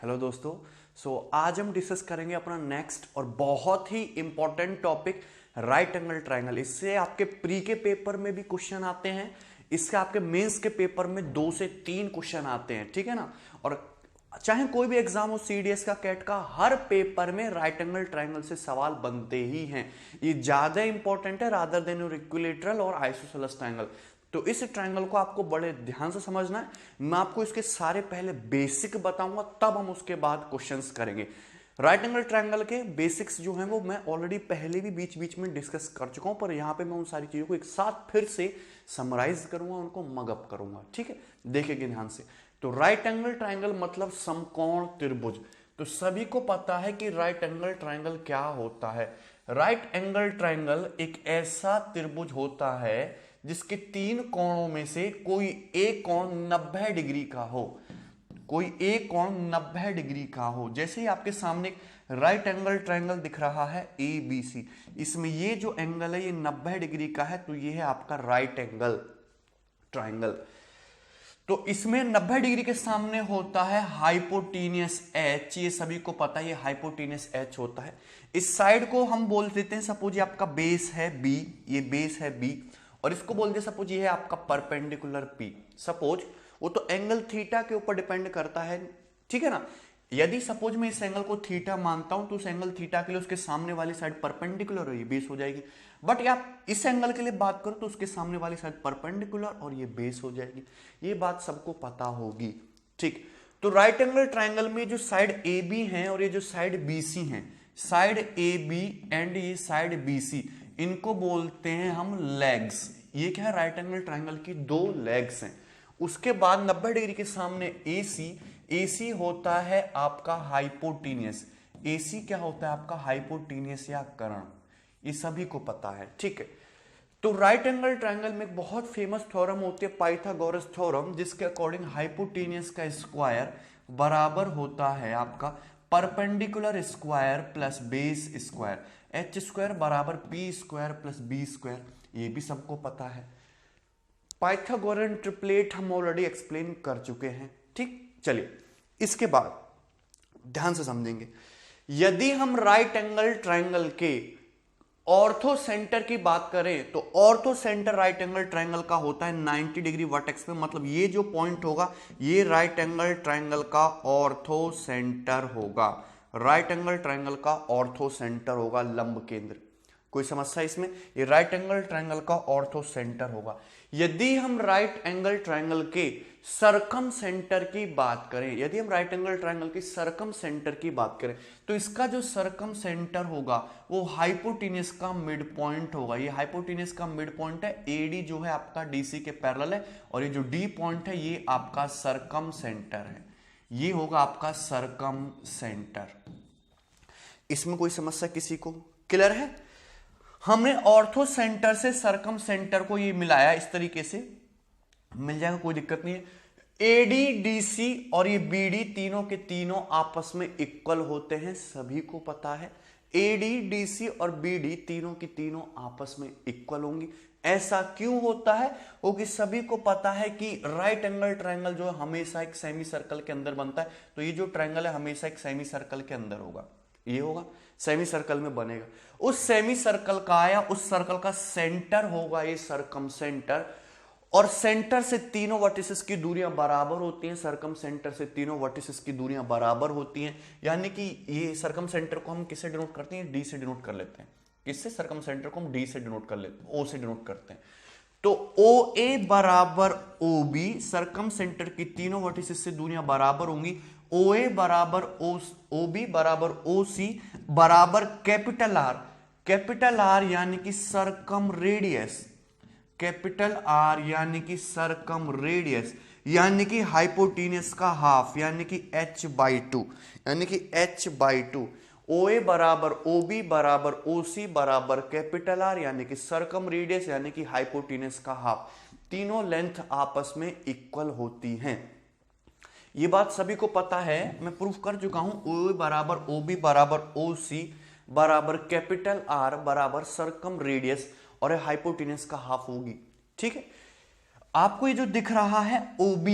Hello दोस्तों। आज हम डिस्कस करेंगे अपना नेक्स्ट और बहुत ही important topic right angle triangle. इससे आपके प्री के पेपर में भी क्वेश्चन आते हैं, इससे आपके मेंस के पेपर में 2 से 3 क्वेश्चन आते हैं, ठीक है ना। और चाहे कोई भी एग्जाम हो, सीडीएस का, कैट का, हर पेपर में राइट एंगल ट्रायंगल से सवाल बनते ही हैं। ये ज्यादा इंपॉर्टेंट है रादर देन योर इक्विलेटरल और आइसोसेलेस ट्रायंगल। तो इस ट्रायंगल को आपको बड़े ध्यान से समझना है। मैं आपको इसके सारे पहले बेसिक बताऊंगा, तब हम उसके बाद क्वेश्चंस करेंगे। राइट एंगल ट्रायंगल के बेसिक्स जो हैं वो मैं ऑलरेडी पहले भी बीच बीच में डिस्कस कर चुका हूं, पर यहां पे मैं उन सारी चीजों को एक साथ फिर से समराइज करूंगा, उनको मगअप करूंगा, ठीक है। देखेंगे ध्यान से। तो राइट एंगल ट्रायंगल मतलब समकोण त्रिभुज। तो सभी को पता है कि राइट एंगल ट्रायंगल क्या होता है। राइट एंगल ट्रायंगल एक ऐसा त्रिभुज होता है जिसके 3 कोणों में से कोई एक कोण 90 डिग्री का हो। कोई एक कोण 90 डिग्री का हो। जैसे ही आपके सामने राइट एंगल ट्रायंगल दिख रहा है ABC, इसमें ये जो एंगल है ये 90 डिग्री का है, तो ये है आपका राइट एंगल ट्रायंगल। तो इसमें 90 डिग्री के सामने होता है हाइपोटेनियस H। ये सभी को पता है, ये हाइपोटेनियस H होता है। इस साइड को हम बोल देते हैं, सपोज ये आपका बेस है B, ये बेस है B, और इसको बोल दे सपोज ये है आपका परपेंडिकुलर P। सपोज वो तो एंगल थीटा के ऊपर डिपेंड करता है, ठीक है ना। यदि सपोज मैं इस एंगल को थीटा मानता हूं तो उस एंगल थीटा के लिए उसके सामने वाली साइड परपेंडिकुलर और ये बेस हो जाएगी। बट या इस एंगल के लिए बात करो तो उसके सामने वाली साइड परपेंडिकुलर और ये बेस हो जाएगी। ये बात सबको पता होगी, ठीक। तो राइट एंगल ट्रायंगल में जो साइड ए बी है और ये जो साइड बी सी है, साइड ए बी एंड ये साइड बी सी, इनको बोलते हैं हम लेग्स। ये क्या है, राइट एंगल ट्रायंगल की 2 लेग्स हैं। उसके बाद 90 डिग्री के सामने AC होता है आपका हाइपोटेनियस। AC क्या होता है आपका हाइपोटेनियस या कर्ण, ये सभी को पता है, ठीक है। तो राइट एंगल ट्रायंगल में एक बहुत फेमस थ्योरम होती है पाइथागोरस थ्योरम, जिसके अकॉर्डिंग हाइपोटेनियस का स्क्वायर बराबर होता है आपका perpendicular square plus base square. H square बराबर P square plus B square, ये भी सबको पता है। पाइथागोरन ट्रिपलेट हम ऑलरेडी एक्सप्लेन कर चुके हैं, ठीक। चलिए इसके बाद ध्यान से समझेंगे। यदि हम राइट एंगल ट्रायंगल के ऑर्थो सेंटर की बात करें तो ortho centre right angle triangle का होता है 90 डिग्री वर्टेक्स पे। मतलब ये जो पॉइंट होगा ये राइट एंगल ट्रायंगल का ऑर्थो सेंटर होगा। राइट एंगल ट्रायंगल का ऑर्थो सेंटर होगा, लंब केंद्र। कोई समस्या इसमें? ये राइट एंगल ट्रायंगल का ऑर्थो सेंटर होगा। यदि हम राइट एंगल ट्रायंगल के सरकम सेंटर की बात करें, यदि हम राइट एंगल ट्रायंगल के सरकम सेंटर की बात करें तो इसका जो सरकम सेंटर होगा वो हाइपोटेनियस का मिड पॉइंट होगा। ये हाइपोटेनियस का मिड पॉइंट है, AD जो है आपका DC के पैरेलल है, और ये जो D पॉइंट है ये आपका सरकम सेंटर है। ये होगा आपका सरकम सेंटर। इसमें कोई समस्या किसी को? क्लियर है? हमने ऑर्थो सेंटर से सरकम सेंटर को ये मिलाया, इस तरीके से मिल जाएगा, कोई दिक्कत नहीं है। AD DC और ये BD तीनों के तीनों आपस में इक्वल होते हैं, सभी को पता है। AD DC और BD तीनों की तीनों आपस में इक्वल होंगी। ऐसा क्यों होता है? क्योंकि सभी को पता है कि राइट एंगल ट्रायंगल जो है हमेशा एक सेमी सर्कल के अंदर बनता है। तो ये जो ट्रायंगल है हमेशा एक सेमी सर्कल के अंदर होगा, ये होगा सेमी सर्कल में बनेगा। उस सेमी सर्कल का या उस सर्कल का सेंटर होगा ये सरकम सेंटर, और सेंटर से तीनों वर्टिसेस की दूरियां बराबर होती हैं। सरकम सेंटर से तीनों वर्टिसेस की दूरियां बराबर होती हैं, यानी कि ये सरकम सेंटर को हम किससे डिनोट करते हैं? D से डिनोट कर लेते हैं। किससे? सरकम सेंटर को हम D से डिनोट कर लेते हैं, O से डिनोट करते हैं। तो OA बराबर OB, सरकम सेंटर की तीनों वर्टिसेस से दूरियां बराबर होंगी। OA बराबर OB बराबर OC बराबर कैपिटल R। कैपिटल R यानी कि सरकम रेडियस, कैपिटल R यानी कि सरकम रेडियस, यानी कि हाइपोटेनियस का हाफ, यानी कि H/2, यानी कि H/2। OA बराबर OB बराबर OC बराबर कैपिटल R यानी कि सरकम रेडियस यानी कि हाइपोटेनियस का हाफ। तीनों लेंथ आपस में इक्वल होती हैं। ये बात सभी को पता है, मैं प्रूफ कर चुका हूं। OA बराबर OB बराबर OC बराबर कैपिटल R बराबर सरकम रेडियस और हाइपोटेनियस का हाफ होगी, ठीक है। आपको ये जो दिख रहा है OB,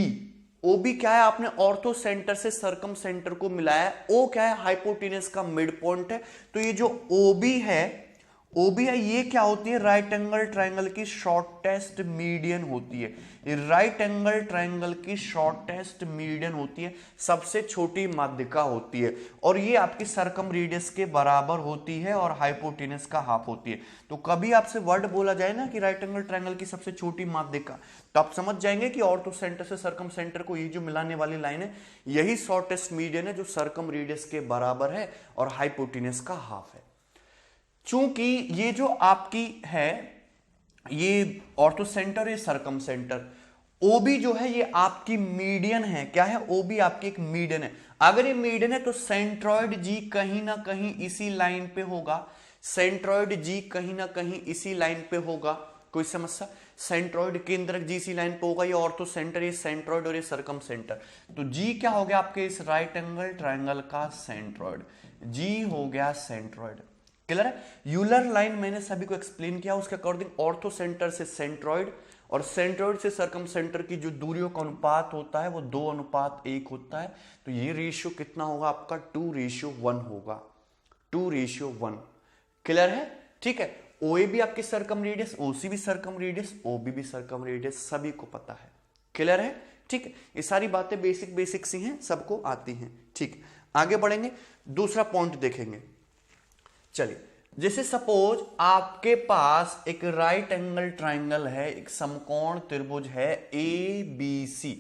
ओबी क्या है, आपने ऑर्थो सेंटर से सरकम सेंटर को मिलाया है। ओ क्या है, हाइपोटेनस का मिड पॉइंट है। तो ये जो ओबी है, ओबी है, ये क्या होती है, राइट एंगल ट्रायंगल की शॉर्टेस्ट मीडियन होती है। ये राइट एंगल ट्रायंगल की शॉर्टेस्ट मीडियन होती है, सबसे छोटी माध्यिका होती है, और ये आपकी सरकम रेडियस के बराबर होती है और हाइपोटेनस का हाफ होती है। तो कभी आपसे वर्ड बोला जाए ना कि राइट एंगल ट्रायंगल की सबसे छोटी माध्यिका, तो आप समझ जाएंगे कि ऑर्थो सेंटर से सरकम सेंटर को ये जो मिलाने वाली लाइन है, यही शॉर्टेस्ट मीडियन है जो सरकम रेडियस के बराबर है और हाइपोटेनस का हाफ है। चूंकि ये जो आपकी है, ये ऑर्थो सेंटर, ये सरकम सेंटर, ओबी जो है ये आपकी मीडियन है। क्या है, ओबी आपकी एक मीडियन है। अगर ये मीडियन है तो सेंट्रॉइड जी कहीं ना कहीं इसी लाइन पे होगा, सेंट्रॉइड जी कहीं ना कहीं इसी लाइन पे होगा। कोई समस्या, सेंट्रॉइड केंद्रक जी इसी लाइन पे होगा। ये ऑर्थो सेंटर, ये सेंट्रॉइड और ये सरकम सेंटर। तो जी क्या हो गया आपके इस राइट एंगल ट्रायंगल का सेंट्रॉइड, जी हो गया सेंट्रॉइड। क्लियर है। यूलर लाइन मैंने सभी को एक्सप्लेन किया, उसके अकॉर्डिंग ऑर्थो सेंटर से सेंट्रॉइड और सेंट्रॉइड से सरकम सेंटर की जो दूरियों का अनुपात होता है वो 2:1 होता है। तो ये रेशियो कितना होगा आपका, 2:1 होगा, 2:1। क्लियर है, ठीक है। ओए भी आपकी सरकम रेडियस, ओसी भी सरकम रेडियस, ओबी भी सरकम रेडियस, सभी को पता है। क्लियर है, ठीक है। ये सारी बातें बेसिक सी हैं, सबको आती हैं, ठीक। आगे बढ़ेंगे, दूसरा पॉइंट देखेंगे। चलिए, जैसे सपोज आपके पास एक राइट एंगल ट्रायंगल है, एक समकोण त्रिभुज है ए बी सी।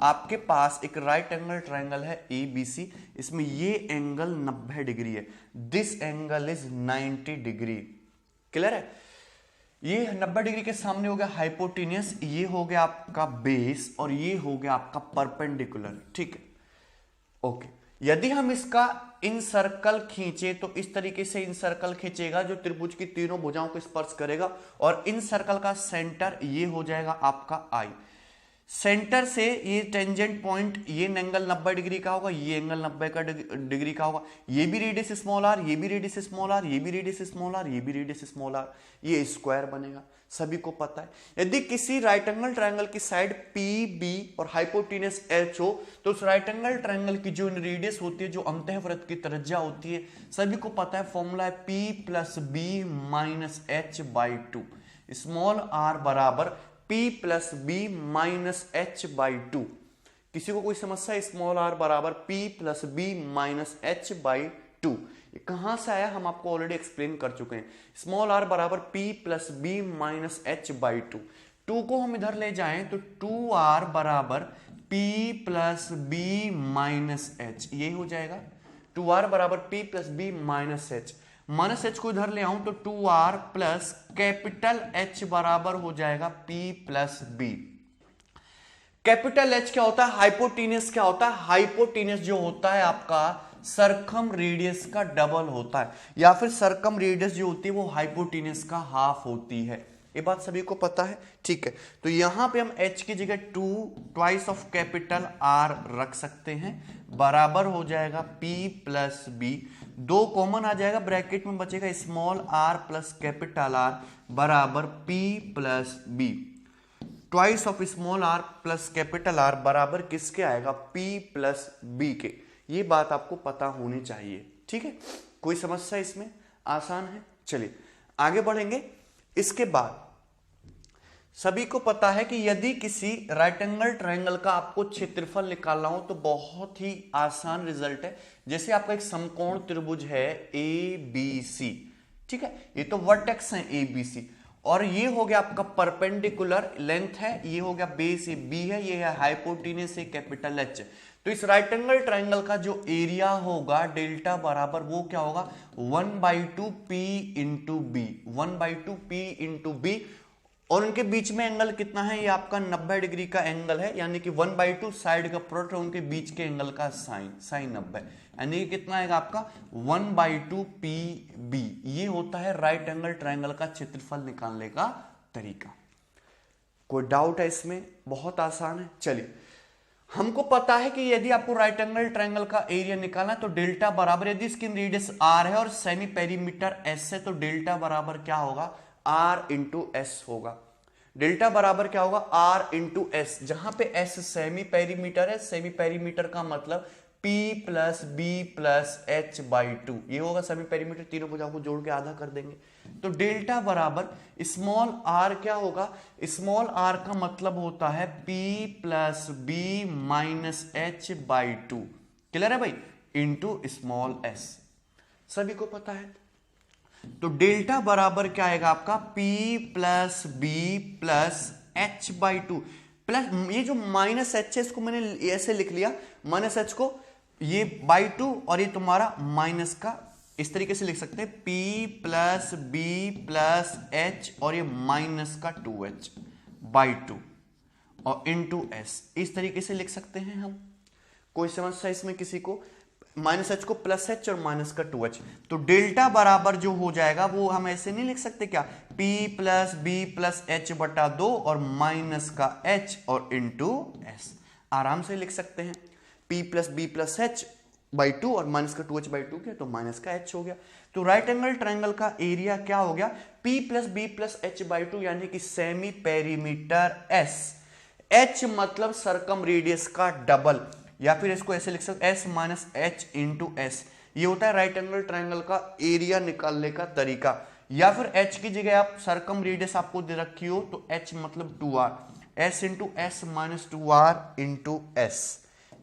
आपके पास एक राइट एंगल ट्रायंगल है ए बी सी, इसमें ये एंगल 90 डिग्री है, this angle is 90 degree. Clear है। ये 90 डिग्री के सामने हो गया हाइपोटेनियस, ये हो गया आपका बेस और ये हो गया आपका परपेंडिकुलर, ठीक है, ओके। यदि हम इसका इन सर्कल खींचे तो इस तरीके से इन सर्कल खींचेगा जो त्रिभुज की तीनों भुजाओं को स्पर्श करेगा, और इन सर्कल का सेंटर ये हो जाएगा आपका आई। सेंटर से ये टेंजेंट पॉइंट, ये एंगल 90 डिग्री का होगा, ये एंगल 90 का डिग्री का होगा, ये भी रेडियस स्मॉल आर, ये भी रेडियस स्मॉल आर, ये भी रेडियस स्मॉल आर, ये भी रेडियस स्मॉल आर, ये स्क्वायर बनेगा, सभी को पता है। यदि किसी राइट एंगल ट्रायंगल की साइड पी बी और हाइपोटेनस एच हो तो उस राइट एंगल ट्रायंगल की जो रेडियस होती है, जो अंतःवृत्त की त्रिज्या होती है, सभी को पता है, फॉर्मूला है P + B - h/2। Small r बराबर P + B - h/2। किसी को कोई समस्या, स्मॉल आर बराबर P + B - h/2 कहां से आया, हम आपको ऑलरेडी एक्सप्लेन कर चुके हैं। स्मॉल आर बराबर P + B - h/2। 2 को हम इधर ले जाएं तो 2r बराबर P + B - h, ये हो जाएगा। 2r बराबर P + B - h, minus H को इधर ले आऊं तो 2r प्लस कैपिटल H बराबर हो जाएगा P + B। कैपिटल H क्या होता है, हाइपोटेनस क्या होता है, हाइपोटेनस जो होता है आपका सरकम रेडियस का डबल होता है, या फिर सरकम रेडियस जो होती है वो हाइपोटेनस का हाफ होती है। ये बात सभी को पता है, ठीक है। तो यहां पे हम H की जगह 2 ट्वाइस ऑफ कैपिटल R रख सकते हैं, बराबर हो जाएगा P + B। 2 कॉमन आ जाएगा, ब्रैकेट में बचेगा small r plus capital R बराबर P + B। Twice of small r plus capital R बराबर किसके आएगा, P + B के। ये बात आपको पता होनी चाहिए, ठीक है। कोई समस्या इसमें, आसान है। चलिए आगे बढ़ेंगे। इसके बाद सभी को पता है कि यदि किसी राइट एंगल ट्रायंगल का आपको क्षेत्रफल निकालना हो तो बहुत ही आसान रिजल्ट है। जैसे आपका एक समकोण त्रिभुज है ए बी सी, ठीक है, ये तो वर्टेक्स है ए बी सी, और ये हो गया आपका परपेंडिकुलर लेंथ है, ये हो गया बेस ए बी है, ये है हाइपोटेनस है कैपिटल एच। तो इस राइट एंगल ट्रायंगल का जो एरिया होगा डेल्टा बराबर वो क्या होगा, 1/2 P × B, 1/2 P × B, और उनके बीच में एंगल कितना है, ये आपका 90 डिग्री का एंगल है, यानी कि 1/2 साइड का प्रोडक्ट है उनके बीच के एंगल का साइन 90, यानी कि कितना आएगा आपका 1/2 PB। ये होता है राइट एंगल ट्रायंगल का क्षेत्रफल निकालने का तरीका। कोई डाउट है इसमें, बहुत आसान है। चलिए, हमको पता है कि यदि आपको राइट एंगल ट्रायंगल का एरिया निकालना है तो डेल्टा बराबर, यदि इसकी रेडियस r है और सेमी पेरीमीटर s है तो डेल्टा बराबर क्या होगा, r × s होगा। डेल्टा बराबर क्या होगा आर इंटू एस, जहां पे एस सेमी पेरीमीटर है, सेमी पेरीमीटर का मतलब P plus b plus h by two, ये होगा सेमी पेरीमीटर, तीनों भुजाओं को जोड़ के आधा कर देंगे। तो डेल्टा बराबर स्मॉल आर क्या होगा, स्मॉल आर का मतलब होता है P plus b minus h by two, clear है भाई, इंटू स्मॉल एस, सभी को पता है। तो डेल्टा बराबर क्या आएगा आपका P plus b plus h by two, plus ये जो माइनस एच है इसको मैंने ऐसे लिख लिया, माइनस एच को ये बाई टू और ये तुम्हारा माइनस का, इस तरीके से लिख सकते हैं P plus b plus h और ये माइनस का 2h बाई टू और इंटू एस, इस तरीके से लिख सकते हैं हम। कोई समस्या इसमें किसी को, माइनस एच को प्लस एच और माइनस का 2h, तो डेल्टा बराबर जो हो जाएगा वो हम ऐसे नहीं लिख सकते क्या, P plus b plus h बटा 2 और माइनस का h और इंटू एस, आराम से लिख सकते हैं। P plus b plus h by two और माइनस का 2h बाई टू किया तो माइनस का h हो गया। तो राइट एंगल ट्रायंगल का एरिया क्या हो गया, P plus b plus h by two, यानी कि सेमी पेरीमीटर S, H मतलब सरकम रेडियस का डबल, या फिर इसको ऐसे लिख सकते S minus H into S, ये होता है राइट एंगल ट्रायंगल का एरिया निकालने का तरीका। या फिर H की जगह आप सरकम रेडियस आपको दे रखी हो तो H मतलब 2r, S into S minus 2r into S,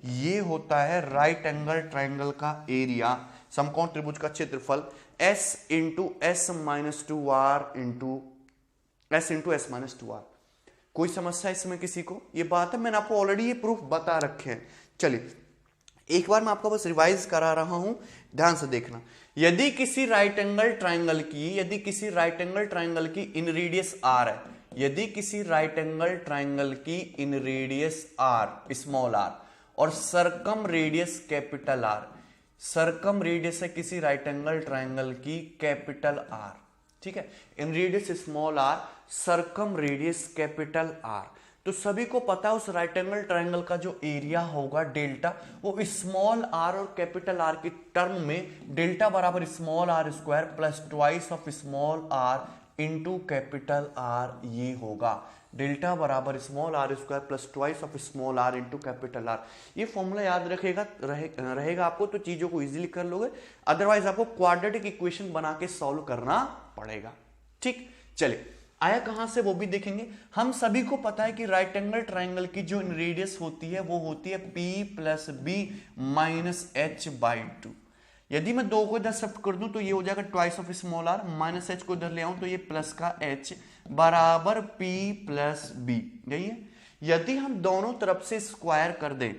ये होता है राइट एंगल ट्रायंगल का एरिया, समकोण त्रिभुज का क्षेत्रफल S into S minus 2r into S minus 2r। कोई समस्या इसमें किसी को, ये बात है मैंने आपको ऑलरेडी ये प्रूफ बता रखे हैं। चलिए एक बार मैं आपको बस रिवाइज करा रहा हूं, ध्यान से देखना। यदि किसी राइट एंगल ट्रायंगल की इन रेडियस r है, यदि किसी राइट एंगल ट्रायंगल की in radius r small r और circum radius capital R, circum radius है किसी राइट एंगल ट्रायंगल की कैपिटल R, ठीक है, in radius small r, circum radius capital R, तो सभी को पता है उस राइट एंगल ट्रायंगल का जो एरिया होगा डेल्टा, वो स्मॉल r और कैपिटल R की टर्म में डेल्टा बराबर small r square plus twice of small r into capital R, ये होगा डेल्टा बराबर small r square plus twice of small r into capital R। ये फॉर्मूला याद रहेगा आपको तो चीजों को इजीली कर लोगे, अदरवाइज आपको क्वाड्रेटिक इक्वेशन बना के सॉल्व करना पड़ेगा। ठीक, चलिए आया कहां से वो भी देखेंगे। हम सभी को पता है कि राइट एंगल ट्रायंगल की जो रेडियस होती है वो होती है P plus b minus h by two. यदि मैं दो को इधर शिफ्ट कर दूं तो ये हो जाएगा twice of small r, minus H को इधर ले आऊं तो ये प्लस का h बराबर P प्लस बी, यही है। यदि हम दोनों तरफ से स्क्वायर कर दें,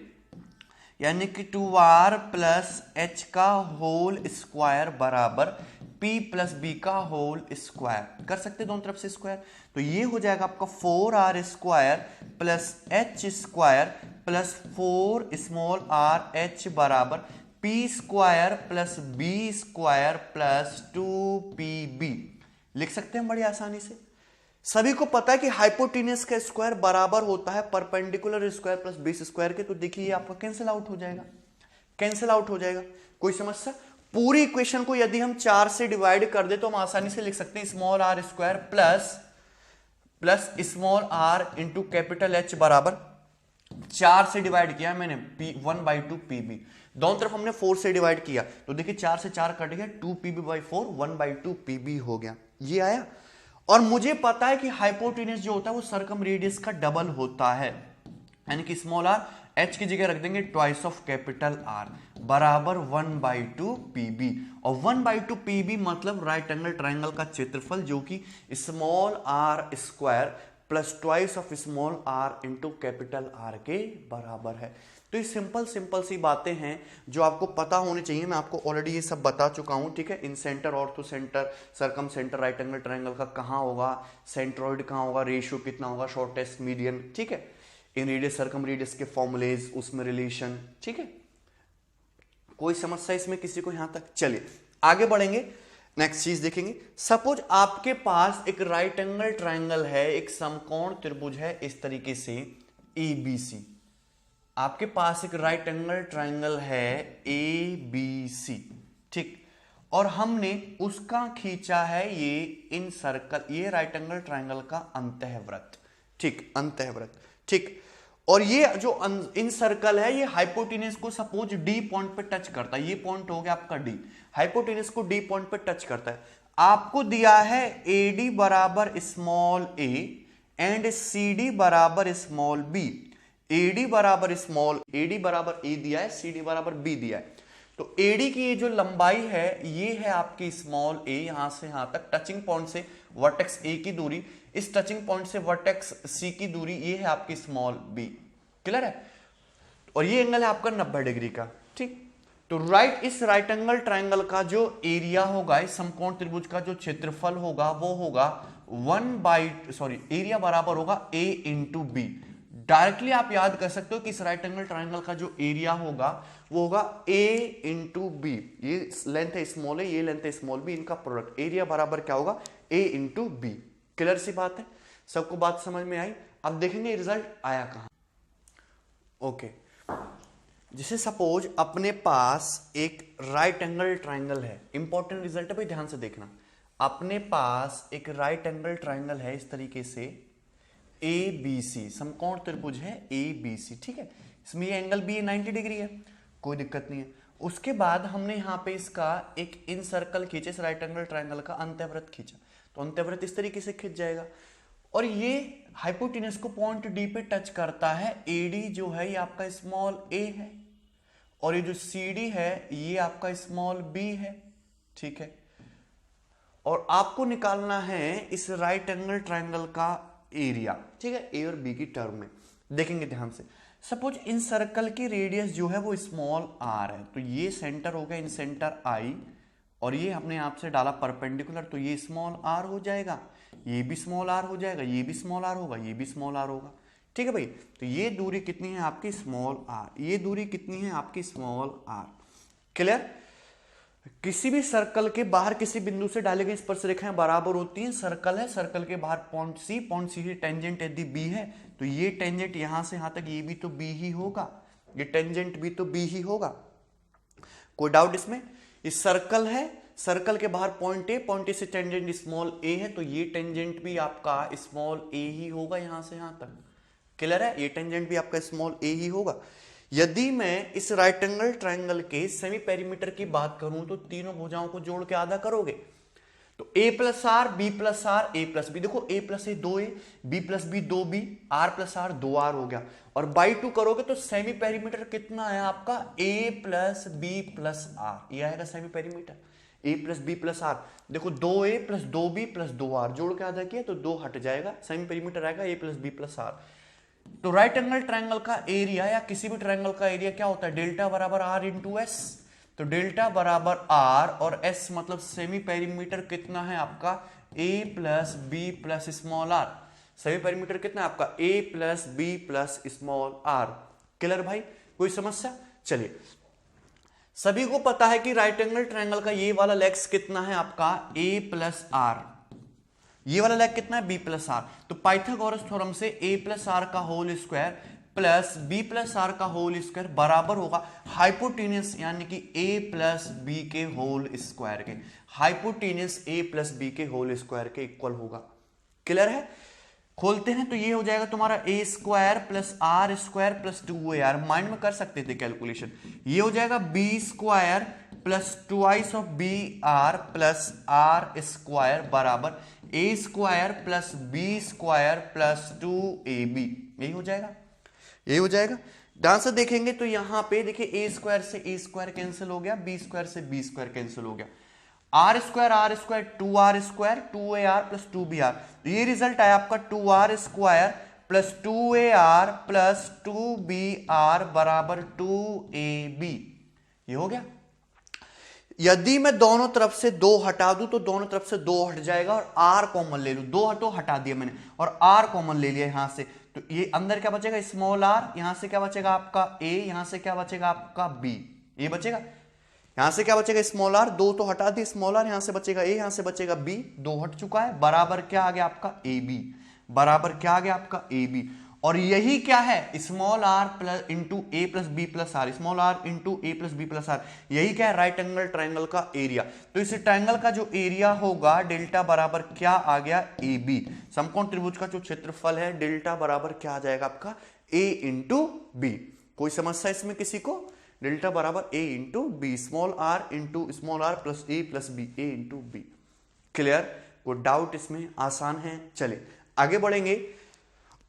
यानी कि 2r प्लस एच का होल स्क्वायर बराबर P प्लस बी का होल स्क्वायर, कर सकते दोनों तरफ से स्क्वायर, तो ये हो जाएगा आपका 4r square plus h square plus 4 small r h बराबर P square plus b square plus 2pb, लिख सकते हैं बड़ी आसानी से। सभी को पता है कि हाइपोटेन्यूज का स्क्वायर बराबर होता है perpendicular square plus base square के, तो देखिए ये आपका कैंसिल आउट हो जाएगा, कैंसिल आउट हो जाएगा। कोई समस्या, पूरी इक्वेशन को यदि हम 4 से डिवाइड कर दे तो हम आसानी से लिख सकते हैं small r square plus small r into capital H बराबर 4 से डिवाइड किया मैंने P1 बाई 2 PB, दोनों तरफ हमने 4 से डिवाइड किया तो देखिए 4 से 4 कट गया, 2pb बाई 4 1 बाई 2 PB हो गया, ये आया। और मुझे पता है कि हाइपोटेन्यूज जो होता है वो सरकम रेडियस का डबल होता है, यानी कि स्मॉल r h की जगह रख देंगे ट्वाइस ऑफ कैपिटल R बराबर 1 बाई 2 PB, और 1 बाई 2 PB मतलब राइट एंगल ट्रायंगल का क्षेत्रफल जो कि small r square plus twice of small r into capital R के बराबर है। तो ये सिंपल सी बातें हैं जो आपको पता होनी चाहिए, मैं आपको ऑलरेडी ये सब बता चुका हूं, ठीक है। In center, ortho center, circum center right angle triangle का कहां होगा, सेंट्रोइड कहां होगा, रेशियो कितना होगा, शॉर्टेस्ट मीडियन, ठीक है। इन रेडियस सरकम रेडियस के फॉर्मूलेज, उसमें रिलेशन, ठीक है। कोई समस्या इसमें किसी को यहां तक? चलिए आगे बढ़ेंगे, नेक्स्ट चीज देखेंगे। सपोज आपके पास एक राइट एंगल ट्रायंगल है, एक समकोण त्रिभुज है इस तरीके से ABC, आपके पास एक राइट एंगल ट्रायंगल है ABC, ठीक, और हमने उसका खींचा है ये इन सर्कल, ये राइट एंगल ट्रायंगल का अंतःवृत्त, ठीक, अंतःवृत्त, ठीक। और ये जो इन सर्कल है ये हाइपोटेनस को सपोज डी पॉइंट पे टच करता है, ये पॉइंट हो गया आपका डी, हाइपोटेनस को डी पॉइंट पे टच करता है। आपको दिया है एडी बराबर स्मॉल ए एंड सीडी बराबर स्मॉल बी। एडी बराबर ए दिया है, सीडी बराबर बी दिया है। तो एडी की ये जो लंबाई है ये है आपकी स्मॉल ए, यहां से यहां तक टचिंग पॉइंट से वर्टेक्स ए की दूरी, इस टचिंग पॉइंट से वर्टेक्स सी की दूरी ये है आपकी स्मॉल बी। क्लियर है? और ये एंगल है आपका 90 डिग्री का, ठीक। तो इस राइट एंगल ट्राइंगल का जो एरिया होगा, इस समकोण त्रिभुज का जो क्षेत्रफल होगा वो होगा एरिया बराबर होगा ए इंटू बी। डायरेक्टली आप याद कर सकते हो कि इस राइट एंगल ट्राइंगल का जो एरिया होगा वो होगा ए इंटू बी। ये लेंथ है स्मॉल ए, ये लेंथ है स्मॉल बी, इनका प्रोडक्ट एरिया बराबर क्या होगा, ए इंटू बी। क्लियर सी बात है, सबको बात समझ में आई? अब देखेंगे रिजल्ट आया कहां। ओके, जैसे सपोज अपने पास एक राइट एंगल ट्राइंगल है, इंपॉर्टेंट रिजल्ट है भाई, ध्यान से देखना। अपने पास एक राइट एंगल ट्राइंगल है इस तरीके से ए बी सी, समकोण त्रिभुज है ए बी सी, ठीक है। इसमें ये एंगल भी 90 डिग्री है, कोई दिक्कत नहीं है। उसके बाद हमने यहां पे इसका एक इन सर्कल खींचे, इस राइट एंगल ट्राइंगल का अंतःवृत्त खींचा, तो अंतःवृत्त इस तरीके से खिंच जाएगा और ये हाइपोटेनस को पॉइंट डी पे टच करता है। एडी जो है ये आपका स्मॉल ए है और ये जो सीडी है ये आपका स्मॉल बी है, ठीक है। और आपको निकालना है इस राइट एंगल ट्राइंगल का एरिया, ठीक है, ए और बी की टर्म में। देखेंगे ध्यान से, सपोज इन सर्कल की रेडियस जो है वो स्मॉल आर है, तो ये सेंटर हो गया इन सेंटर आई और ये हमने आपसे डाला परपेंडिकुलर, तो ये स्मॉल आर हो जाएगा, ये भी स्मॉल आर हो जाएगा, ये भी स्मॉल आर होगा, ये भी स्मॉल आर होगा, ठीक है भाई। तो ये दूरी कितनी है आपकी स्मॉल आर, ये दूरी कितनी है आपकी स्मॉल आर। क्लियर? किसी भी सर्कल के बाहर किसी बिंदु से डाले गए स्पर्शरेखाएं बराबर होती हैं। सर्कल है, सर्कल के बाहर पॉइंट सी की टेंजेंट यदि बी है तो ये टेंजेंट यहां से यहां तक ये भी तो बी ही होगा, ये टेंजेंट भी तो बी ही होगा, कोई डाउट इसमें? इस सर्कल है, सर्कल के बाहर पॉइंट ए से टेंजेंट स्मॉल ए है तो ये टेंजेंट भी आपका स्मॉल ए ही होगा यहां से यहां तक। क्लियर है? ये टेंजेंट भी आपका स्मॉल ए ही होगा। यदि मैं इस राइट एंगल ट्राइंगल के सेमी पेरीमीटर की बात करूं तो तीनों भुजाओं को जोड़ के आधा करोगे तो a plus r b plus r a plus b, देखो a plus a 2a, b plus b 2b, r plus r 2r हो गया। और बाई 2 करोगे तो सेमी पेरीमीटर कितना है आपका a plus b plus r, ये आएगा semi perimeter a plus b plus r. देखो 2a plus 2b plus 2r जोड़ के आधा किया तो 2 हट जाएगा, सेमी पेरीमीटर आएगा a plus b plus are. तो राइट एंगल ट्राइंगल का एरिया या किसी भी ट्राइंगल का एरिया क्या होता है, डेल्टा बराबर आर इंटू एस। तो डेल्टा बराबर आर और एस मतलब सेमी पेरीमीटर कितना है आपका a plus b plus small r. Semi perimeter कितना है आपका a plus b plus small r. Clear भाई, कोई समस्या? चलिए, सभी को पता है कि राइट एंगल ट्राइंगल का ये वाला लेग्स कितना है आपका a प्लस आर, ये वाला लेग कितना है b प्लस आर। तो पाइथागोरस थ्योरम से a प्लस आर का whole square plus b plus r का होल स्क्वायर बराबर होगा हाइपोटेनस यानी कि a प्लस बी के होल स्क्वायर के। हाइपोटेनस a प्लस बी के होल स्क्वायर के इक्वल होगा। क्लियर है? खोलते हैं तो ये हो जाएगा तुम्हारा a square plus r square plus 2ar, mind में कर सकते थे कैलकुलेशन। ये हो जाएगा b square plus twice of b r plus r square बराबर a square plus b square plus 2ab। यही हो जाएगा, यही हो जाएगा। ध्यान से देखेंगे तो यहां पे देखिए a स्क्वायर से a स्क्वायर कैंसिल हो गया, b स्क्वायर से b स्क्वायर कैंसिल हो गया, r square 2r square 2ar plus 2br। ये रिजल्ट आया आपका 2r square plus 2ar plus 2br बराबर 2ab। ये हो गया। यदि मैं दोनों तरफ से 2 हटा दूं तो दोनों तरफ से 2 हट जाएगा और r कॉमन ले लूं, 2 हटो हटा दिया मैंने और r कॉमन ले लिया यहां से, तो ये अंदर क्या बचेगा स्मॉल r, यहां से क्या बचेगा आपका a, यहां से क्या बचेगा आपका b, ये बचेगा। यहां से क्या बचेगा स्मॉल r, 2 तो हटा दी स्मॉल r, यहां से बचेगा a, यहां से बचेगा b, 2 हट चुका है, बराबर क्या आ गया आपका ab, बराबर क्या आ गया आपका ab। और यही क्या है, small r plus into a plus b plus r, small r into a plus b plus r, यही क्या है, राइट एंगल ट्राइंगल का एरिया। तो इस ट्राइंगल का जो एरिया होगा डेल्टा बराबर क्या आ गया, ए बी। समकोण त्रिभुज का जो क्षेत्रफल है डेल्टा बराबर क्या आ जाएगा आपका, ए इंटू बी। कोई समस्या इसमें किसी को, डेल्टा बराबर a into b, small r into small r plus b, a into b. Clear, कोई डाउट इसमें, आसान है। चलिए आगे बढ़ेंगे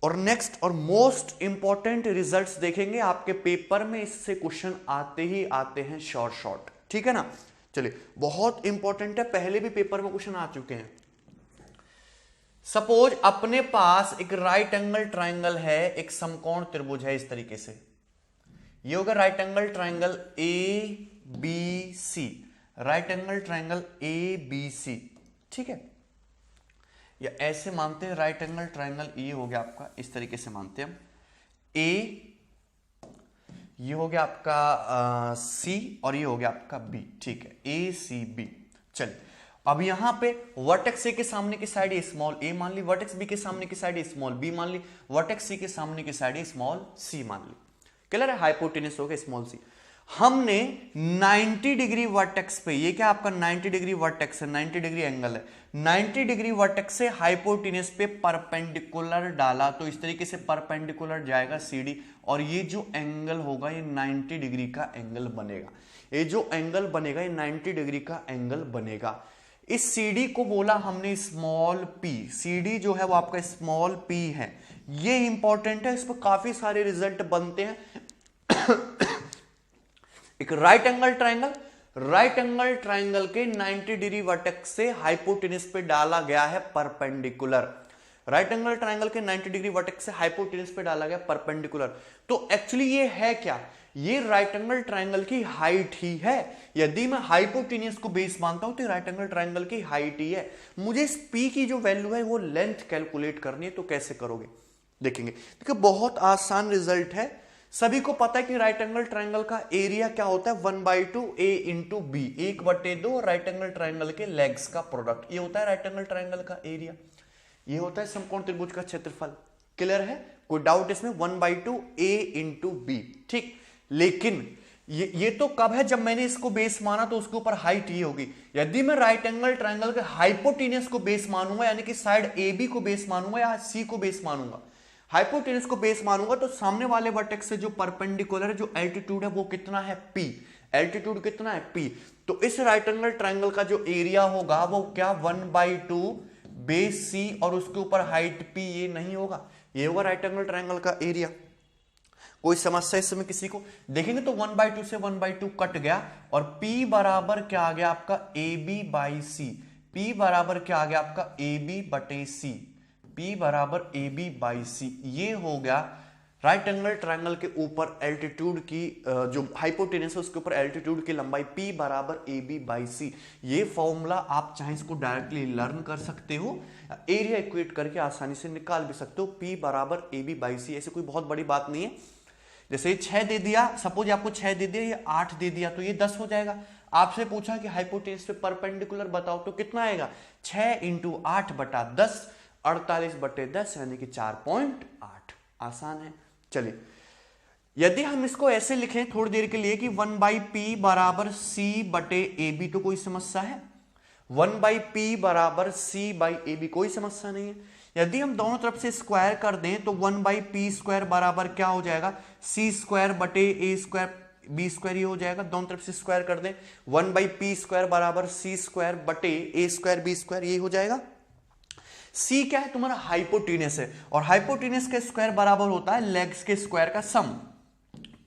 और नेक्स्ट और मोस्ट इंपॉर्टेंट रिजल्ट्स देखेंगे। आपके पेपर में इससे क्वेश्चन आते ही आते हैं शॉर्ट, ठीक है ना। चलिए बहुत इंपॉर्टेंट है, पहले भी पेपर में क्वेश्चन आ चुके हैं। सपोज अपने पास एक राइट एंगल ट्राइंगल है, एक समकोण त्रिभुज है इस तरीके से, ये होगा right angle triangle A B C, right angle triangle A B C, ठीक है। या ऐसे मानते हैं राइट एंगल ट्राइंगल ये हो गया आपका, इस तरीके से मानते हैं हम, ए ये हो गया आपका सी और ये हो गया आपका बी, ठीक है, ए सी बी। चलिए अब यहां पे वर्टेक्स ए के सामने की साइड स्मॉल ए मान ली, वर्टेक्स बी के सामने की साइड स्मॉल बी मान ली, वर्टेक्स सी के सामने की साइड स्मॉल सी मान ली। क्लियर है, हाइपोटेनस हो गया स्मॉल सी। हमने 90 डिग्री वर्टेक्स पे, ये क्या आपका 90 डिग्री वर्टेक्स है, 90 डिग्री एंगल है, 90 डिग्री वर्टेक्स से हाइपोटेनस पे परपेंडिकुलर डाला, तो इस तरीके से परपेंडिकुलर जाएगा सीडी, और ये जो एंगल होगा ये 90 डिग्री का एंगल बनेगा। ये जो एंगल बनेगा ये 90 डिग्री का एंगल बनेगा। इस सीडी को बोला हमने स्मॉल पी, सीडी जो है वो आपका स्मॉल पी है, ये इंपॉर्टेंट है, इस पर काफी सारे रिजल्ट बनते हैं। एक राइट एंगल ट्राइंगल के 90 डिग्री वर्टेक्स से हाइपोटेनस पे डाला गया है परपेंडिकुलर, राइट एंगल ट्राइंगल के 90 डिग्री वर्टेक्स से हाइपोटेनस पे डाला गया परपेंडिकुलर। तो एक्चुअली ये है क्या, ये राइट एंगल ट्राइंगल की हाइट ही है। यदि मैं हाइपोटेनस को बेस मानता हूं तो राइट एंगल ट्राइंगल की हाइट ही है। मुझे इस पी की जो वैल्यू है वो लेंथ कैलकुलेट करनी है, तो कैसे करोगे देखेंगे। देखिए बहुत आसान रिजल्ट है, सभी को पता है कि राइट एंगल ट्राइंगल का एरिया क्या होता है, 1/2 a into b, 1/2 right angle triangle के लेग्स का प्रोडक्ट, ये होता है राइट एंगल ट्राइंगल का एरिया, ये होता है समकोण त्रिभुज का क्षेत्रफल। क्लियर है, कोई डाउट इसमें, 1/2 ए इंटू बी, ठीक। लेकिन ये तो कब है, जब मैंने इसको बेस माना तो उसके ऊपर हाइट ये होगी। यदि मैं राइट एंगल ट्राइंगल के हाइपोटेनस को बेस मानूंगा, यानी कि साइड ए बी को बेस मानूंगा या सी को बेस मानूंगा, हाइपोटेनस को बेस मानूंगा, तो सामने वाले वर्टेक्स से जो परपेंडिकुलर है, जो एल्टीट्यूड है वो कितना है, पी, एल्टीट्यूड कितना है, पी। तो इस राइट एंगल ट्राइंगल का जो एरिया होगा वो क्या, 1/2 बेस सी और उसके ऊपर हाइट पी, ये नहीं होगा, ये होगा राइट एंगल ट्राइंगल का एरिया। कोई समस्या इस समय किसी को, देखेंगे तो 1/2 से 1/2 कट गया, और P बराबर क्या आ गया आपका, AB बाई सी, P बराबर क्या आ गया आपका, AB बटे सी, P बराबर AB बाई सी। ये हो गया राइट एंगल ट्राइंगल के ऊपर एल्टीट्यूड की जो हाइपोटेनस है उसके ऊपर एल्टीट्यूड की लंबाई, P बराबर AB बाई सी। ये फॉर्मूला आप चाहे इसको डायरेक्टली लर्न कर सकते हो, एरिया इक्वेट करके आसानी से निकाल भी सकते हो, P बराबर AB बाई सी। ऐसे कोई बहुत बड़ी बात नहीं है। जैसे 6 दे दिया, सपोज आपको 6 दे दिया, ये 8 दे दिया, तो ये 10 हो जाएगा। आपसे पूछा कि हाइपोटेनस पे परपेंडिकुलर बताओ, तो कितना आएगा, 6 इंटू 8 बटा 10, 48 बटे 10 यानी कि 4.8। आसान है। चलिए यदि हम इसको ऐसे लिखें थोड़ी देर के लिए कि 1/p बराबर c बटे ए बी, तो कोई समस्या है, 1/p बराबर c बाई ए बी, कोई समस्या नहीं है। यदि हम दोनों तरफ से स्क्वायर कर दें तो 1/p स्क्वायर बराबर क्या हो जाएगा, c स्क्वायर बटे a स्क्वायर बी स्क्वायर, ये हो जाएगा। दोनों तरफ से स्क्वायर कर दें, 1/p स्क्वायर बराबर c स्क्वायर बटे a स्क्वायर बी स्क्वायर, ये हो जाएगा। c क्या है, तुम्हारा हाइपोटेनस है, और हाइपोटेनस का स्क्वायर बराबर होता है लेग्स के स्क्वायर का sum,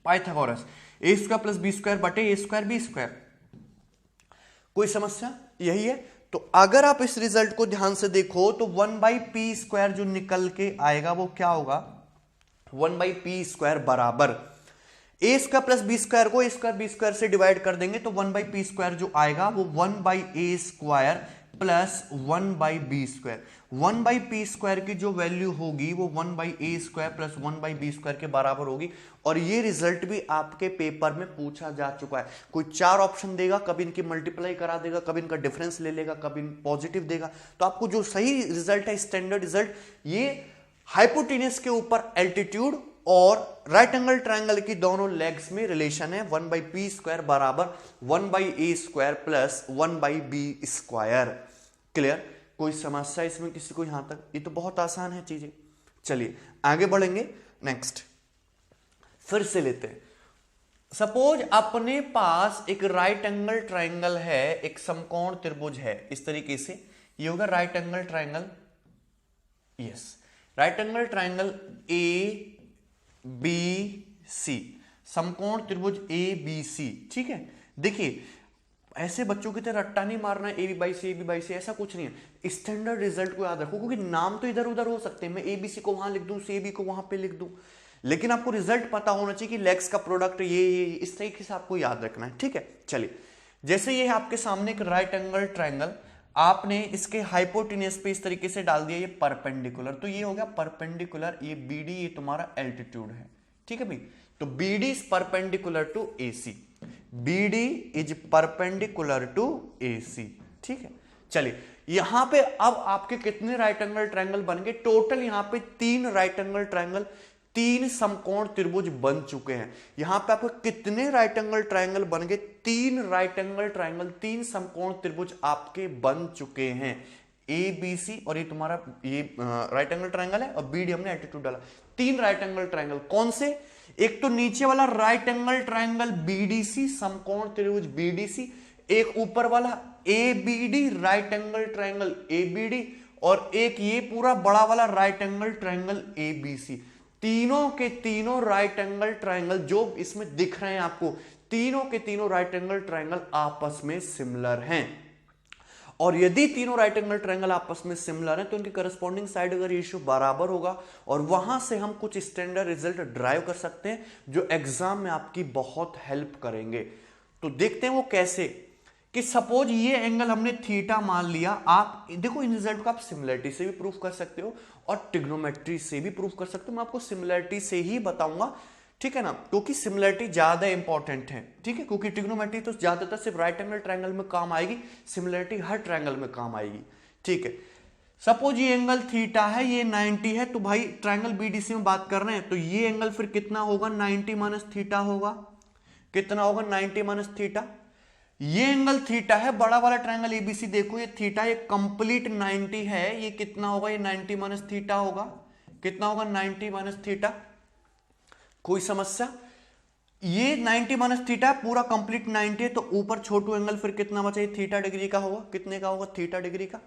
Pythagoras, a square plus b square बटे a स्क्वायर बी स्क्वायर। कोई समस्या, यही है। तो अगर आप इस रिजल्ट को ध्यान से देखो तो 1/p स्क्वायर जो निकल के आएगा वो क्या होगा, 1/p स्क्वायर बराबर a square plus b square को a स्क्वायर बी स्क्वायर से डिवाइड कर देंगे, तो 1/p स्क्वायर जो आएगा वो 1/a square plus 1/b square. 1/p square की जो वैल्यू होगी वो 1/a square plus 1/b square के बराबर होगी। और ये रिजल्ट भी आपके पेपर में पूछा जा चुका है। कोई 4 ऑप्शन देगा, कभी इनकी मल्टीप्लाई करा देगा, कभी इनका डिफरेंस ले लेगा, कभी पॉजिटिव देगा। तो आपको जो सही रिजल्ट है, स्टैंडर्ड रिजल्ट, ये हाइपोटेनस के ऊपर एल्टीट्यूड और राइट एंगल ट्रायंगल की दोनों लेग्स में रिलेशन है 1/p² बराबर 1/a² प्लस 1/b²। क्लियर? कोई समस्या इसमें किसी को यहां तक? ये तो बहुत आसान है चीजें। चलिए आगे बढ़ेंगे। नेक्स्ट फिर से लेते हैं। सपोज अपने पास एक राइट एंगल ट्रायंगल है, एक समकोण त्रिभुज है इस तरीके से। ये होगा right angle triangle, yes, right angle triangle A B C, समकोण त्रिभुज ए बी सी। ठीक है, देखिए ऐसे बच्चों की तरह रट्टा नहीं मारना है, ए बी बाई सी ऐसा कुछ नहीं है। स्टैंडर्ड रिजल्ट को याद रखो, क्योंकि नाम तो इधर उधर हो सकते हैं। मैं ए बी सी को वहां लिख दूं, सी बी को वहां पे लिख दूं, लेकिन आपको रिजल्ट पता होना चाहिए कि लेग्स का प्रोडक्ट ये इस तरीके से आपको याद रखना है। ठीक है, चलिए जैसे ये है आपके सामने एक राइट एंगल ट्रायंगल, आपने इसके हाइपोटेनस पे इस तरीके से डाल दिया ये परपेंडिकुलर, तो ये हो गया परपेंडिकुलर, ये बीडी ये तुम्हारा एल्टीट्यूड है। ठीक है भाई, तो BD is perpendicular to AC, BD is perpendicular to AC. ठीक है, चलिए यहां पे अब आपके कितने राइट एंगल ट्रायंगल बन गए? टोटल यहां पे 3 राइट एंगल ट्रायंगल, 3 समकोण त्रिभुज बन चुके हैं। यहां पे आपको कितने राइट एंगल ट्रायंगल बन गए? 3 राइट एंगल ट्रायंगल, 3 समकोण त्रिभुज आपके बन चुके हैं। ए बी सी, और ये तुम्हारा ये राइट एंगल ट्रायंगल है, और बी डी हमने एल्टीट्यूड डाला। 3 राइट एंगल ट्रायंगल कौन से? एक तो नीचे वाला राइट एंगल ट्रायंगल बीडीसी, समकोण त्रिभुज बीडीसी, एक ऊपर वाला ABD right angle triangle ABD, और एक ये पूरा बड़ा वाला राइट एंगल ट्रायंगल एबीसी। तीनों के तीनों राइट एंगल ट्रायंगल जो इसमें दिख रहे हैं आपको, तीनों के तीनों राइट एंगल ट्रायंगल आपस में सिमिलर हैं। और यदि तीनों राइट एंगल ट्रायंगल आपस में सिमिलर हैं तो उनकी करस्पॉन्डिंग साइड का रेशियो बराबर होगा, और वहां से हम कुछ स्टैंडर्ड रिजल्ट ड्राइव कर सकते हैं जो एग्जाम में आपकी बहुत हेल्प करेंगे। तो देखते हैं वो कैसे, कि सपोज ये एंगल हमने थीटा मान लिया। आप देखो इन रिजल्ट को आप सिमिलरिटी से भी प्रूफ कर सकते हो और ट्रिग्नोमेट्री से भी प्रूफ कर सकते हो। मैं आपको सिमिलरिटी से ही बताऊंगा, ठीक है ना, क्योंकि सिमिलरिटी ज्यादा इंपॉर्टेंट है। ठीक है, क्योंकि ट्रिग्नोमेट्री तो ज्यादातर सिर्फ राइट एंगल ट्रायंगल में काम आएगी, सिमिलरिटी हर ट्रायंगल में काम आएगी। ठीक है, सपोज ये एंगल थीटा है, ये 90 है, तो भाई ट्रायंगल बीडीसी में बात कर रहे हैं, तो ये एंगल फिर कितना होगा? 90 माइनस थीटा होगा। कितना होगा? 90 माइनस थीटा। ये एंगल थीटा है, बड़ा वाला ट्रायंगल एबीसी, देखो ये थीटा, ये कंप्लीट 90 है, ये कितना होगा? ये 90 माइनस थीटा होगा। कितना होगा? 90 माइनस थीटा। कोई समस्या? ये 90 माइनस थीटा पूरा कंप्लीट 90 है, तो ऊपर छोटू एंगल फिर कितना बचा? ये थीटा डिग्री का होगा। कितने का होगा? थीटा डिग्री का।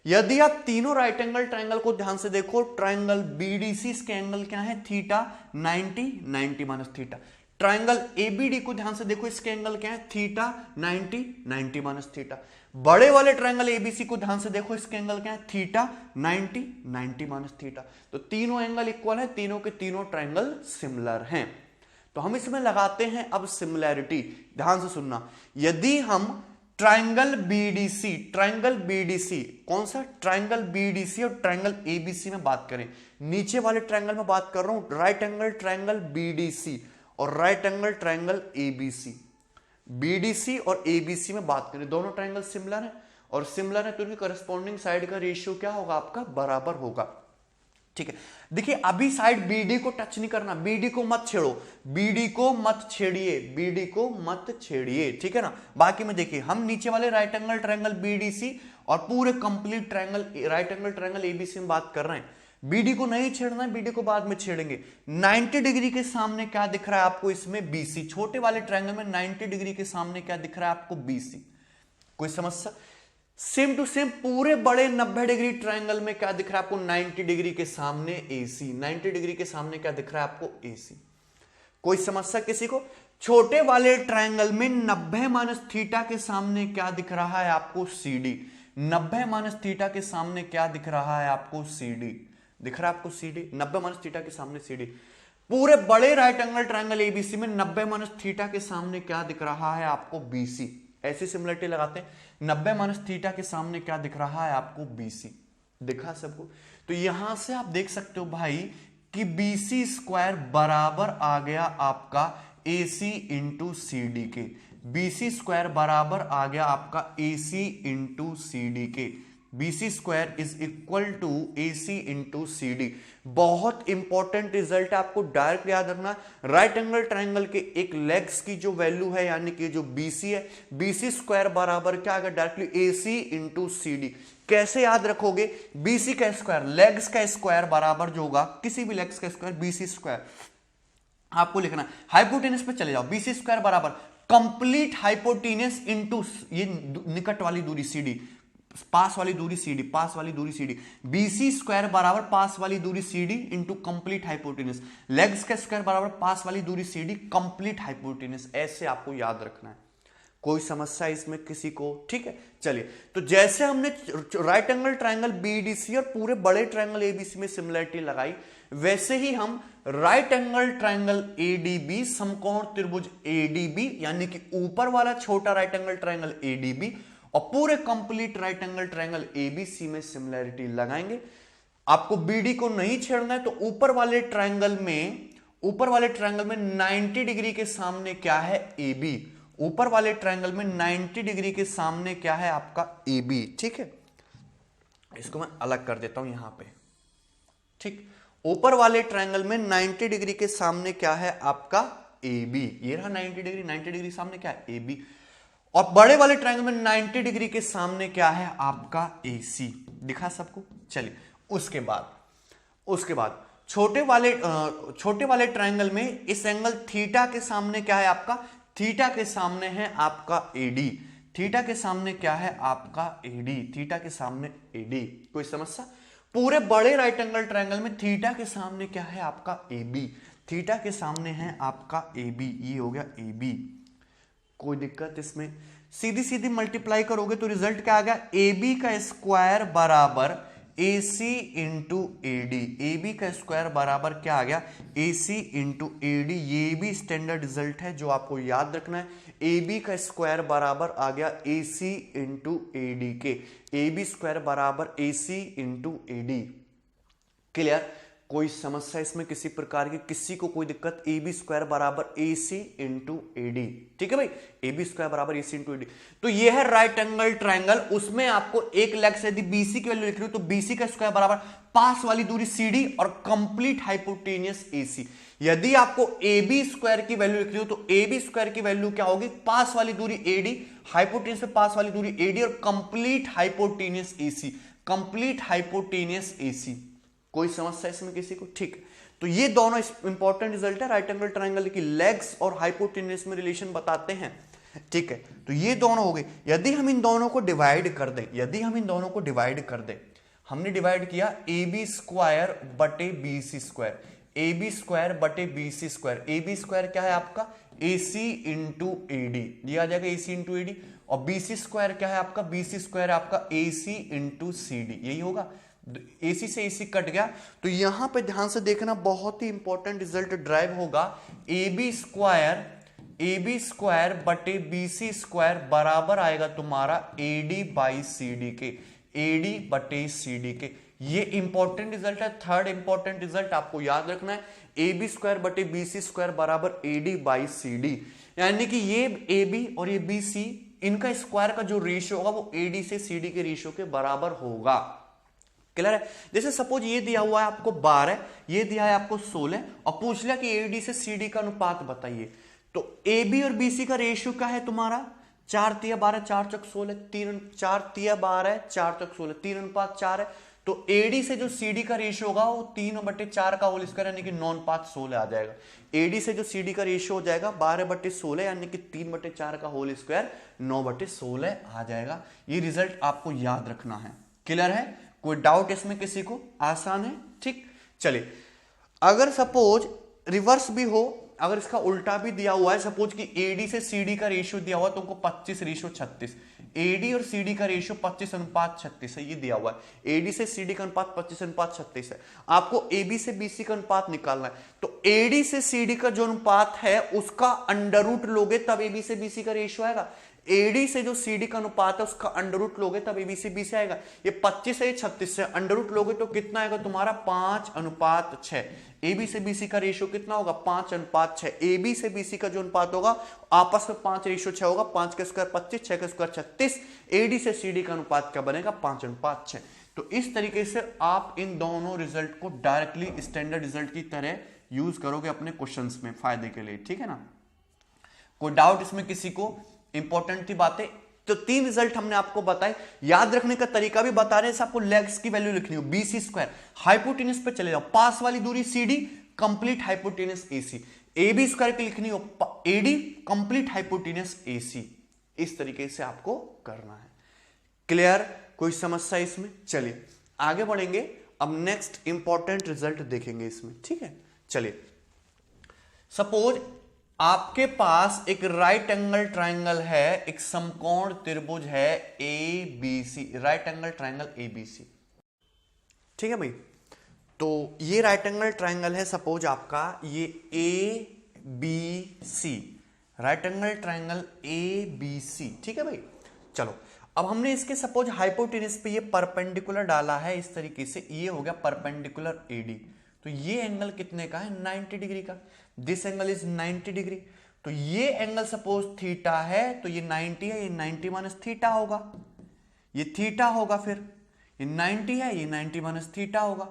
यदि आप तीनों राइट एंगल ट्रायंगल को ध्यान से देखो, ट्रायंगल बीडीसी के एंगल क्या है? Theta 90 minus theta. Triangle ABD को ध्यान से देखो, इसके एंगल क्या है? Theta 90 minus theta. बड़े वाले ट्रायंगल एबीसी को ध्यान से देखो, इसके एंगल क्या है? Theta 90 minus theta. तो तीनों एंगल इक्वल है, तीनों के तीनों ट्रायंगल सिमिलर हैं। तो हम इसमें लगाते हैं अब सिमिलैरिटी। ध्यान से सुनना, यदि हम ट्रायंगल बीडीसी कौन सा? ट्रायंगल बीडीसी और ट्रायंगल एबीसी में बात करें, नीचे वाले ट्रायंगल में बात कर रहा हूं, राइट एंगल ट्रायंगल बीडीसी और right angle triangle ABC. BDC और एबीसी में बात करें, दोनों ट्रायंगल सिमिलर है, और सिमिलर है तो उनकी करस्पॉन्डिंग साइड का रेशियो क्या होगा? आपका बराबर होगा। ठीक है, देखिए अभी साइड बीडी को टच नहीं करना, बीडी को मत छेड़ो, बीडी को मत छेड़िए, बीडी को मत छेड़िए। ठीक है ना, बाकी में देखिए हम नीचे वाले राइट एंगल ट्रायंगल बीडीसी और पूरे complete triangle right angle triangle ABC में बात कर रहे हैं। बीडी को नहीं छेड़ना है, बीडी को बाद में छेड़ेंगे। 90 डिग्री के सामने क्या दिख रहा है आपको? इसमें बीसी। छोटे वाले ट्रायंगल में 90 डिग्री के सामने क्या दिख रहा है आपको? बीसी। कोई समस्या? सेम टू सेम पूरे बड़े 90 डिग्री ट्रायंगल में क्या दिख रहा है आपको? 90 डिग्री के सामने एसी। 90 डिग्री के सामने क्या दिख रहा है आपको? एसी। कोई समस्या किसी को? छोटे वाले ट्रायंगल में 90 माइनस थीटा के सामने क्या दिख रहा है आपको? सीडी। 90 माइनस थीटा के सामने क्या दिख रहा है आपको? सीडी। दिख रहा है आपको? सीडी। 90 माइनस थीटा के सामने सीडी। पूरे बड़े राइट एंगल ट्रायंगल एबीसी में 90 माइनस थीटा के सामने क्या दिख रहा है आपको? बीसी। ऐसी सिमिलरिटी लगाते हैं, 90 माइनस थीटा के सामने क्या दिख रहा है आपको? बीसी। दिखा सबको? तो यहां से आप देख सकते हो भाई कि बीसी स्क्वायर बराबर आ गया आपका एसी इंटू सी डी के। बीसी स्क्वायर बराबर आ गया आपका एसी इंटू सी डी के। BC square is equal to AC into CD। बहुत इंपॉर्टेंट रिजल्ट है, आपको डायरेक्ट याद रखना। राइट एंगल ट्राइंगल के एक लेग्स की जो वैल्यू है यानी कि जो BC है, BC स्क्वायर बराबर क्या आएगा, डायरेक्टली AC इंटू CD। कैसे याद रखोगे, BC का स्क्वायर, लेग्स का स्क्वायर बराबर जो होगा किसी भी लेग्स का स्क्वायर BC स्क्वायर, आपको लिखना हाइपोटेनस पे चले जाओ, BC स्क्वायर बराबर कंप्लीट हाइपोटेनस इंटू ये निकट वाली दूरी CD, पास वाली दूरी CD, पास वाली दूरी CD, BC स्क्वायर बराबर पास वाली दूरी CD into complete hypotenuse, legs का स्क्वायर बराबर पास वाली दूरी CD कंप्लीट हाइपोटेनस। ऐसे आपको याद रखना है। कोई समस्या इसमें किसी को? ठीक है, चलिए। तो जैसे हमने राइट एंगल ट्राइंगल BDC और पूरे बड़े ट्राइंगल ABC में सिमिलरिटी लगाई, वैसे ही हम राइट एंगल ट्राइंगल ADB, समकोण त्रिभुज ADB यानी कि ऊपर वाला छोटा राइट एंगल ट्राइंगल ADB और पूरे complete right angle triangle ABC में सिमिलरिटी लगाएंगे। आपको BD को नहीं छेड़ना है, तो ऊपर वाले ट्राइंगल में 90 डिग्री के सामने क्या है, AB। ऊपर वाले ट्राइंगल में 90 डिग्री के सामने क्या है आपका AB। ठीक है, इसको मैं अलग कर देता हूं यहां पे। ठीक, ऊपर वाले ट्राइंगल में 90 डिग्री के सामने क्या है आपका AB। ये रहा 90 डिग्री, 90 डिग्री सामने क्या है AB। और बड़े वाले ट्राइंगल में 90 डिग्री के सामने क्या है आपका AC। दिखा सबको? चलिए, उसके बाद छोटे वाले ट्राइंगल में इस एंगल थीटा के सामने क्या है आपका, थीटा के सामने है आपका AD। थीटा के सामने क्या है आपका AD, थीटा के सामने AD। कोई समस्या? पूरे बड़े राइट एंगल ट्राइंगल में थीटा के सामने क्या है आपका AB। थीटा के सामने है आपका AB, ये हो गया AB। कोई दिक्कत इसमें? सीधी सीधी मल्टीप्लाई करोगे तो रिजल्ट क्या आ गया, AB का स्क्वायर बराबर AC इंटू AD। AB का स्क्वायर बराबर क्या आ गया, AC इंटू AD। ये भी स्टैंडर्ड रिजल्ट है जो आपको याद रखना है। AB का स्क्वायर बराबर आ गया AC इंटू AD के, AB स्क्वायर बराबर AC इंटू AD। क्लियर? कोई समस्या इसमें किसी प्रकार की, किसी को कोई दिक्कत? AB स्क्वायर बराबर AC इंटू AD। ठीक है भाई, AB स्क्वायर बराबर AC इंटू AD। तो ये है राइट एंगल ट्राइंगल, उसमें आपको एक लेग से यदि BC की वैल्यू लिख रही हो तो BC का स्क्वायर बराबर पास वाली दूरी CD और कंप्लीट हाइपोटेनियस AC। यदि आपको AB स्क्वायर की वैल्यू लिख रही हो तो AB स्क्वायर की वैल्यू क्या होगी, पास वाली दूरी AD, हाइपोटेनियस पे पास वाली दूरी AD और complete hypotenuse AC, complete hypotenuse AC। कोई समस्या इसमें किसी को? ठीक है, तो ये दोनों इंपॉर्टेंट रिजल्ट है राइट एंगल ट्राइंगल की, लेग्स और हाइपोटेन्यूस में रिलेशन बताते हैं। ठीक है, तो ये दोनों हो गए। यदि हम इन दोनों को डिवाइड कर दें, हमने डिवाइड किया AB स्क्वायर बटे BC स्क्वायर, AB स्क्वायर बटे BC स्क्वायर। AB स्क्वायर क्या है आपका, AC इंटू AD, ये आ जाएगा AC इंटू AD। और BC स्क्वायर क्या है आपका, BC स्क्वायर आपका AC इंटू CD, यही होगा। AC से AC कट गया, तो यहां पे ध्यान से देखना, बहुत ही इंपॉर्टेंट रिजल्ट ड्राइव होगा। AB स्क्वायर बटे BC स्क्वायर बराबर आएगा तुम्हारा AD बाई CD के, AD बटे CD के। ये इंपॉर्टेंट रिजल्ट है। थर्ड इंपॉर्टेंट रिजल्ट आपको याद रखना है, AB स्क्वायर बटे BC स्क्वायर बराबर AD बाई CD, यानी कि ये AB और ये BC, इनका स्क्वायर का जो रेशियो होगा वो AD से CD के रेशियो के बराबर होगा। क्लियर है? जैसे सपोज ये दिया हुआ है आपको 12, ये दिया है आपको 16 और पूछ लिया कि AD से CD का अनुपात बताइए, तो AB और BC का रेशियो क्या है तुम्हारा, 4 तिया 12 4 चक 16, 3 4 तिया 12 4 चक 16, 3 अनुपात 4 है। तो AD से जो CD का रेशियो होगा वो 3/4 का होल स्क्वायर यानी कि 9/16 आ जाएगा। AD से जो CD का रेशियो हो जाएगा 12/16 यानी कि 3/4 का होल स्क्वायर 9/16 आ जाएगा। ये रिजल्ट आपको याद रखना है। क्लियर है? कोई डाउट इसमें किसी को? आसान है। ठीक, चलिए, अगर सपोज रिवर्स भी हो, अगर इसका उल्टा भी दिया हुआ है, सपोज कि AD से CD का रेशियो दिया हुआ तुमको 25:36, AD और CD का रेशियो 25:36 है, ये दिया हुआ है। AD से CD का अनुपात 25:36 है। आपको AB से BC का अनुपात निकालना है, तो AD से CD का जो अनुपात है उसका अंडर रूट लोगे तब AB से BC का रेशियो आएगा। एडी से जो सीडी का अनुपात है उसका अंडर रूट लोगे तब एबी से बी से आएगा। ये 25 है, ये 36 से अंडर रूट लोगे तो कितना आएगा तुम्हारा 5:6। एबी से बीसी का रेशियो कितना होगा 5:6। एबी से बीसी का जो अनुपात होगा आपस में 5:6 होगा। 5 के स्क्वायर 25, 6 के स्क्वायर 36। एडी से सीडी का अनुपात क्या बनेगा 5:6। तो इस तरीके से आप इन दोनों रिजल्ट को डायरेक्टली स्टैंडर्ड रिजल्ट की तरह यूज करोगे अपने क्वेश्चंस में फायदे के लिए, ठीक है ना। कोई डाउट इसमें किसी को? इंपॉर्टेंट थी बातें। तो 3 रिजल्ट हमने आपको बताए, याद रखने का तरीका भी बता रहे हैं। आपको लेग्स की वैल्यू लिखनी हो BC स्क्वायर, हाइपोटेनस पे चले जाओ, पास वाली दूरी CD, complete hypotenuse AC। AB square की लिखनी हो AD, कंप्लीट हाइपोटेनस AC। इस तरीके से आपको करना है। क्लियर? कोई समस्या इसमें? चलिए आगे बढ़ेंगे। अब नेक्स्ट इंपॉर्टेंट रिजल्ट देखेंगे इसमें, ठीक है। चलिए सपोज आपके पास एक राइट एंगल ट्राइंगल है, एक समकोण त्रिभुज है ABC, right angle triangle ABC, ठीक है भाई। तो ये राइट एंगल ट्राइंगल है सपोज आपका, ये ABC, right angle triangle ABC, ठीक है भाई। चलो अब हमने इसके सपोज हाइपोटेनस पे ये परपेंडिकुलर डाला है इस तरीके से, ये हो गया परपेंडिकुलर AD। तो ये एंगल कितने का है 90 डिग्री का। This angle is 90 degree. तो ये एंगल सपोज थीटा है, तो ये 90 है, ये 90 माइनस थीटा होगा, ये थीटा होगा, फिर ये 90 है, ये 90 माइनस थीटा होगा।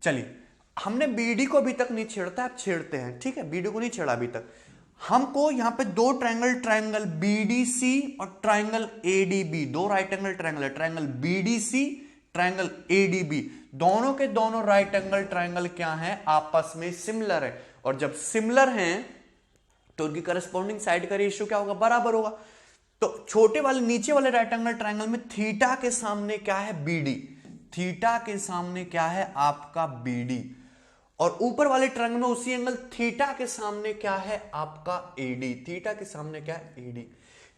चलिए हमने BD को अभी तक नहीं छेड़ता, अब छेड़ते हैं, ठीक है। BD को नहीं छेड़ा अभी तक। हमको यहां पे दो ट्रायंगल BDC और ट्रायंगल ADB, दो राइट एंगल ट्रायंगल है, ट्रायंगल BDC, ट्रायंगल ADB, दोनों के दोनों राइट एंगल ट्रायंगल क्या हैं आपस में सिमिलर है। और जब सिमिलर हैं तो उनकी करस्पॉन्डिंग साइड का रेशियो क्या होगा बराबर होगा। तो छोटे वाले नीचे वाले राइट एंगल ट्रायंगल में थीटा के सामने क्या है BD, थीटा के सामने क्या है आपका BD, और ऊपर वाले ट्रायंगल में उसी एंगल थीटा के सामने क्या है आपका AD, थीटा के सामने क्या है AD।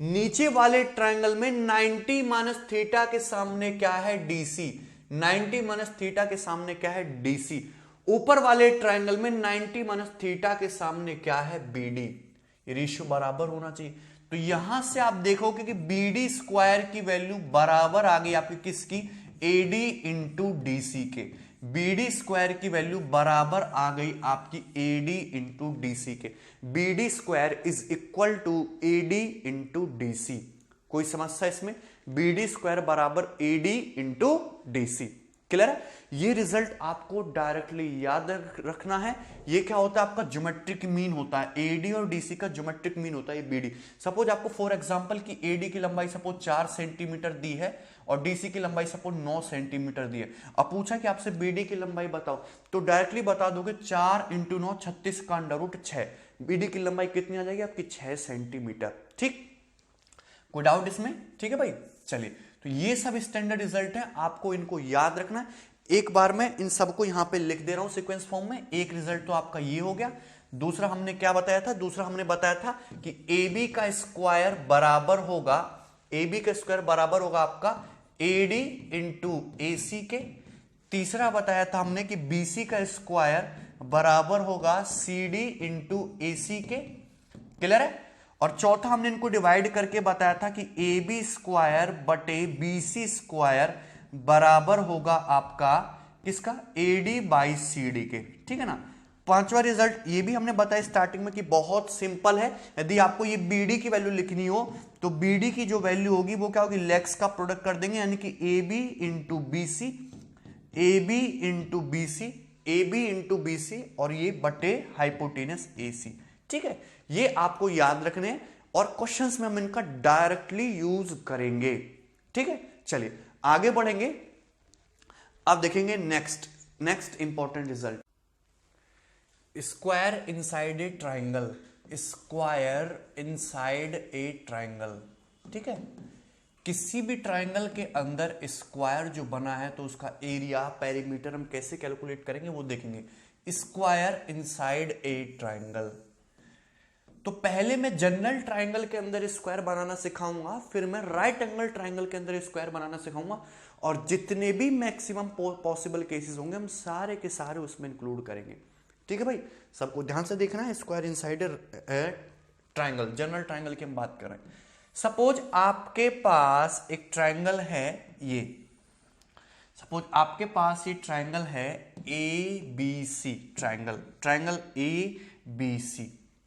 नीचे वाले ट्रायंगल में 90 माइनस थीटा के सामने क्या है DC, 90 माइनस थीटा के सामने क्या है DC। ऊपर वाले ट्रायंगल में 90 माइनस थीटा के सामने क्या है BD। ये रेशियो बराबर होना चाहिए। तो यहां से आप देखोगे कि BD स्क्वायर की वैल्यू बराबर आ गई आपकी किसकी AD इंटू DC के। BD स्क्वायर की वैल्यू बराबर आ गई आपकी AD इंटू DC के। BD square is equal to AD into DC। कोई समस्या इसमें? BD स्क्वायर बराबर AD इंटू DC। क्लियर है? ये रिजल्ट आपको डायरेक्टली याद रखना है। ये क्या होता है आपका ज्योमेट्रिक मीन होता है, AD और DC का ज्योमेट्रिक मीन होता है ये BD। सपोज आपको फॉर एग्जांपल की AD की लंबाई सपोज 4 सेंटीमीटर दी है और DC की लंबाई सपोज 9 सेंटीमीटर दी है। अब पूछा कि आपसे BD की लंबाई बताओ, तो डायरेक्टली बता दोगे 4 × 9 36 का अंडर रूट 6। BD की लंबाई कितनी आ जाएगी आपकी 6 सेंटीमीटर। ठीक, कोई डाउट इसमें? ठीक है भाई। चलिए तो ये सब स्टैंडर्ड रिजल्ट है, आपको इनको याद रखना है। एक बार मैं इन सबको यहां पे लिख दे रहा हूं सीक्वेंस फॉर्म में। एक रिजल्ट तो आपका ये हो गया। दूसरा हमने क्या बताया था? दूसरा हमने बताया था कि AB का स्क्वायर बराबर होगा, AB का स्क्वायर बराबर होगा आपका AD इंटू AC के। तीसरा बताया था हमने कि BC का स्क्वायर बराबर होगा CD इंटू AC के। क्लियर है? और चौथा हमने इनको डिवाइड करके बताया था कि AB स्क्वायर बटे BC स्क्वायर बराबर होगा आपका किसका? AD बाई CD के। ठीक है ना। पांचवा रिजल्ट ये भी हमने बताया स्टार्टिंग में कि बहुत सिंपल है। यदि आपको ये BD की वैल्यू लिखनी हो तो BD की जो वैल्यू होगी वो क्या होगी? लेग्स का प्रोडक्ट कर देंगे, यानी कि AB into BC, AB into BC, AB into BC और ये बटे हाइपोटेनस AC। ठीक है, ये आपको याद रखने और क्वेश्चंस में हम इनका डायरेक्टली यूज करेंगे। ठीक है, चलिए आगे बढ़ेंगे। अब देखेंगे next important result, square inside a triangle, square inside a triangle. ठीक है, किसी भी ट्राइंगल के अंदर स्क्वायर जो बना है तो उसका एरिया, पेरीमीटर हम कैसे कैलकुलेट करेंगे वो देखेंगे। स्क्वायर इनसाइड ए ट्राइंगल, तो पहले मैं जनरल ट्राइंगल के अंदर स्क्वायर बनाना सिखाऊंगा, फिर मैं राइट एंगल ट्राइंगल के अंदर स्क्वायर बनाना सिखाऊंगा, और जितने भी मैक्सिमम पॉसिबल केसेस होंगे हम सारे के सारे उसमें इंक्लूड करेंगे। ठीक है भाई, सबको ध्यान से देखना है। Square inside triangle, general triangle की हम बात कर रहे हैं। सपोज आपके पास एक ट्रायंगल है, ये सपोज आपके पास ये ट्रायंगल है A B C, triangle A B C,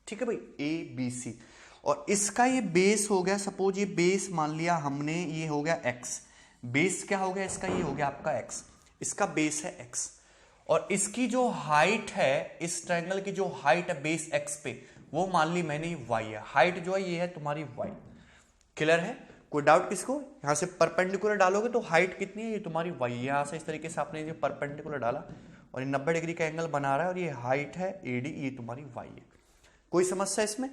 ठीक है भाई, ए बी सी, और इसका ये बेस हो गया, सपोज ये बेस मान लिया हमने, ये हो गया एक्स, बेस क्या हो गया इसका, ये हो गया आपका एक्स, इसका बेस है एक्स, और इसकी जो हाइट है, इस ट्रायंगल की जो हाइट है बेस एक्स पे, वो मान ली मैंने वाई है, हाइट जो है ये है तुम्हारी वाई। क्लियर है, कोई डाउट किसको? यहां से परपेंडिकुलर डालोगे तो हाइट कितनी है, ये तुम्हारी वाई है, यहां से इस तरीके से आपने ये परपेंडिकुलर डाला और ये 90 डिग्री का एंगल बना रहा है, और ये हाइट है एडी, ये तुम्हारी वाई है। कोई समस्या इसमें?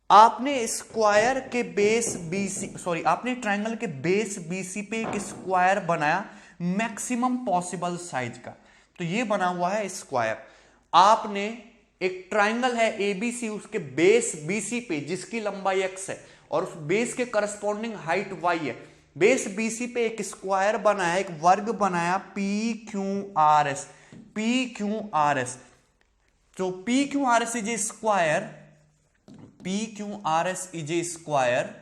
आपने स्क्वायर के बेस बीसी, सॉरी आपने ट्रायंगल के बेस बीसी पे एक स्क्वायर बनाया मैक्सिमम पॉसिबल साइज का, तो ये बना हुआ है स्क्वायर। आपने एक ट्रायंगल है एबीसी, उसके बेस बीसी पे जिसकी लंबाई एक्स है और उस बेस के करस्पॉन्डिंग हाइट वाई है, बेस बीसी पे एक स्क्वायर बनाया, एक वर्ग बनाया P Q R S, P Q R S. तो P Q R S is a square, P Q R S is a square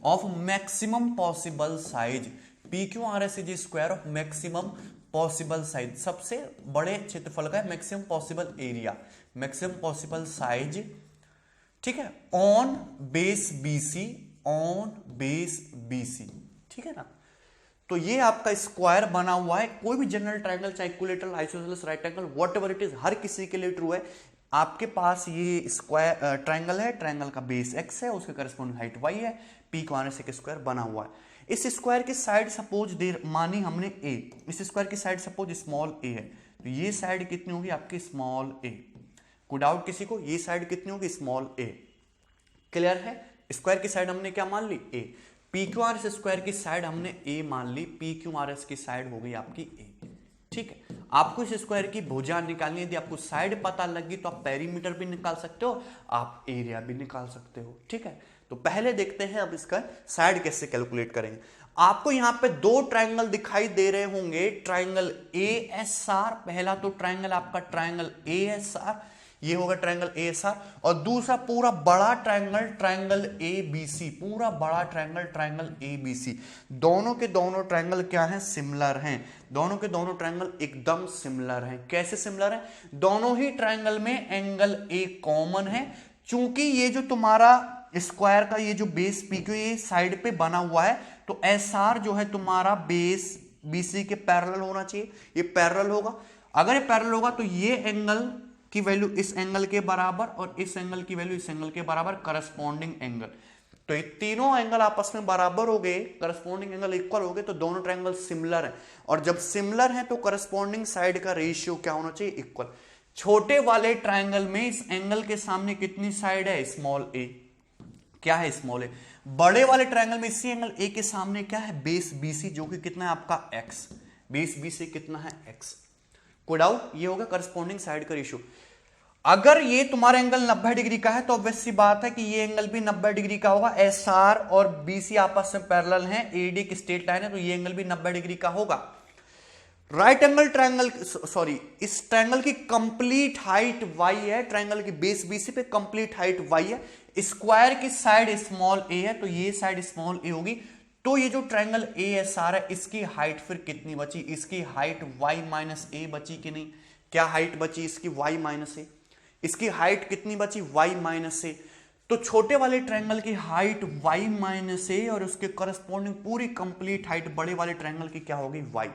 of maximum possible size, P Q R S is a square of maximum possible size, सबसे बड़े क्षेत्रफल का है, maximum possible area, maximum possible size, ठीक है, on base BC, on base BC, ठीक है ना। तो ये आपका स्क्वायर बना हुआ है, कोई भी जनरल ट्रायंगल, चाहे equilateral, isosceles, right angle, whatever it is, हर किसी के लिए ट्रू है। आपके पास ये स्क्वायर ट्रायंगल है, ट्रायंगल का बेस एक्स है, उसके करस्पॉन्डिंग हाइट वाई है, पी को आने से एक स्क्वायर बना हुआ है। इस स्क्वायर की साइड सपोज दे मानी हमने ए, इस स्क्वायर की साइड सपोज स्मॉल ए है, तो ये साइड कितनी होगी आपकी स्मॉल ए। कोई डाउट किसी को? ये साइड कितनी होगी स्मॉल ए। क्लियर है, स्क्वायर की साइड हमने क्या मान ली a, P Q R S square की साइड हमने ए मान ली, पी क्यू आर एस की साइड हो गई आपकी ए। ठीक है, आपको इस स्क्वायर की भुजा निकालनी है, यदि आपको साइड पता लगी तो आप पेरीमीटर भी निकाल सकते हो, आप एरिया भी निकाल सकते हो। ठीक है, तो पहले देखते हैं अब इसका साइड कैसे कैलकुलेट करेंगे। आपको यहां पे दो ट्रायंगल दिखाई दे रहे होंगे, ट्रायंगल ए एस आर, पहला तो ट्रायंगल आपका ट्रायंगल ए एस आर, ये होगा ट्रायंगल ए एस आर, और दूसरा पूरा बड़ा triangle, triangle A B C, पूरा बड़ा triangle, triangle A B C. दोनों के दोनों ट्रायंगल क्या हैं? सिमिलर हैं। दोनों के दोनों ट्रायंगल एकदम सिमिलर हैं। कैसे सिमिलर हैं? दोनों ही ट्रायंगल में एंगल ए कॉमन है, चूंकि ये जो तुम्हारा स्क्वायर का ये जो बेस पी क्यू ये साइड पे बना हुआ है, तो एस आर जो है तुम्हारा बेस बीसी के पैरेलल होना चाहिए, ये पैरेलल होगा। अगर ये पैरेलल होगा तो ये एंगल की वैल्यू इस एंगल के बराबर और इस एंगल की वैल्यू इस एंगल के बराबर, करस्पॉन्डिंग एंगल। तो ये तीनों एंगल आपस में बराबर हो गए, करस्पॉन्डिंग एंगल इक्वल हो गए, तो दोनों ट्रायंगल सिमिलर हैं। और जब सिमिलर हैं तो करस्पॉन्डिंग साइड का रेशियो क्या होना चाहिए? इक्वल। छोटे वाले ट्रायंगल में इस एंगल के सामने कितनी साइड है? स्मॉल ए। क्या है? स्मॉल ए। बड़े वाले ट्रायंगल में इसी एंगल ए के सामने क्या है? बेस बीसी, जो कि कितना है आपका एक्स। बेस बीसी कितना है? एक्स। कोई डाउट? ये होगा करस्पॉन्डिंग साइड का रेशियो। अगर ये तुम्हारा एंगल 90 डिग्री का है तो ऑब्वियस सी बात है कि ये एंगल भी 90 डिग्री का होगा। एस आर और बीसी आपस में पैरेलल हैं, एडी एक स्ट्रेट लाइन है, तो ये एंगल भी 90 डिग्री का होगा। राइट एंगल ट्रायंगल, सॉरी, इस ट्रायंगल की कंप्लीट हाइट वाई है, ट्रायंगल की बेस बीसी पे कंप्लीट हाइट वाई है, स्क्वायर की साइड स्मॉल ए है, तो ये साइड स्मॉल ए होगी। तो ये जो ट्रायंगल ए एस आर है, इसकी हाइट फिर कितनी बची? इसकी हाइट वाई माइनस ए बची कि नहीं? क्या हाइट बची इसकी? वाई माइनस ए। इसकी हाइट कितनी बची? वाई माइनस ए। तो छोटे वाले ट्रायंगल की हाइट वाई माइनस ए और उसके करस्पॉन्डिंग पूरी कंप्लीट हाइट बड़े वाले ट्रायंगल की क्या होगी? वाई।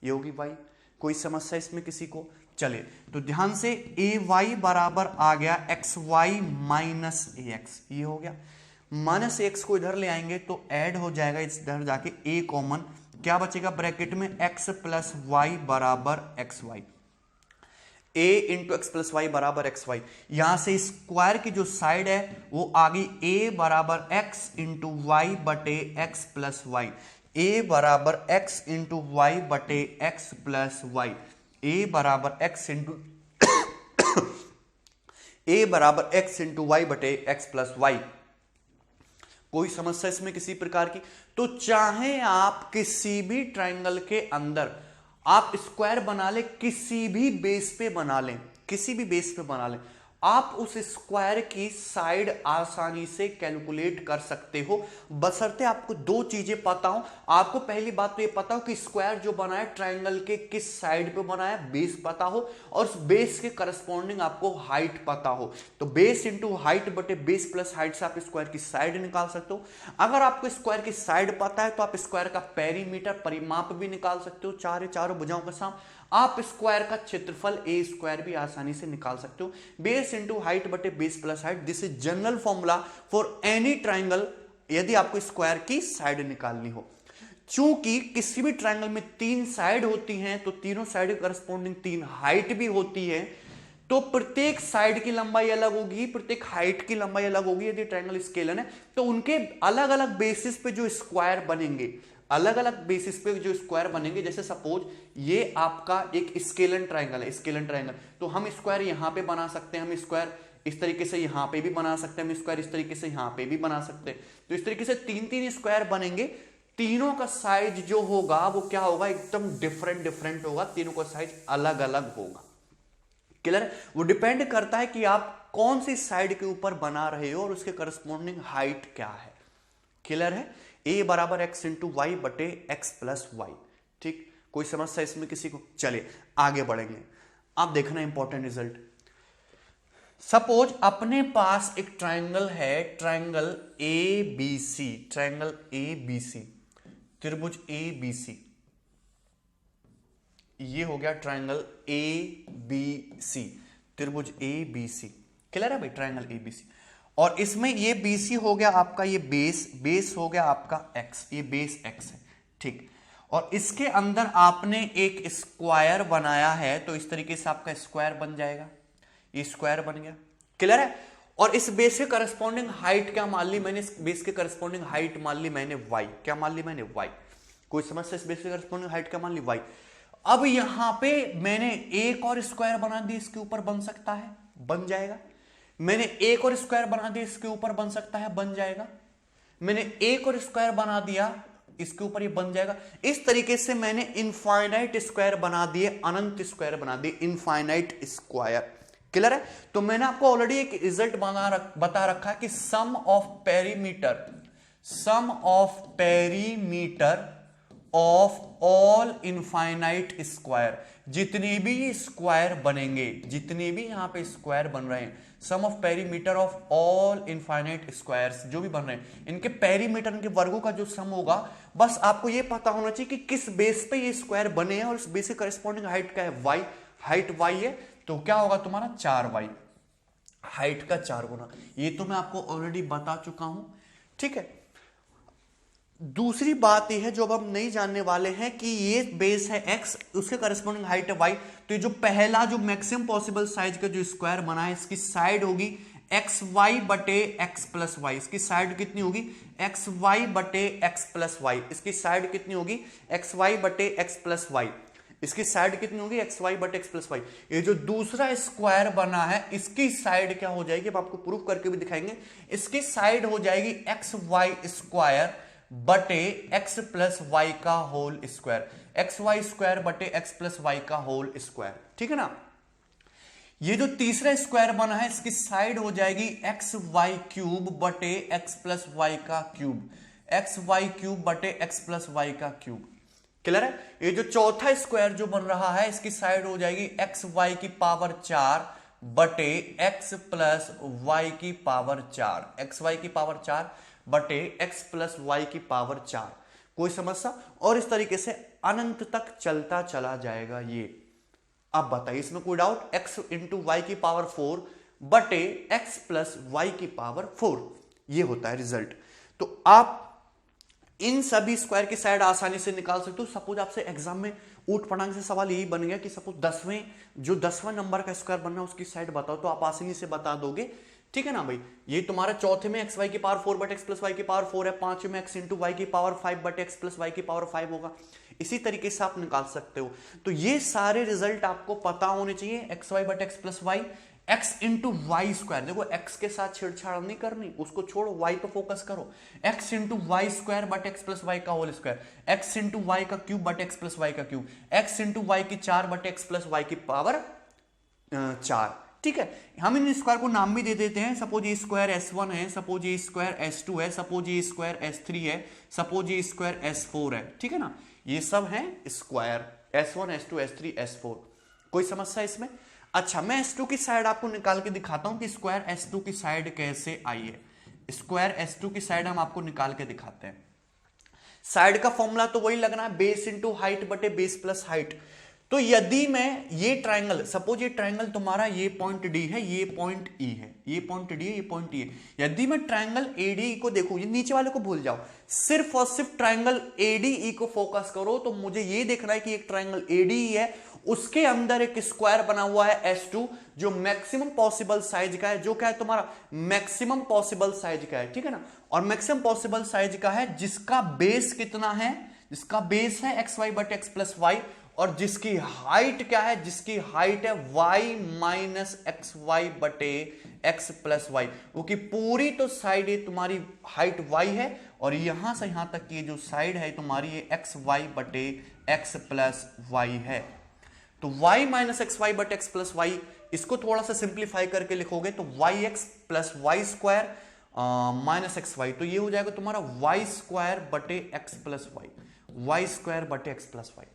ये होगी वाई। कोई समस्या इसमें किसी को? चले तो ध्यान से, ए वाई बराबर आ गया एक्स वाई माइनस ए एक्स, ये हो गया। माइनस एक्स को इधर ले आएंगे तो ऐड हो जाएगा, इधर जाके ए कॉमन, क्या बचेगा ब्रैकेट में? एक्स प्लस वाई बराबर एक्स वाई, ए इंटू एक्स प्लस वाई बराबर एक्स वाई। यहां से स्क्वायर की जो साइड है वो आ गई ए बराबर एक्स इंटू वाई बटे एक्स प्लस वाई, ए बराबर एक्स इंटू वाई बटे एक्स प्लस वाई, ए बराबर एक्स इंटू ए बराबर एक्स इंटू वाई बटे एक्स प्लस वाई। कोई समस्या इसमें किसी प्रकार की? तो चाहे आप किसी भी ट्रायंगल के अंदर आप स्क्वायर बना ले, किसी भी बेस पे बना लें, किसी भी बेस पे बना लें, आप उस स्क्वायर की साइड आसानी से कैलकुलेट कर सकते हो, बशर्ते आपको दो चीजें पता हो। आपको पहली बात तो ये पता हो कि स्क्वायर जो बना है ट्रायंगल के किस साइड पे बना है, बेस पता हो, और उस बेस के करस्पॉन्डिंग आपको हाइट पता हो। तो बेस इंटू हाइट बटे बेस प्लस हाइट से आप स्क्वायर की साइड निकाल सकते हो। अगर आपको स्क्वायर की साइड पता है तो आप स्क्वायर का पेरीमीटर परिमाप भी निकाल सकते हो, चारों भुजाओं का सम। आप स्क्वायर का क्षेत्रफल ए स्क्वायर भी आसानी से निकाल सकते हो। बेस इंटू हाइट बटे base plus height, this is general formula for any triangle यदि आपको स्क्वायर की साइड निकालनी हो। चूंकि किसी भी ट्राइंगल में तीन साइड होती हैं तो तीनों साइड के करस्पॉन्डिंग तीन हाइट भी होती है, तो प्रत्येक साइड की लंबाई अलग होगी, प्रत्येक हाइट की लंबाई अलग होगी। यदि ट्राइंगल स्केलन है तो उनके अलग अलग बेसिस पे जो स्क्वायर बनेंगे, अलग अलग बेसिस पे जो स्क्वायर बनेंगे, जैसे सपोज ये आपका एक स्केलन ट्राइंगल है, स्केलन ट्राइंगल, तो हम स्क्वायर यहां पे बना सकते हैं, हम स्क्वायर इस तरीके से यहां पे भी बना सकते हैं, हम स्क्वायर इस तरीके से यहां पे भी बना सकते हैं। तो इस तरीके से तीन तीन स्क्वायर बनेंगे, तीनों का साइज जो होगा वो क्या होगा, एकदम डिफरेंट डिफरेंट होगा, तीनों का साइज अलग अलग होगा। क्लियर? वो डिपेंड करता है कि आप कौन सी साइड के ऊपर बना रहे हो और उसके करस्पॉन्डिंग हाइट क्या है। क्लियर है? ए बराबर एक्स इंटू वाई बटे एक्स प्लस वाई। ठीक, कोई समस्या इसमें किसी को? चलिए आगे बढ़ेंगे। आप देखना इंपॉर्टेंट रिजल्ट। सपोज अपने पास एक ट्राइंगल है, triangle A B C, triangle A B C, त्रिभुज ए बी सी। ये हो गया ट्राइंगल ए बी सी, त्रिभुज ए बी सी। क्लियर है भाई? ट्राइंगल ए बी सी, और इसमें ये BC हो गया आपका, ये बेस हो गया आपका x, ये बेस x है। ठीक, और इसके अंदर आपने एक स्क्वायर बनाया है, तो इस तरीके से आपका स्क्वायर बन जाएगा, ये स्क्वायर बन गया। क्लियर है? और इस बेस के करस्पॉन्डिंग हाइट क्या मान ली मैंने, इस बेस के करस्पॉन्डिंग हाइट मान ली मैंने y। क्या मान ली मैंने? y। कोई समस्या? इस बेस के करस्पॉन्डिंग हाइट क्या मान ली? y। अब यहां पे मैंने एक और स्क्वायर बना दी, इसके ऊपर बन सकता है, बन जाएगा। मैंने एक और स्क्वायर बना दिया, इसके ऊपर बन सकता है, बन जाएगा। मैंने एक और स्क्वायर बना दिया, इसके ऊपर ये बन जाएगा। इस तरीके से मैंने इनफाइनाइट स्क्वायर बना दिए, अनंत स्क्वायर बना दिए, इनफाइनाइट स्क्वायर। क्लियर है? तो मैंने आपको ऑलरेडी एक रिजल्ट बता रखा है कि sum of perimeter of all infinite square, जितने भी स्क्वायर बनेंगे, जितने भी यहां पे स्क्वायर बन रहे हैं, sum of perimeter of all infinite squares जो भी बन रहे हैं, इनके पेरीमीटर, इनके वर्गों का जो सम होगा, बस आपको ये पता होना चाहिए कि किस बेस पे ये स्क्वायर बने हैं और इस बेस के करस्पॉन्डिंग हाइट क्या है, y। हाइट y है, तो क्या होगा तुम्हारा 4y, हाइट का 4 गुना। ये तो मैं आपको ऑलरेडी बता चुका हूं। ठीक है, दूसरी बात यह है जो अब हम नहीं जानने वाले हैं कि ये बेस है x, उसके करस्पॉन्डिंग हाइट है y। तो ये जो पहला जो मैक्सिमम पॉसिबल साइज का जो स्क्वायर बना है, इसकी साइड होगी एक्स वाई बटे एक्स प्लस वाई। इसकी साइड कितनी होगी? एक्स वाई बटे एक्स प्लस वाई। इसकी साइड कितनी होगी? एक्स वाई बटे एक्स प्लस वाई। इसकी साइड कितनी होगी? एक्स वाई बटे एक्स प्लस वाई। ये जो दूसरा स्क्वायर बना है, इसकी साइड क्या हो जाएगी, अब आपको प्रूफ करके भी दिखाएंगे। इसकी साइड हो जाएगी एक्स वाई स्क्वायर बटे एक्स प्लस वाई का whole square, x y square बटे एक्स प्लस वाई का होल स्क्वायर। ठीक है ना? ये जो तीसरा स्क्वायर बना है, इसकी साइड हो जाएगी एक्स वाई क्यूब बटे एक्स प्लस वाई का क्यूब, एक्स वाई क्यूब बटे एक्स प्लस वाई का क्यूब। क्लियर है? ये जो चौथा स्क्वायर जो बन रहा है, इसकी साइड हो जाएगी एक्स वाई की पावर 4 बटे एक्स प्लस वाई की पावर 4, एक्स वाई की पावर 4 बटे एक्स प्लस वाई की पावर 4। कोई समस्या? और इस तरीके से अनंत तक चलता चला जाएगा ये। अब बताइए, इसमें कोई डाउट? x इंटू वाई की पावर 4 बटे x प्लस वाई की पावर 4, ये होता है रिजल्ट। तो आप इन सभी स्क्वायर की साइड आसानी से निकाल सकते हो। सपोज आपसे एग्जाम में ऊट पटांग से सवाल यही बन गया कि सपोज 10वें नंबर का स्क्वायर बनना है, उसकी साइड बताओ, तो आप आसानी से बता दोगे। ठीक है ना भाई? ये तुम्हारा चौथे में एक्स वाई की पावर 4 बटे एक्स प्लस वाई की पावर 4 है, पांचवें में एक्स इंटू वाई की पावर 5 बटे एक्स प्लस वाई की पावर 5 होगा। इसी तरीके से आप निकाल सकते हो। तो ये सारे रिजल्ट आपको पता होने चाहिए। एक्स वाई बटे x plus y, x into y square, देखो एक्स के साथ छेड़छाड़ नहीं करनी, उसको छोड़ो, वाई पे फोकस करो। एक्स इंटू वाई स्क्वायर बटे एक्स प्लस वाई का whole square, x into y का क्यूब बटे एक्स प्लस वाई का क्यूब, एक्स इंटू वाई की 4 बटे एक्स प्लस वाई की पावर 4। ठीक है, हम इन स्क्वायर को नाम भी दे देते हैं। सपोज ये स्क्वायर S1 है, सपोज ये स्क्वायर S2 है, सपोज ये स्क्वायर S3 है, सपोज ये स्क्वायर S4 है, ठीक है ना, ये सब हैं square S1 S2 S3 S4। कोई समस्या इसमें? अच्छा, मैं S2 की साइड आपको निकाल के दिखाता हूं कि स्क्वायर S2 की साइड कैसे आई है। स्क्वायर S2 की साइड हम आपको निकाल के दिखाते हैं। साइड का फॉर्मूला तो वही लगना है, बेस इंटू हाइट बटे बेस प्लस हाइट। तो यदि मैं ये ट्राइंगल, सपोज ये ट्राइंगल तुम्हारा ये पॉइंट डी है, ये पॉइंट ई है, ये पॉइंट डी है, ये पॉइंट ई है, यदि मैं ट्राइंगल एडी को देखूं, ये नीचे वाले को भूल जाओ, सिर्फ और सिर्फ ट्राइंगल एडी को फोकस करो, तो मुझे ये देखना है कि एक ट्राइंगल एडी है, उसके अंदर एक स्क्वायर बना हुआ है S2 जो मैक्सिमम पॉसिबल साइज का है, जो क्या है तुम्हारा मैक्सिमम पॉसिबल साइज का है, ठीक है ना, और मैक्सिमम पॉसिबल साइज का है जिसका बेस कितना है, जिसका बेस है एक्स वाई बट एक्स प्लस वाई, और जिसकी हाइट क्या है, जिसकी हाइट है y माइनस एक्स वाई बटे एक्स प्लस वाई, वो की पूरी तो साइड ये तुम्हारी हाइट y है, और यहां से यहां तक की जो साइड है तुम्हारी ये एक्स वाई बटे एक्स प्लस वाई है। तो y माइनस एक्स वाई बटे एक्स प्लस वाई, इसको थोड़ा सा सिंप्लीफाई करके लिखोगे तो y x plus y square minus x y, तो ये हो जाएगा तुम्हारा वाई स्क्वायर बटे x plus y, y square बटे एक्स प्लस वाई,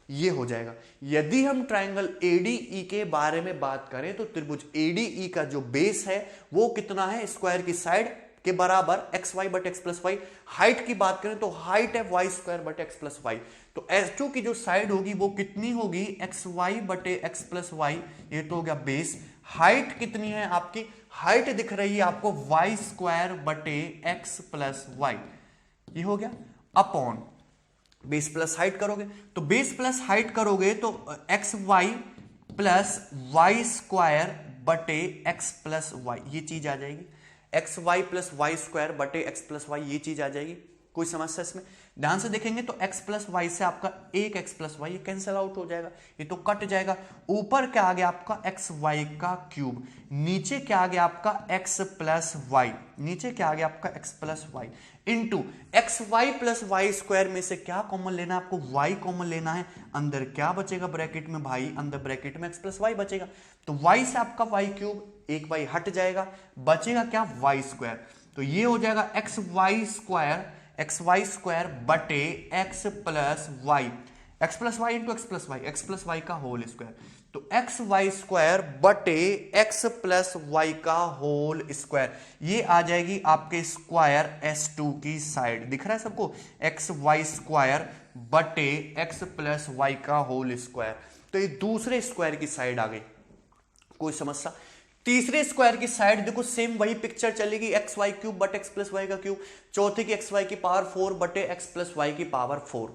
ये हो जाएगा। यदि हम ट्राइंगल एडीई के बारे में बात करें तो त्रिभुज एडीई का जो बेस है वो कितना है, स्क्वायर की साइड के बराबर एक्स वाई बटे एक्स प्लस वाई। हाइट की बात करें तो हाइट है वाई स्क्वायर बटे एक्स प्लस वाई, तो S2 की जो साइड होगी वो कितनी होगी, एक्स वाई बटे एक्स प्लस वाई, ये तो हो गया बेस। हाइट कितनी है आपकी, हाइट दिख रही है आपको वाई स्क्वायर बटे एक्स प्लस वाई, ये हो गया अपॉन बेस प्लस हाइट करोगे, तो बेस प्लस हाइट करोगे तो x y plus y square बटे एक्स प्लस वाई, ये चीज आ जाएगी, x y plus y square बटे एक्स प्लस वाई, ये चीज आ जाएगी। कोई समस्या इसमें? ध्यान से देखेंगे तो x प्लस वाई से आपका एक x plus y cancel out हो जाएगा, ये तो कट जाएगा। ऊपर क्या आ गया आपका एक्स वाई का क्यूब, नीचे क्या आ गया आपका x प्लस वाई, नीचे क्या आ गया आपका x plus y into x y plus y square में से क्या कॉमन लेना है आपको, y कॉमन लेना है। अंदर क्या बचेगा ब्रैकेट में भाई, अंदर ब्रैकेट में x प्लस वाई बचेगा, तो y से आपका वाई क्यूब, एक y हट जाएगा, बचेगा क्या वाई स्क्वायर, तो ये हो जाएगा एक्स वाई स्क्वायर बटे x plus y, x plus y into x plus y, x plus y का होल स्क्वायर, तो एक्स वाई स्क्वायर बटे एक्स प्लस वाई का होल स्क्वायर, ये आ जाएगी आपके स्क्वायर S2 की साइड, दिख रहा है सबको, एक्स वाई स्क्वायर बटे एक्स प्लस वाई का होल स्क्वायर, तो ये दूसरे स्क्वायर की साइड आ गई। कोई समस्या? तीसरे स्क्वायर की साइड देखो सेम वही पिक्चर चलेगी, एक्स वाई क्यूब बटे एक्स प्लस वाई का क्यूब, चौथे की एक्स वाई की पावर 4 बटे एक्स प्लस वाई की पावर 4।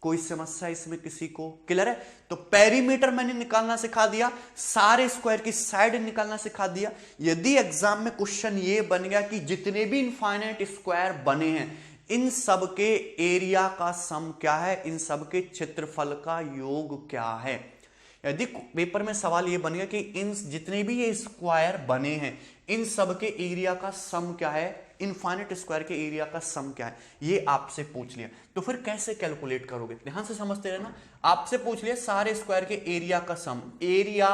कोई समस्या इसमें किसी को? क्लियर है? तो पेरीमीटर मैंने निकालना सिखा दिया, सारे स्क्वायर की साइड निकालना सिखा दिया। यदि एग्जाम में क्वेश्चन ये बन गया कि जितने भी इनफाइनाइट स्क्वायर बने हैं इन सब के एरिया का सम क्या है, इन सब के क्षेत्रफल का योग क्या है, यदि पेपर में सवाल ये बन गया कि इन जितने भी ये स्क्वायर बने हैं इन सब के एरिया का सम क्या है, इनफाइनाइट स्क्वायर के एरिया का सम क्या है, ये आपसे पूछ लिया, तो फिर कैसे कैलकुलेट करोगे, ध्यान से समझते रहना। आपसे पूछ लिया सारे स्क्वायर के एरिया का sum, area